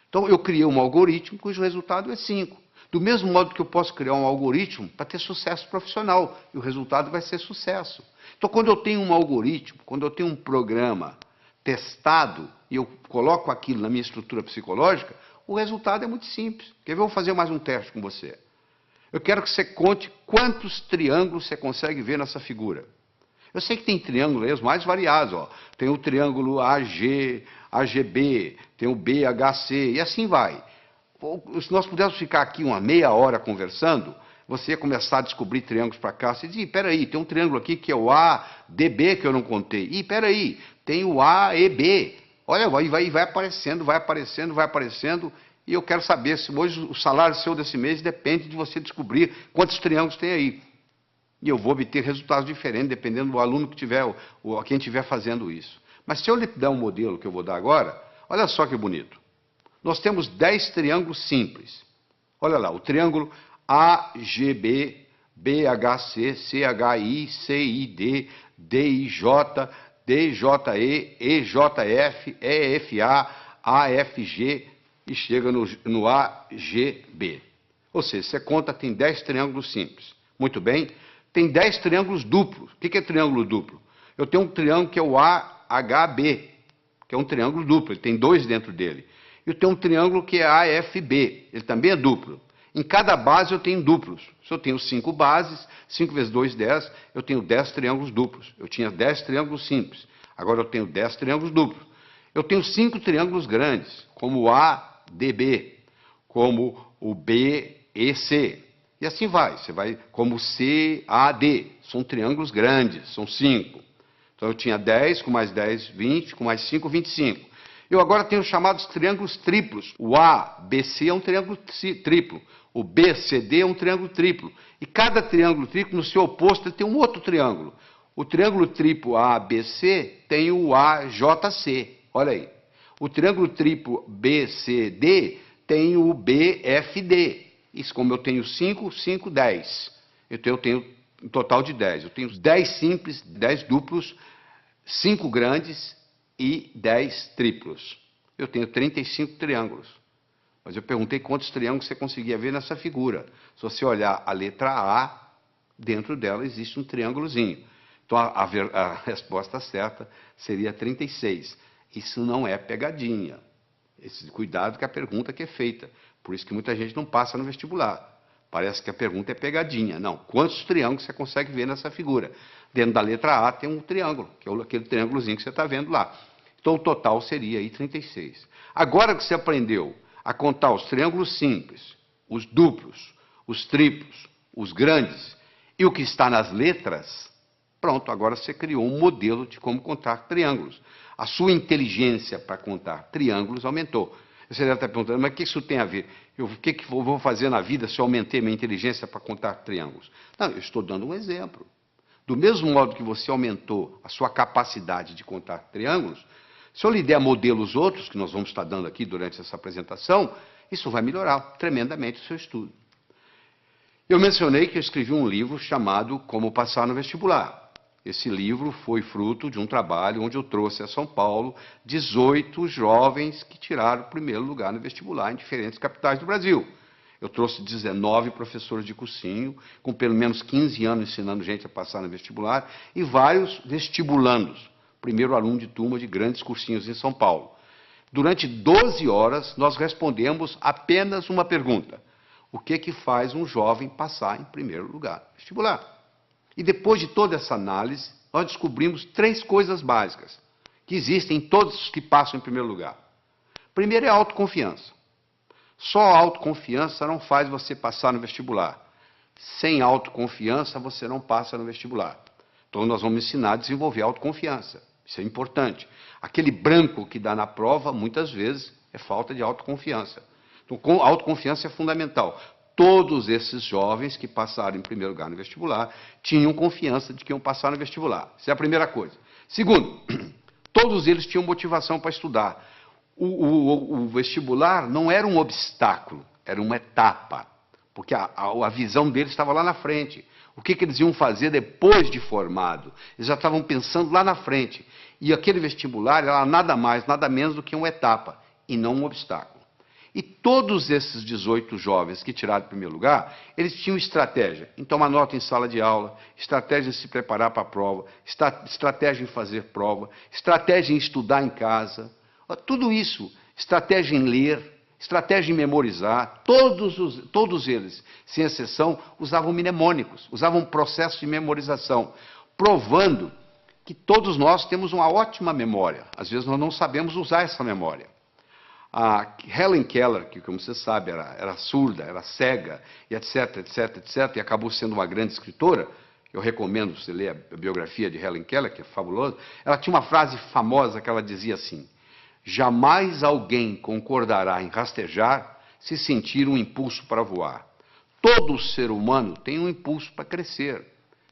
Speaker 1: Então, eu criei um algoritmo cujo resultado é 5. Do mesmo modo que eu posso criar um algoritmo para ter sucesso profissional, e o resultado vai ser sucesso. Então, quando eu tenho um algoritmo, quando eu tenho um programa testado, e eu coloco aquilo na minha estrutura psicológica, o resultado é muito simples. Quer ver? Eu vou fazer mais um teste com você. Eu quero que você conte quantos triângulos você consegue ver nessa figura. Eu sei que tem triângulos aí, os mais variados. Ó. Tem o triângulo AG, AGB, tem o BHC, e assim vai. Se nós pudéssemos ficar aqui uma meia hora conversando, você ia começar a descobrir triângulos para cá. Você diz, peraí, tem um triângulo aqui que é o ADB que eu não contei. Ih, peraí, tem o AEB. Olha, vai aparecendo, vai aparecendo, vai aparecendo. E eu quero saber se hoje o salário seu desse mês depende de você descobrir quantos triângulos tem aí. E eu vou obter resultados diferentes, dependendo do aluno que tiver, ou quem estiver fazendo isso. Mas se eu lhe der um modelo que eu vou dar agora, olha só que bonito. Nós temos 10 triângulos simples. Olha lá, o triângulo AGB, BHC, CHI, CID, DIJ, DJE, EJF, EFA, AFG e chega no AGB. Ou seja, você conta, tem 10 triângulos simples. Muito bem. tem 10 triângulos duplos. O que é triângulo duplo? Eu tenho um triângulo que é o AHB, que é um triângulo duplo, ele tem 2 dentro dele. E eu tenho um triângulo que é AFB, ele também é duplo. Em cada base eu tenho duplos. Se eu tenho 5 bases, 5 vezes 2, 10, eu tenho 10 triângulos duplos. Eu tinha 10 triângulos simples, agora eu tenho 10 triângulos duplos. Eu tenho 5 triângulos grandes, como o ADB, como o BEC. E assim vai, você vai como CAD, são triângulos grandes, são 5. Então eu tinha 10, com mais 10, 20, com mais 5, 25. Eu agora tenho os chamados triângulos triplos. O ABC é um triângulo triplo, o BCD é um triângulo triplo. E cada triângulo triplo, no seu oposto, ele tem um outro triângulo. O triângulo triplo ABC tem o AJC, olha aí. O triângulo triplo BCD tem o BFD. Isso, como eu tenho 5, 5, 10. Então eu tenho um total de 10. Eu tenho 10 simples, 10 duplos, 5 grandes e 10 triplos. Eu tenho 35 triângulos. Mas eu perguntei quantos triângulos você conseguia ver nessa figura. Se você olhar a letra A, dentro dela existe um triângulozinho. Então a resposta certa seria 36. Isso não é pegadinha. Cuidado com a pergunta que é feita. Por isso que muita gente não passa no vestibular. Parece que a pergunta é pegadinha. Não. Quantos triângulos você consegue ver nessa figura? Dentro da letra A tem um triângulo, que é aquele triângulozinho que você está vendo lá. Então o total seria aí 36. Agora que você aprendeu a contar os triângulos simples, os duplos, os triplos, os grandes e o que está nas letras, pronto, agora você criou um modelo de como contar triângulos. A sua inteligência para contar triângulos aumentou. Você deve estar perguntando, mas o que isso tem a ver? O que eu vou fazer na vida se eu aumentei minha inteligência para contar triângulos? Não, eu estou dando um exemplo. Do mesmo modo que você aumentou a sua capacidade de contar triângulos, se eu lhe der modelos outros, que nós vamos estar dando aqui durante essa apresentação, isso vai melhorar tremendamente o seu estudo. Eu mencionei que eu escrevi um livro chamado Como Passar no Vestibular. Esse livro foi fruto de um trabalho onde eu trouxe a São Paulo 18 jovens que tiraram o primeiro lugar no vestibular em diferentes capitais do Brasil. Eu trouxe 19 professores de cursinho, com pelo menos 15 anos ensinando gente a passar no vestibular, e vários vestibulandos, primeiro aluno de turma de grandes cursinhos em São Paulo. Durante 12 horas, nós respondemos apenas uma pergunta. O que faz um jovem passar em primeiro lugar no vestibular? E depois de toda essa análise, nós descobrimos 3 coisas básicas que existem em todos os que passam em primeiro lugar. Primeiro é a autoconfiança. Só a autoconfiança não faz você passar no vestibular. Sem autoconfiança, você não passa no vestibular. Então, nós vamos ensinar a desenvolver a autoconfiança. Isso é importante. Aquele branco que dá na prova, muitas vezes, é falta de autoconfiança. Então, a autoconfiança é fundamental. Todos esses jovens que passaram em primeiro lugar no vestibular tinham confiança de que iam passar no vestibular. Essa é a primeira coisa. Segundo, todos eles tinham motivação para estudar. O vestibular não era um obstáculo, era uma etapa. Porque a visão deles estava lá na frente. O que eles iam fazer depois de formado? Eles já estavam pensando lá na frente. E aquele vestibular era nada mais, nada menos do que uma etapa, e não um obstáculo. E todos esses 18 jovens que tiraram o primeiro lugar, eles tinham estratégia em tomar nota em sala de aula, estratégia em se preparar para a prova, estratégia em fazer prova, estratégia em estudar em casa, tudo isso, estratégia em ler, estratégia em memorizar, todos eles, sem exceção, usavam mnemônicos, usavam um processo de memorização, provando que todos nós temos uma ótima memória. Às vezes nós não sabemos usar essa memória. A Helen Keller, que, como você sabe, era surda, era cega, e etc, etc, etc, e acabou sendo uma grande escritora, eu recomendo você ler a biografia de Helen Keller, que é fabulosa, ela tinha uma frase famosa que ela dizia assim: jamais alguém concordará em rastejar se sentir um impulso para voar. Todo ser humano tem um impulso para crescer,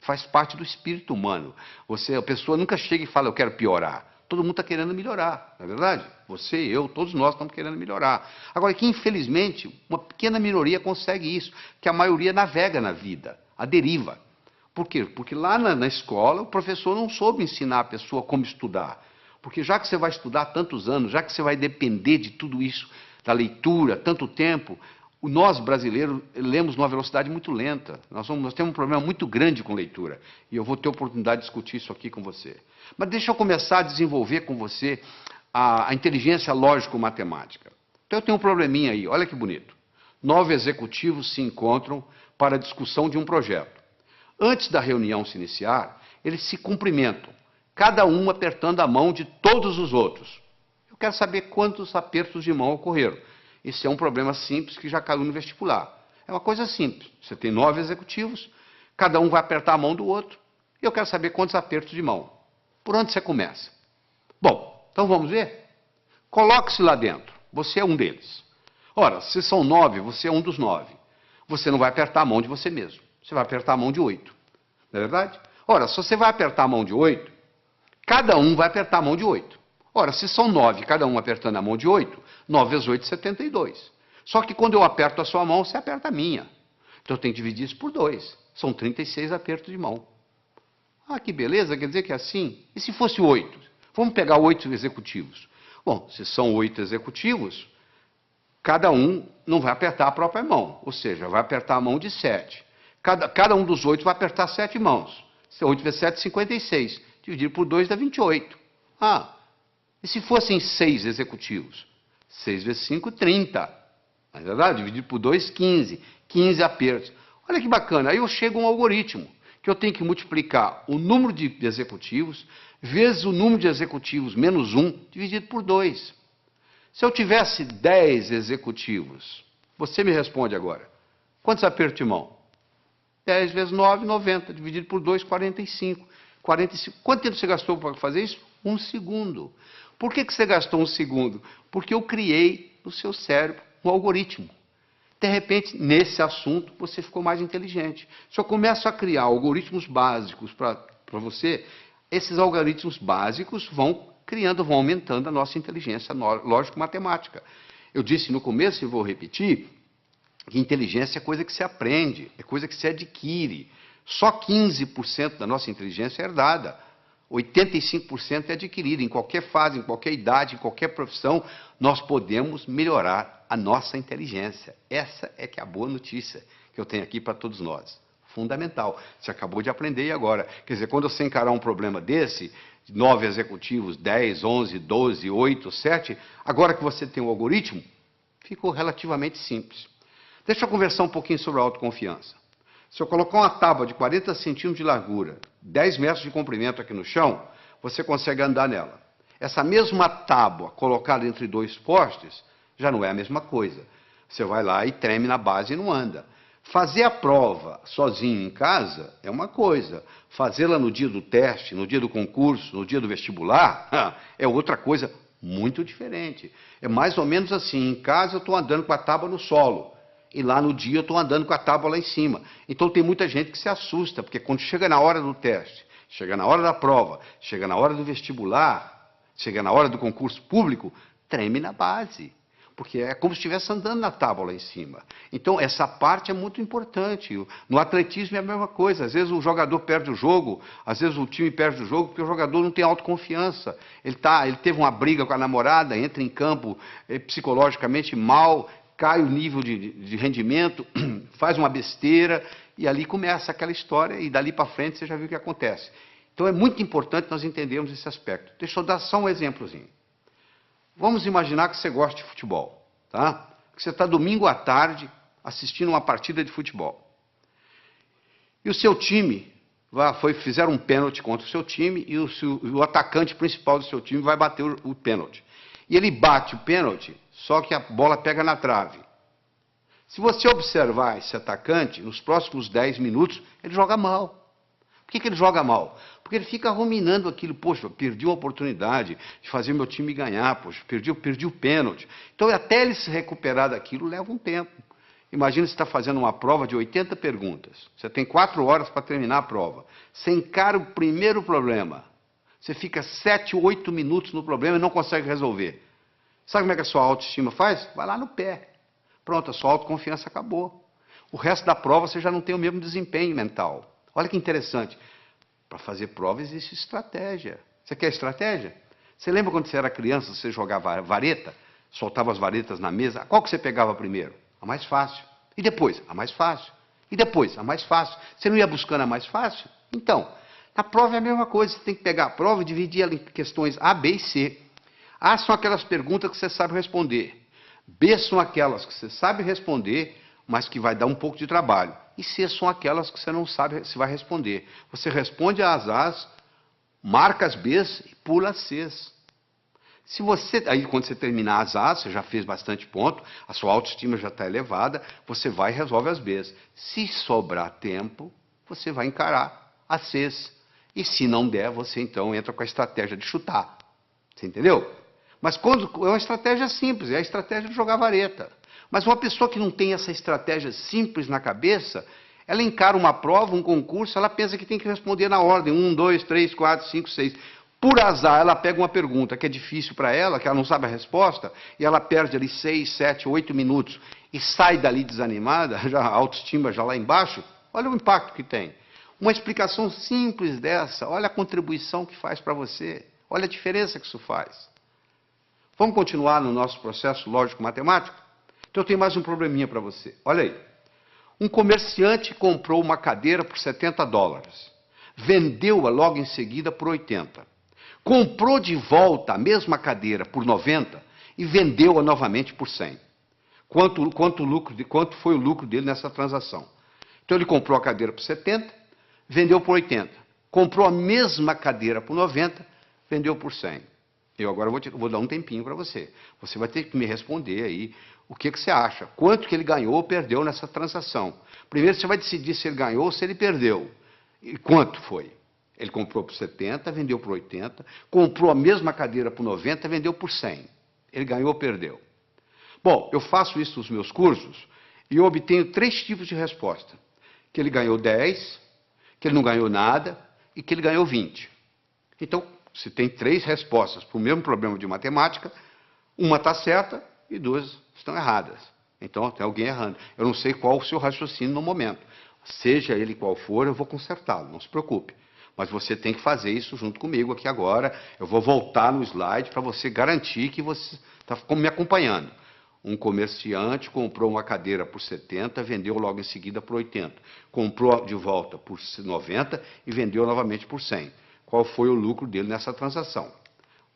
Speaker 1: faz parte do espírito humano. A pessoa nunca chega e fala, eu quero piorar. Todo mundo está querendo melhorar, não é verdade? Você, eu, todos nós estamos querendo melhorar. Agora, que infelizmente, uma pequena minoria consegue isso, que a maioria navega na vida, a deriva. Por quê? Porque lá na escola o professor não soube ensinar a pessoa como estudar. Porque já que você vai estudar tantos anos, já que você vai depender de tudo isso, da leitura, tanto tempo, Nós, brasileiros, lemos numa velocidade muito lenta. Nós temos um problema muito grande com leitura. E eu vou ter oportunidade de discutir isso aqui com você. Mas deixa eu começar a desenvolver com você a inteligência lógico-matemática. Então eu tenho um probleminha aí, olha que bonito. 9 executivos se encontram para a discussão de um projeto. Antes da reunião se iniciar, eles se cumprimentam, cada um apertando a mão de todos os outros. Eu quero saber quantos apertos de mão ocorreram. Esse é um problema simples que já caiu no vestibular. É uma coisa simples. Você tem 9 executivos, cada um vai apertar a mão do outro, e eu quero saber quantos apertos de mão. Por onde você começa? Bom, então vamos ver? Coloque-se lá dentro. Você é um deles. Ora, se são 9, você é um dos 9. Você não vai apertar a mão de você mesmo. Você vai apertar a mão de 8. Não é verdade? Ora, se você vai apertar a mão de 8, cada um vai apertar a mão de 8. Ora, se são 9, cada um apertando a mão de 8, 9 vezes 8, 72. Só que quando eu aperto a sua mão, você aperta a minha. Então eu tenho que dividir isso por 2. São 36 apertos de mão. Ah, que beleza, quer dizer que é assim? E se fosse 8? Vamos pegar 8 executivos. Bom, se são 8 executivos, cada um não vai apertar a própria mão, ou seja, vai apertar a mão de 7. Cada um dos 8 vai apertar 7 mãos. 8 vezes 7, 56. Dividir por 2 dá 28. Ah, e se fossem 6 executivos? 6 vezes 5, 30. Não é verdade? Dividir por 2, 15. 15 apertos. Olha que bacana. Aí eu chego a um algoritmo, que eu tenho que multiplicar o número de executivos vezes o número de executivos menos 1, dividido por 2. Se eu tivesse 10 executivos, você me responde agora. Quantos apertos de mão? 10 vezes 9, 90. Dividido por 2, 45. 45. Quanto tempo você gastou para fazer isso? 1 segundo. Por que você gastou 1 segundo? Porque eu criei no seu cérebro um algoritmo. De repente, nesse assunto, você ficou mais inteligente. Se eu começo a criar algoritmos básicos para você, esses algoritmos básicos vão criando, vão aumentando a nossa inteligência lógico-matemática. Eu disse no começo e vou repetir, que inteligência é coisa que se aprende, é coisa que se adquire. Só 15% da nossa inteligência é herdada. 85% é adquirida. Em qualquer fase, em qualquer idade, em qualquer profissão, nós podemos melhorar a nossa inteligência. Essa é que é a boa notícia que eu tenho aqui para todos nós. Fundamental. Você acabou de aprender agora. Quer dizer, quando você encarar um problema desse, 9 executivos, 10, 11, 12, 8, 7, agora que você tem o algoritmo, ficou relativamente simples. Deixa eu conversar um pouquinho sobre a autoconfiança. Se eu colocar uma tábua de 40 centímetros de largura, 10 metros de comprimento aqui no chão, você consegue andar nela. Essa mesma tábua colocada entre 2 postes, já não é a mesma coisa. Você vai lá e treme na base e não anda. Fazer a prova sozinho em casa é uma coisa. Fazê-la no dia do teste, no dia do concurso, no dia do vestibular, é outra coisa muito diferente. É mais ou menos assim, em casa eu estou andando com a tábua no solo. E lá no dia eu estou andando com a tábua lá em cima. Então tem muita gente que se assusta, porque quando chega na hora do teste, chega na hora da prova, chega na hora do vestibular, chega na hora do concurso público, treme na base. Porque é como se estivesse andando na tábua lá em cima. Então essa parte é muito importante. No atletismo é a mesma coisa. Às vezes o jogador perde o jogo, às vezes o time perde o jogo porque o jogador não tem autoconfiança. Ele teve uma briga com a namorada, entra em campo psicologicamente mal, cai o nível de rendimento, faz uma besteira, e ali começa aquela história, e dali para frente você já viu o que acontece. Então é muito importante nós entendermos esse aspecto. Deixa eu dar só um exemplozinho. Vamos imaginar que você gosta de futebol, tá? Que você está domingo à tarde assistindo uma partida de futebol. E o seu time, fizeram um pênalti contra o seu time, e o atacante principal do seu time vai bater o pênalti. E ele bate o pênalti, só que a bola pega na trave. Se você observar esse atacante, nos próximos 10 minutos, ele joga mal. Por que ele joga mal? Porque ele fica ruminando aquilo. Poxa, perdi uma oportunidade de fazer meu time ganhar. Poxa, perdi o pênalti. Então, até ele se recuperar daquilo, leva um tempo. Imagina você está fazendo uma prova de 80 perguntas. Você tem 4 horas para terminar a prova. Você encara o primeiro problema. Você fica 7, 8 minutos no problema e não consegue resolver. Sabe como é que a sua autoestima faz? Vai lá no pé. Pronto, a sua autoconfiança acabou. O resto da prova você já não tem o mesmo desempenho mental. Olha que interessante. Para fazer prova existe estratégia. Você quer estratégia? Você lembra quando você era criança, você jogava vareta? Soltava as varetas na mesa. Qual que você pegava primeiro? A mais fácil. E depois? A mais fácil. E depois? A mais fácil. Você não ia buscando a mais fácil? Então, na prova é a mesma coisa. Você tem que pegar a prova e dividir ela em questões A, B e C. A são aquelas perguntas que você sabe responder. B são aquelas que você sabe responder, mas que vai dar um pouco de trabalho. E C são aquelas que você não sabe se vai responder. Você responde às A's, marca as B's e pula as C's. Se você, aí quando você terminar as A's, você já fez bastante ponto, a sua autoestima já está elevada, você vai e resolve as B's. Se sobrar tempo, você vai encarar as C's. E se não der, você então entra com a estratégia de chutar. Você entendeu? Mas quando, é uma estratégia simples, é a estratégia de jogar vareta. Mas uma pessoa que não tem essa estratégia simples na cabeça, ela encara uma prova, um concurso, ela pensa que tem que responder na ordem, 1, 2, 3, 4, 5, 6. Por azar, ela pega uma pergunta que é difícil para ela, que ela não sabe a resposta, e ela perde ali 6, 7, 8 minutos, e sai dali desanimada, já a autoestima já lá embaixo. Olha o impacto que tem. Uma explicação simples dessa, olha a contribuição que faz para você, olha a diferença que isso faz. Vamos continuar no nosso processo lógico-matemático? Então eu tenho mais um probleminha para você. Olha aí. Um comerciante comprou uma cadeira por $70. Vendeu-a logo em seguida por 80. Comprou de volta a mesma cadeira por 90 e vendeu-a novamente por 100. Quanto foi o lucro dele nessa transação? Então ele comprou a cadeira por 70, vendeu por 80. Comprou a mesma cadeira por 90, vendeu por 100. Eu agora vou dar um tempinho para você. Você vai ter que me responder aí o que você acha. Quanto que ele ganhou ou perdeu nessa transação. Primeiro você vai decidir se ele ganhou ou se ele perdeu. E quanto foi? Ele comprou por 70, vendeu por 80, comprou a mesma cadeira por 90, vendeu por 100. Ele ganhou ou perdeu? Bom, eu faço isso nos meus cursos e eu obtenho 3 tipos de resposta. Que ele ganhou 10, que ele não ganhou nada e que ele ganhou 20. Então, se tem 3 respostas para o mesmo problema de matemática, uma está certa e 2 estão erradas. Então, tem alguém errando. Eu não sei qual o seu raciocínio no momento. Seja ele qual for, eu vou consertá-lo, não se preocupe. Mas você tem que fazer isso junto comigo aqui agora. Eu vou voltar no slide para você garantir que você está me acompanhando. Um comerciante comprou uma cadeira por 70, vendeu logo em seguida por 80. Comprou de volta por 90 e vendeu novamente por 100. Qual foi o lucro dele nessa transação?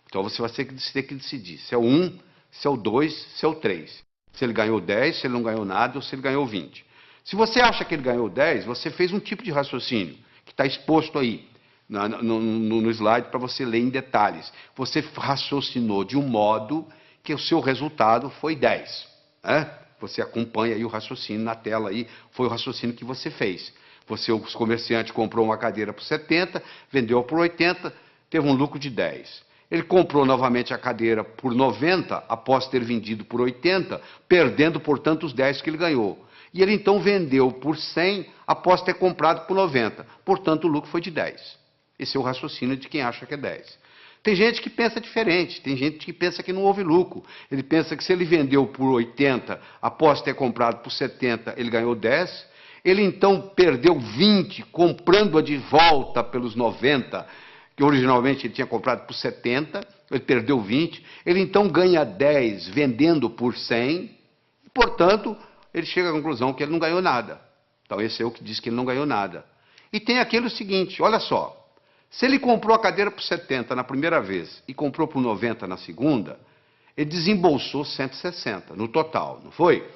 Speaker 1: Então você vai ter que decidir se é o 1, se é o 2, se é o 3. Se ele ganhou 10, se ele não ganhou nada ou se ele ganhou 20. Se você acha que ele ganhou 10, você fez um tipo de raciocínio que está exposto aí no slide para você ler em detalhes. Você raciocinou de um modo que o seu resultado foi 10. Né? Você acompanha aí o raciocínio na tela aí, foi o raciocínio que você fez. O comerciante comprou uma cadeira por 70, vendeu por 80, teve um lucro de 10. Ele comprou novamente a cadeira por 90, após ter vendido por 80, perdendo, portanto, os 10 que ele ganhou. E ele então vendeu por 100, após ter comprado por 90. Portanto, o lucro foi de 10. Esse é o raciocínio de quem acha que é 10. Tem gente que pensa diferente, tem gente que pensa que não houve lucro. Ele pensa que se ele vendeu por 80, após ter comprado por 70, ele ganhou 10. Ele então perdeu 20, comprando-a de volta pelos 90, que originalmente ele tinha comprado por 70, ele perdeu 20. Ele então ganha 10 vendendo por 100, e, portanto, ele chega à conclusão que ele não ganhou nada. Então esse é o que diz que ele não ganhou nada. E tem aquele seguinte, olha só. Se ele comprou a cadeira por 70 na primeira vez e comprou por 90 na segunda, ele desembolsou 160 no total, não foi?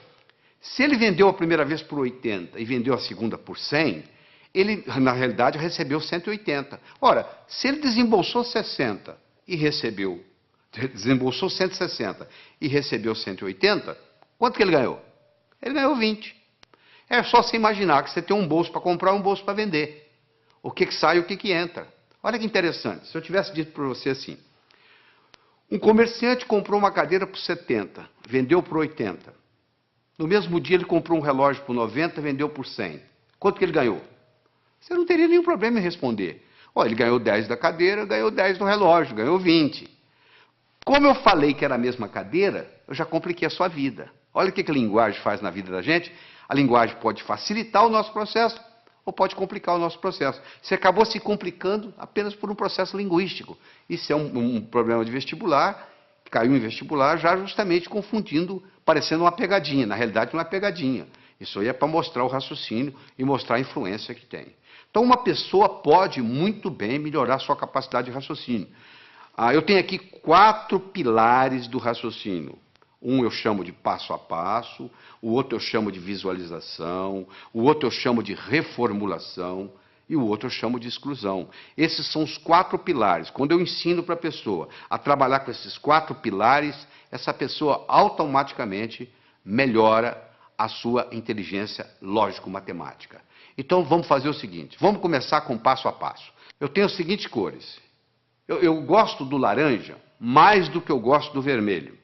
Speaker 1: Se ele vendeu a primeira vez por 80 e vendeu a segunda por 100, ele, na realidade, recebeu 180. Ora, se ele desembolsou 60 e desembolsou 160 e recebeu 180, quanto que ele ganhou? Ele ganhou 20. É só você imaginar que você tem um bolso para comprar e um bolso para vender. O que sai e o que entra. Olha que interessante, se eu tivesse dito para você assim, um comerciante comprou uma cadeira por 70, vendeu por 80. No mesmo dia ele comprou um relógio por 90, vendeu por 100. Quanto que ele ganhou? Você não teria nenhum problema em responder. Olha, ele ganhou 10 da cadeira, ganhou 10 do relógio, ganhou 20. Como eu falei que era a mesma cadeira, eu já compliquei a sua vida. Olha o que a linguagem faz na vida da gente. A linguagem pode facilitar o nosso processo, ou pode complicar o nosso processo. Você acabou se complicando apenas por um processo linguístico. Isso é um problema de vestibular, caiu em vestibular já justamente confundindo, parecendo uma pegadinha. Na realidade, não é pegadinha. Isso aí é para mostrar o raciocínio e mostrar a influência que tem. Então, uma pessoa pode muito bem melhorar sua capacidade de raciocínio. Eu tenho aqui 4 pilares do raciocínio. Um eu chamo de passo a passo, o outro eu chamo de visualização, o outro eu chamo de reformulação e o outro eu chamo de exclusão. Esses são os 4 pilares. Quando eu ensino para a pessoa a trabalhar com esses 4 pilares, essa pessoa automaticamente melhora a sua inteligência lógico-matemática. Então vamos fazer o seguinte, vamos começar com passo a passo. Eu tenho as seguintes cores. Eu gosto do laranja mais do que eu gosto do vermelho.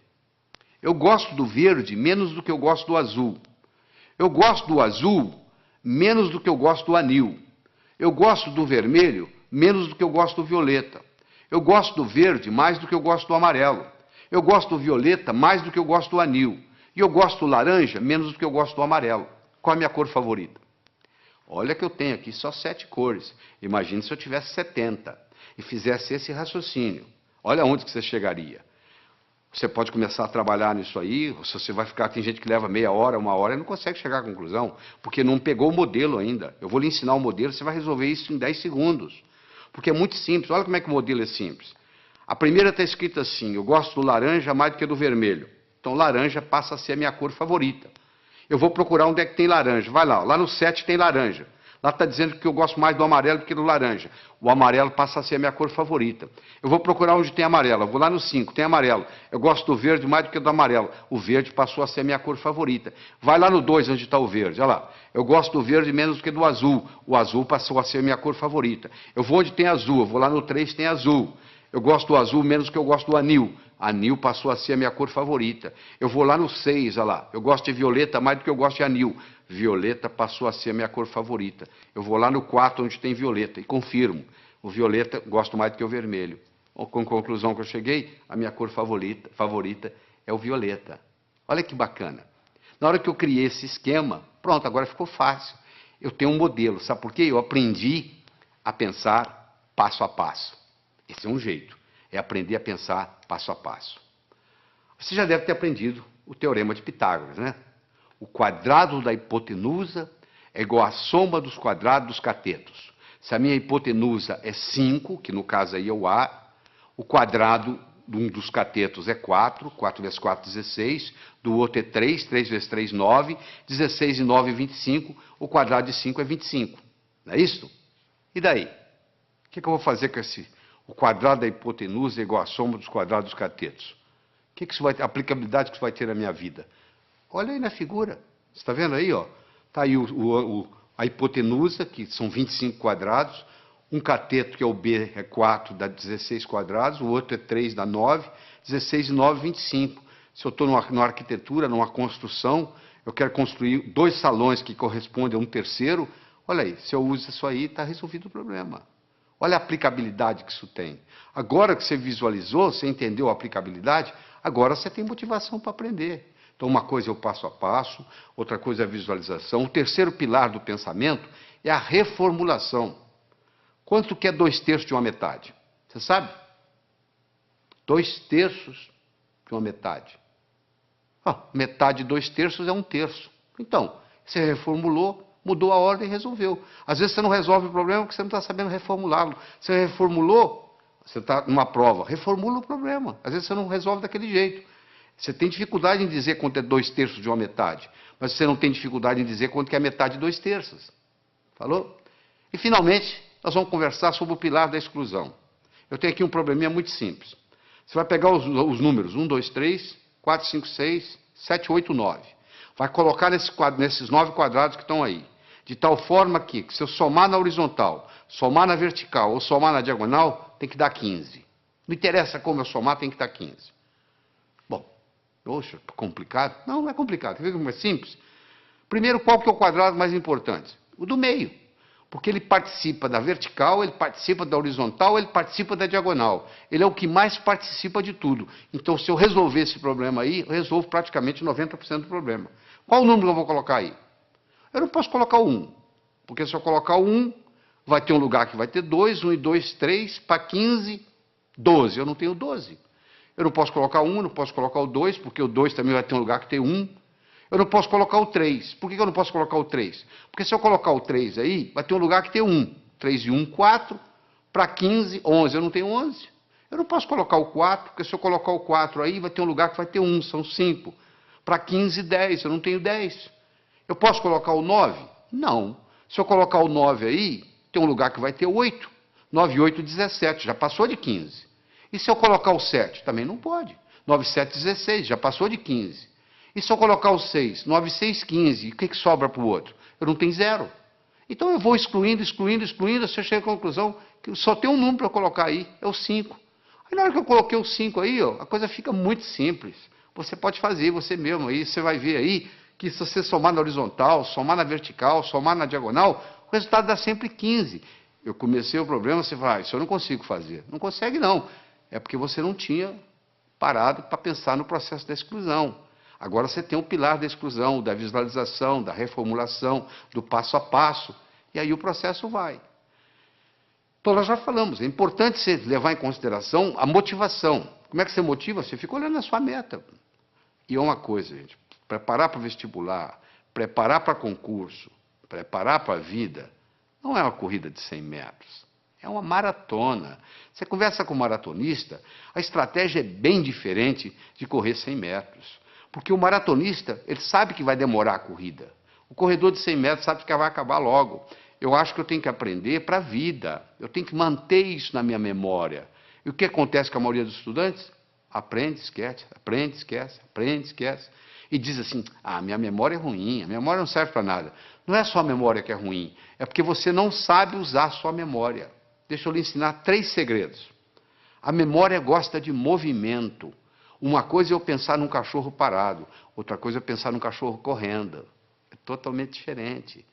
Speaker 1: Eu gosto do verde menos do que eu gosto do azul. Eu gosto do azul menos do que eu gosto do anil. Eu gosto do vermelho menos do que eu gosto do violeta. Eu gosto do verde mais do que eu gosto do amarelo. Eu gosto do violeta mais do que eu gosto do anil. E eu gosto do laranja menos do que eu gosto do amarelo. Qual é a minha cor favorita? Olha que eu tenho aqui só 7 cores. Imagine se eu tivesse 70 e fizesse esse raciocínio. Olha onde que você chegaria. Você pode começar a trabalhar nisso aí, se você vai ficar, tem gente que leva meia hora, 1 hora e não consegue chegar à conclusão, porque não pegou o modelo ainda. Eu vou lhe ensinar o modelo, você vai resolver isso em 10 segundos. Porque é muito simples, olha como é que o modelo é simples. A primeira está escrita assim, eu gosto do laranja mais do que do vermelho. Então laranja passa a ser a minha cor favorita. Eu vou procurar onde é que tem laranja, vai lá no 7 tem laranja. Lá está dizendo que eu gosto mais do amarelo do que do laranja. O amarelo passa a ser a minha cor favorita. Eu vou procurar onde tem amarelo. Eu vou lá no 5, tem amarelo. Eu gosto do verde mais do que do amarelo. O verde passou a ser a minha cor favorita. Vai lá no 2, onde está o verde. Olha lá. Eu gosto do verde menos do que do azul. O azul passou a ser a minha cor favorita. Eu vou onde tem azul. Eu vou lá no 3, tem azul. Eu gosto do azul menos do que eu gosto do anil. Anil passou a ser a minha cor favorita. Eu vou lá no 6, olha lá. Eu gosto de violeta mais do que eu gosto de anil. Violeta passou a ser a minha cor favorita. Eu vou lá no 4, onde tem violeta, e confirmo. O violeta gosto mais do que o vermelho. Com a conclusão que eu cheguei, a minha cor favorita é o violeta. Olha que bacana. Na hora que eu criei esse esquema, pronto, agora ficou fácil. Eu tenho um modelo, sabe por quê? Eu aprendi a pensar passo a passo. Esse é um jeito, é aprender a pensar passo a passo. Você já deve ter aprendido o teorema de Pitágoras, né? O quadrado da hipotenusa é igual à soma dos quadrados dos catetos. Se a minha hipotenusa é 5, que no caso aí é o A, o quadrado de um dos catetos é 4, 4 vezes 4, 16, do outro é 3, 3 vezes 3, 9, 16 e 9, 25, o quadrado de 5 é 25. Não é isso? E daí? O que eu vou fazer com esse? O quadrado da hipotenusa é igual à soma dos quadrados dos catetos. O que isso vai ter? A aplicabilidade que isso vai ter na minha vida? Olha aí na figura. Você está vendo aí, ó? Está aí a hipotenusa, que são 25 quadrados. Um cateto, que é o B, é 4, dá 16 quadrados. O outro é 3, dá 9. 16 e 9, 25. Se eu estou numa arquitetura, numa construção, eu quero construir 2 salões que correspondem a um terceiro. Olha aí, se eu uso isso aí, está resolvido o problema. Olha a aplicabilidade que isso tem. Agora que você visualizou, você entendeu a aplicabilidade, agora você tem motivação para aprender. Então, uma coisa é o passo a passo, outra coisa é a visualização. O terceiro pilar do pensamento é a reformulação. Quanto que é 2/3 de uma metade? Você sabe? 2/3 de uma metade. Metade de 2/3 é 1/3. Então, você reformulou, mudou a ordem e resolveu. Às vezes você não resolve o problema porque você não está sabendo reformulá-lo. Você reformulou, você está numa prova, reformula o problema. Às vezes você não resolve daquele jeito. Você tem dificuldade em dizer quanto é 2/3 de uma metade, mas você não tem dificuldade em dizer quanto que é metade de 2/3. Falou? E, finalmente, nós vamos conversar sobre o pilar da exclusão. Eu tenho aqui um probleminha muito simples. Você vai pegar os números 1, 2, 3, 4, 5, 6, 7, 8, 9. Vai colocar nesses 9 quadrados que estão aí. De tal forma que, se eu somar na horizontal, somar na vertical ou somar na diagonal, tem que dar 15. Não interessa como eu somar, tem que dar 15. Poxa, complicado? Não, não é complicado. Quer ver como é simples? Primeiro, qual que é o quadrado mais importante? O do meio. Porque ele participa da vertical, ele participa da horizontal, ele participa da diagonal. Ele é o que mais participa de tudo. Então, se eu resolver esse problema aí, eu resolvo praticamente 90% do problema. Qual o número eu vou colocar aí? Eu não posso colocar o 1. Porque se eu colocar o 1, vai ter um lugar que vai ter 2, 1 e 2, 3, para 15, 12. Eu não tenho 12. Eu não posso colocar 1, não posso colocar o 2, porque o 2 também vai ter um lugar que tem 1. Eu não posso colocar o 3. Por que eu não posso colocar o 3? Porque se eu colocar o 3 aí, vai ter um lugar que tem 1. 3 e 1, 4. Para 15, 11. Eu não tenho 11. Eu não posso colocar o 4, porque se eu colocar o 4 aí, vai ter um lugar que vai ter 1, são 5. Para 15, 10. Eu não tenho 10. Eu posso colocar o 9? Não. Se eu colocar o 9 aí, tem um lugar que vai ter 8. 9 e 8, 17. Já passou de 15. E se eu colocar o 7? Também não pode. 9 e 7, 16. Já passou de 15. E se eu colocar o 6? 9 e 6, 15. E o que sobra para o outro? Eu não tenho 0. Então eu vou excluindo, excluindo, excluindo, até eu chego à conclusão que só tem um número para eu colocar aí, é o 5. Aí na hora que eu coloquei o 5 aí, ó, a coisa fica muito simples. Você pode fazer você mesmo aí, você vai ver aí que se você somar na horizontal, somar na vertical, somar na diagonal, o resultado dá sempre 15. Eu comecei o problema, você fala, isso eu não consigo fazer. Não consegue não. É porque você não tinha parado para pensar no processo da exclusão. Agora você tem o pilar da exclusão, da visualização, da reformulação, do passo a passo, e aí o processo vai. Então nós já falamos, é importante você levar em consideração a motivação. Como é que você motiva? Você fica olhando a sua meta. E é uma coisa, gente, preparar para o vestibular, preparar para concurso, preparar para a vida, não é uma corrida de 100 metros. É uma maratona. Você conversa com um maratonista, a estratégia é bem diferente de correr 100 metros. Porque o maratonista, ele sabe que vai demorar a corrida. O corredor de 100 metros sabe que vai acabar logo. Eu acho que eu tenho que aprender para a vida. Eu tenho que manter isso na minha memória. E o que acontece com a maioria dos estudantes? Aprende, esquece, aprende, esquece, aprende, esquece. E diz assim, minha memória é ruim, a memória não serve para nada. Não é só a memória que é ruim, é porque você não sabe usar a sua memória. Deixa eu lhe ensinar 3 segredos. A memória gosta de movimento. Uma coisa é eu pensar num cachorro parado, outra coisa é pensar num cachorro correndo. É totalmente diferente.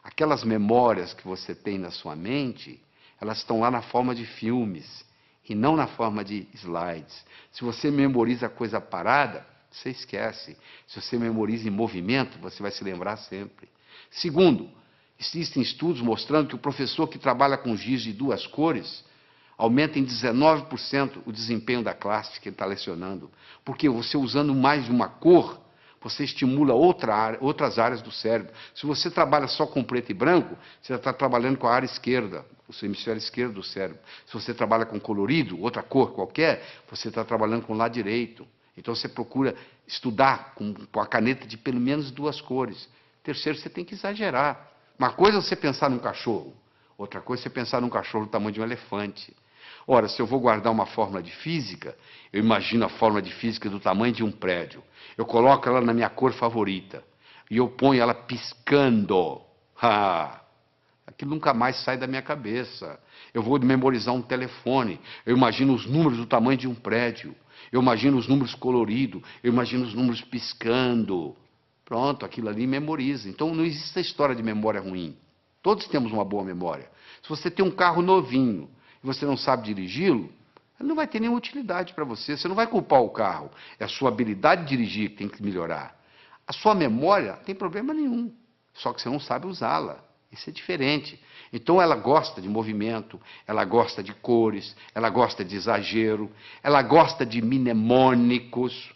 Speaker 1: Aquelas memórias que você tem na sua mente, elas estão lá na forma de filmes e não na forma de slides. Se você memoriza coisa parada, você esquece. Se você memoriza em movimento, você vai se lembrar sempre. Segundo, existem estudos mostrando que o professor que trabalha com giz de 2 cores aumenta em 19% o desempenho da classe que ele está lecionando. Porque você usando mais de uma cor, você estimula outras áreas do cérebro. Se você trabalha só com preto e branco, você está trabalhando com a área esquerda, o seu hemisfério esquerdo do cérebro. Se você trabalha com colorido, outra cor qualquer, você está trabalhando com o lado direito. Então você procura estudar com a caneta de pelo menos 2 cores. Terceiro, você tem que exagerar. Uma coisa é você pensar num cachorro, outra coisa é você pensar num cachorro do tamanho de um elefante. Ora, se eu vou guardar uma fórmula de física, eu imagino a fórmula de física do tamanho de um prédio. Eu coloco ela na minha cor favorita e eu ponho ela piscando. Aquilo nunca mais sai da minha cabeça. Eu vou memorizar um telefone, eu imagino os números do tamanho de um prédio. Eu imagino os números coloridos, eu imagino os números piscando. Pronto, aquilo ali memoriza. Então não existe a história de memória ruim. Todos temos uma boa memória. Se você tem um carro novinho e você não sabe dirigi-lo, ele não vai ter nenhuma utilidade para você. Você não vai culpar o carro. É a sua habilidade de dirigir que tem que melhorar. A sua memória não tem problema nenhum. Só que você não sabe usá-la. Isso é diferente. Então ela gosta de movimento, ela gosta de cores, ela gosta de exagero, ela gosta de mnemônicos.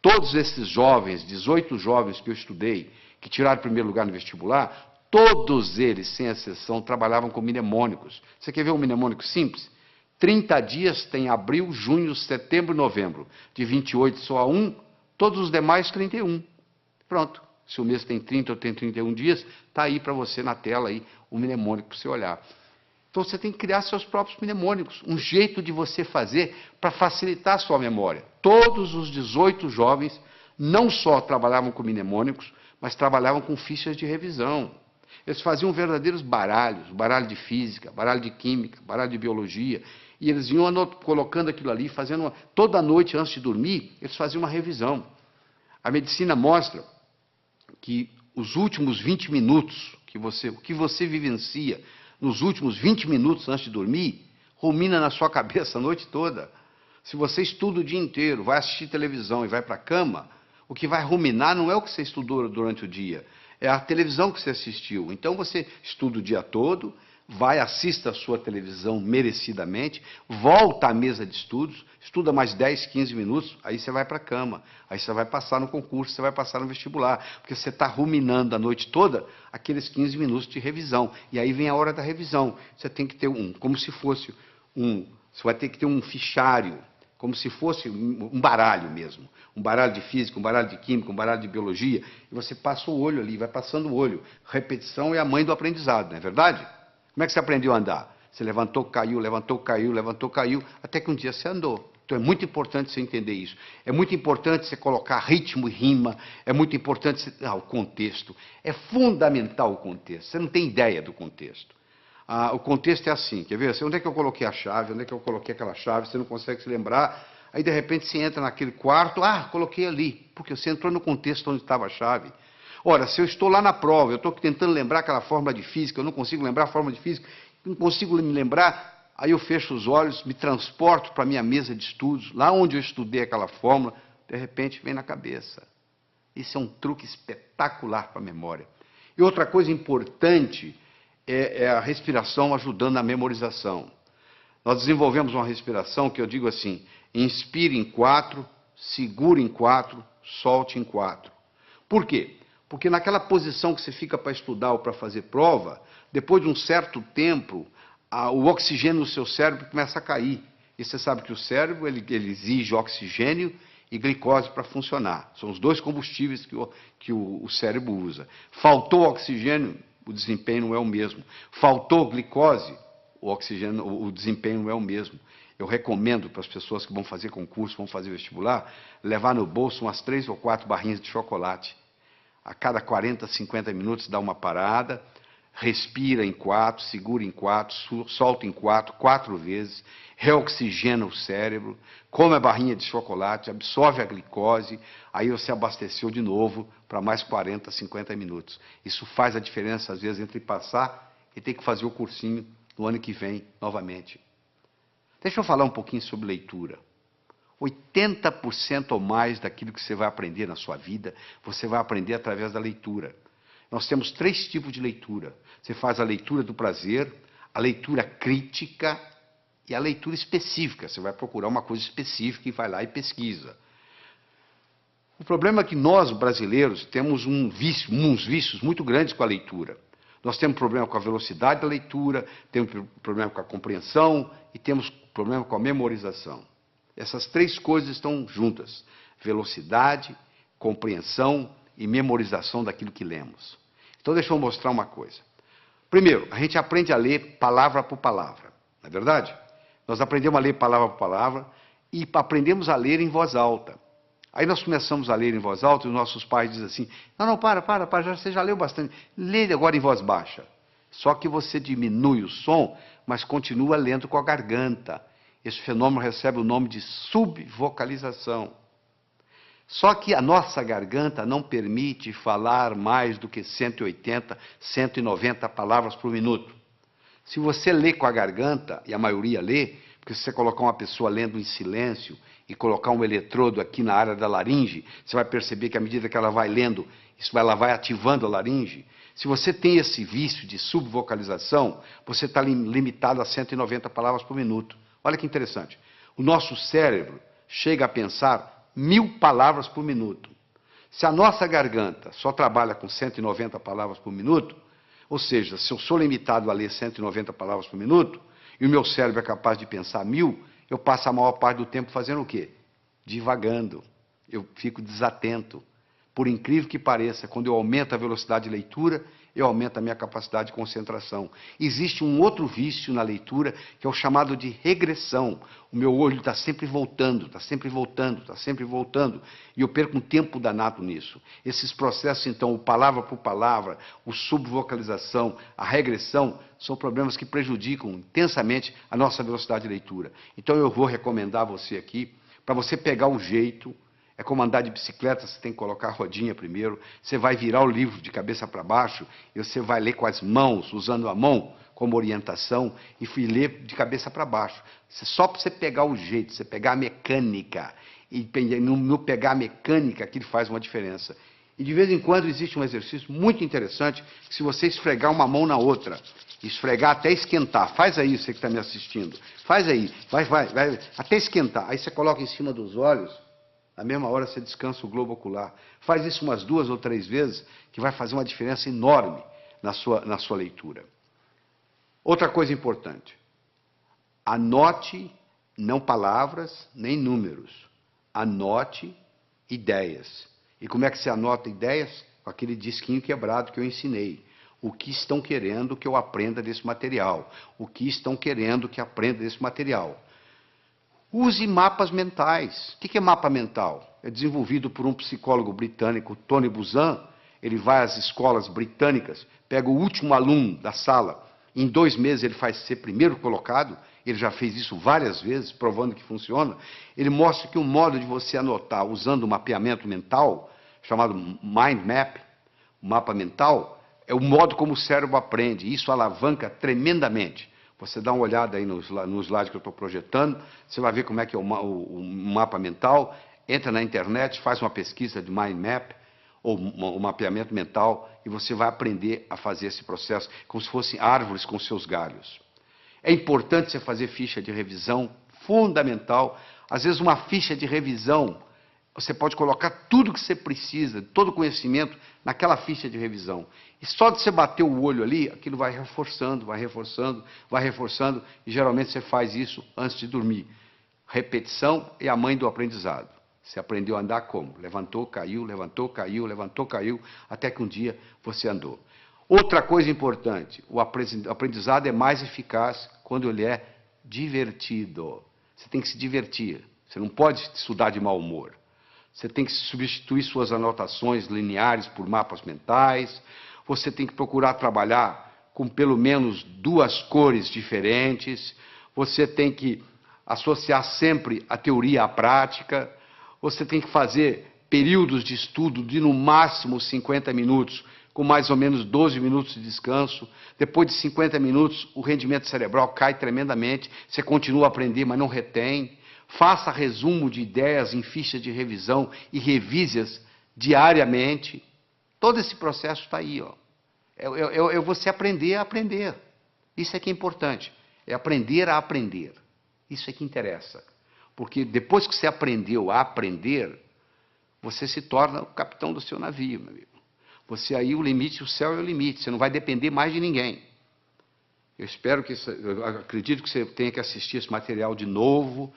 Speaker 1: Todos esses jovens, 18 jovens que eu estudei, que tiraram o primeiro lugar no vestibular, todos eles, sem exceção, trabalhavam com mnemônicos. Você quer ver um mnemônico simples? 30 dias tem abril, junho, setembro e novembro. De 28 só a 1, todos os demais 31. Pronto. Se o mês tem 30 ou tem 31 dias, está aí para você na tela aí, o mnemônico para você olhar. Então você tem que criar seus próprios mnemônicos, um jeito de você fazer para facilitar a sua memória. Todos os 18 jovens não só trabalhavam com mnemônicos, mas trabalhavam com fichas de revisão. Eles faziam verdadeiros baralhos, baralho de física, baralho de química, baralho de biologia, e eles iam colocando aquilo ali, fazendo toda noite antes de dormir, eles faziam uma revisão. A medicina mostra que os últimos 20 minutos, o que você vivencia nos últimos 20 minutos antes de dormir, rumina na sua cabeça a noite toda. Se você estuda o dia inteiro, vai assistir televisão e vai para a cama, o que vai ruminar não é o que você estudou durante o dia, é a televisão que você assistiu. Então você estuda o dia todo, vai, assista a sua televisão merecidamente, volta à mesa de estudos, estuda mais 10, 15 minutos, aí você vai para a cama, aí você vai passar no concurso, você vai passar no vestibular, porque você está ruminando a noite toda aqueles 15 minutos de revisão, e aí vem a hora da revisão, você tem que ter como se fosse você vai ter que ter um fichário, como se fosse um baralho mesmo, um baralho de física, um baralho de química, um baralho de biologia, e você passa o olho ali, vai passando o olho. Repetição é a mãe do aprendizado, não é verdade? Como é que você aprendeu a andar? Você levantou, caiu, levantou, caiu, levantou, caiu, até que um dia você andou. Então é muito importante você entender isso. É muito importante você colocar ritmo e rima, é muito importante você... o contexto. É fundamental o contexto, você não tem ideia do contexto. O contexto é assim, quer ver? Onde é que eu coloquei a chave? Onde é que eu coloquei aquela chave? Você não consegue se lembrar. Aí, de repente, você entra naquele quarto. Coloquei ali. Porque você entrou no contexto onde estava a chave. Ora, se eu estou lá na prova, eu estou tentando lembrar aquela fórmula de física, eu não consigo lembrar a fórmula de física, não consigo me lembrar, aí eu fecho os olhos, me transporto para a minha mesa de estudos, lá onde eu estudei aquela fórmula, de repente vem na cabeça. Isso é um truque espetacular para a memória. E outra coisa importante é a respiração ajudando na memorização. Nós desenvolvemos uma respiração que eu digo assim, inspire em 4, segure em 4, solte em 4. Por quê? Porque naquela posição que você fica para estudar ou para fazer prova, depois de um certo tempo, o oxigênio no seu cérebro começa a cair. E você sabe que o cérebro ele exige oxigênio e glicose para funcionar. São os dois combustíveis que o cérebro usa. Faltou oxigênio, o desempenho não é o mesmo. Faltou glicose, o desempenho não é o mesmo. Eu recomendo para as pessoas que vão fazer concurso, vão fazer vestibular, levar no bolso umas 3 ou 4 barrinhas de chocolate. A cada 40, 50 minutos dá uma parada, respira em 4, segura em 4, solta em 4, 4 vezes, reoxigena o cérebro, come a barrinha de chocolate, absorve a glicose, aí você abasteceu de novo para mais 40, 50 minutos. Isso faz a diferença, às vezes, entre passar e ter que fazer o cursinho no ano que vem, novamente. Deixa eu falar um pouquinho sobre leitura. 80% ou mais daquilo que você vai aprender na sua vida, você vai aprender através da leitura. Nós temos 3 tipos de leitura. Você faz a leitura do prazer, a leitura crítica e a leitura específica. Você vai procurar uma coisa específica e vai lá e pesquisa. O problema é que nós, brasileiros, temos uns vícios muito grandes com a leitura. Nós temos problema com a velocidade da leitura, temos problema com a compreensão e temos problema com a memorização. Essas 3 coisas estão juntas: velocidade, compreensão e memorização daquilo que lemos. Então, deixa eu mostrar uma coisa. Primeiro, a gente aprende a ler palavra por palavra, não é verdade? Nós aprendemos a ler palavra por palavra e aprendemos a ler em voz alta. Aí nós começamos a ler em voz alta e os nossos pais dizem assim, não, para, você já leu bastante, lê agora em voz baixa. Só que você diminui o som, mas continua lendo com a garganta. Esse fenômeno recebe o nome de subvocalização. Só que a nossa garganta não permite falar mais do que 180, 190 palavras por minuto. Se você lê com a garganta, e a maioria lê, porque se você colocar uma pessoa lendo em silêncio e colocar um eletrodo aqui na área da laringe, você vai perceber que à medida que ela vai lendo, ela vai ativando a laringe. Se você tem esse vício de subvocalização, você está limitado a 190 palavras por minuto. Olha que interessante. O nosso cérebro chega a pensar 1000 palavras por minuto. Se a nossa garganta só trabalha com 190 palavras por minuto, ou seja, se eu sou limitado a ler 190 palavras por minuto, e o meu cérebro é capaz de pensar 1000, eu passo a maior parte do tempo fazendo o quê? Divagando. Eu fico desatento. Por incrível que pareça, quando eu aumento a velocidade de leitura, eu aumento a minha capacidade de concentração. Existe um outro vício na leitura, que é o chamado de regressão. O meu olho está sempre voltando, está sempre voltando, está sempre voltando, e eu perco um tempo danado nisso. Esses processos, então, o palavra por palavra, o subvocalização, a regressão, são problemas que prejudicam intensamente a nossa velocidade de leitura. Então, eu vou recomendar a você aqui, para você pegar o jeito. É como andar de bicicleta, você tem que colocar a rodinha primeiro, você vai virar o livro de cabeça para baixo, e você vai ler com as mãos, usando a mão como orientação, e ler de cabeça para baixo. Só para você pegar o jeito, você pegar a mecânica, e no pegar a mecânica, aquilo faz uma diferença. E de vez em quando existe um exercício muito interessante, que se você esfregar uma mão na outra, Esfregar até esquentar. Faz aí, você que está me assistindo. Faz aí. Vai, até esquentar. Aí você coloca em cima dos olhos. Na mesma hora você descansa o globo ocular. Faz isso umas 2 ou 3 vezes, que vai fazer uma diferença enorme na sua leitura. Outra coisa importante. Anote não palavras nem números. Anote ideias. E como é que você anota ideias? Com aquele disquinho quebrado que eu ensinei. O que estão querendo que eu aprenda desse material? O que estão querendo que aprenda desse material? Use mapas mentais. O que é mapa mental? É desenvolvido por um psicólogo britânico, Tony Buzan. Ele vai às escolas britânicas, pega o último aluno da sala, em 2 meses ele faz ser primeiro colocado, ele já fez isso várias vezes, provando que funciona. Ele mostra que o modo de você anotar usando o mapeamento mental, chamado mind map, o mapa mental, é o modo como o cérebro aprende. Isso alavanca tremendamente. Você dá uma olhada aí no slide que eu estou projetando, você vai ver como é que é o mapa mental. Entra na internet, faz uma pesquisa de mind map, ou o mapeamento mental, e você vai aprender a fazer esse processo como se fossem árvores com seus galhos. É importante você fazer ficha de revisão, fundamental. Às vezes uma ficha de revisão, você pode colocar tudo que você precisa, todo o conhecimento, naquela ficha de revisão. E só de você bater o olho ali, aquilo vai reforçando, vai reforçando, vai reforçando, e geralmente você faz isso antes de dormir. Repetição é a mãe do aprendizado. Você aprendeu a andar como? Levantou, caiu, levantou, caiu, levantou, caiu, até que um dia você andou. Outra coisa importante, o aprendizado é mais eficaz quando ele é divertido. Você tem que se divertir. Você não pode estudar de mau humor. Você tem que substituir suas anotações lineares por mapas mentais. Você tem que procurar trabalhar com pelo menos 2 cores diferentes. Você tem que associar sempre a teoria à prática. Você tem que fazer períodos de estudo de no máximo 50 minutos, com mais ou menos 12 minutos de descanso. Depois de 50 minutos, o rendimento cerebral cai tremendamente. Você continua a aprender, mas não retém. Faça resumo de ideias em fichas de revisão e revise-as diariamente. Todo esse processo está aí. Ó. É você aprender a aprender. Isso é que é importante. É aprender a aprender. Isso é que interessa. Porque depois que você aprendeu a aprender, você se torna o capitão do seu navio, meu amigo. Você aí, o limite, o céu é o limite. Você não vai depender mais de ninguém. Eu espero que, eu acredito que você tenha que assistir esse material de novo,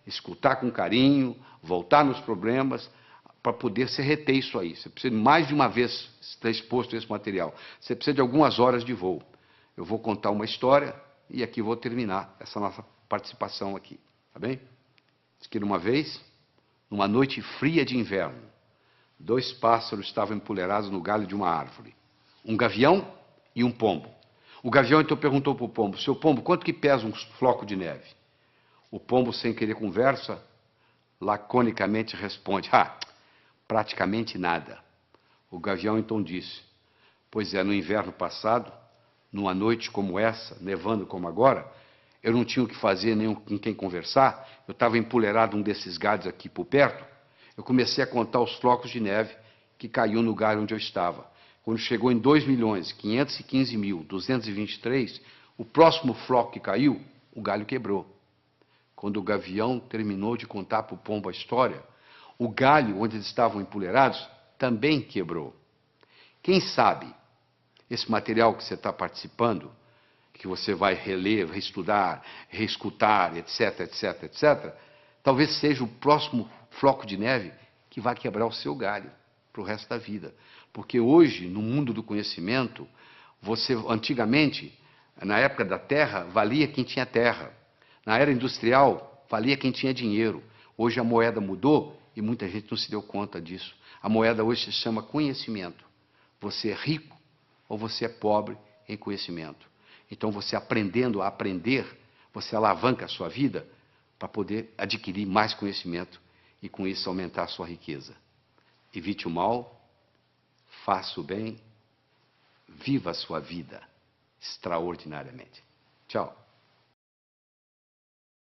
Speaker 1: escutar com carinho, voltar nos problemas, para poder se reter isso aí. Você precisa mais de uma vez estar exposto a esse material. Você precisa de algumas horas de voo. Eu vou contar uma história e aqui vou terminar essa nossa participação aqui. Tá bem? Diz que uma vez, numa noite fria de inverno, 2 pássaros estavam empoleirados no galho de uma árvore. Um gavião e um pombo. O gavião então perguntou para o pombo: seu pombo, quanto que pesa um floco de neve? O pombo, sem querer conversa, laconicamente responde: praticamente nada. O gavião então disse: pois é, no inverno passado, numa noite como essa, nevando como agora, eu não tinha o que fazer, nem com quem conversar, eu estava empoleirado num desses galhos aqui por perto, eu comecei a contar os flocos de neve que caiu no galho onde eu estava. Quando chegou em 2.515.223, o próximo floco que caiu, o galho quebrou. Quando o gavião terminou de contar para o pombo a história, o galho onde eles estavam empoleirados também quebrou. Quem sabe esse material que você está participando, que você vai reler, reestudar, reescutar, etc., etc., etc., talvez seja o próximo floco de neve que vai quebrar o seu galho para o resto da vida. Porque hoje, no mundo do conhecimento, antigamente, na época da terra, valia quem tinha terra. Na era industrial, valia quem tinha dinheiro. Hoje a moeda mudou e muita gente não se deu conta disso. A moeda hoje se chama conhecimento. Você é rico ou você é pobre em conhecimento. Então, você aprendendo a aprender, você alavanca a sua vida para poder adquirir mais conhecimento e, com isso, aumentar a sua riqueza. Evite o mal, faça o bem, viva a sua vida extraordinariamente. Tchau.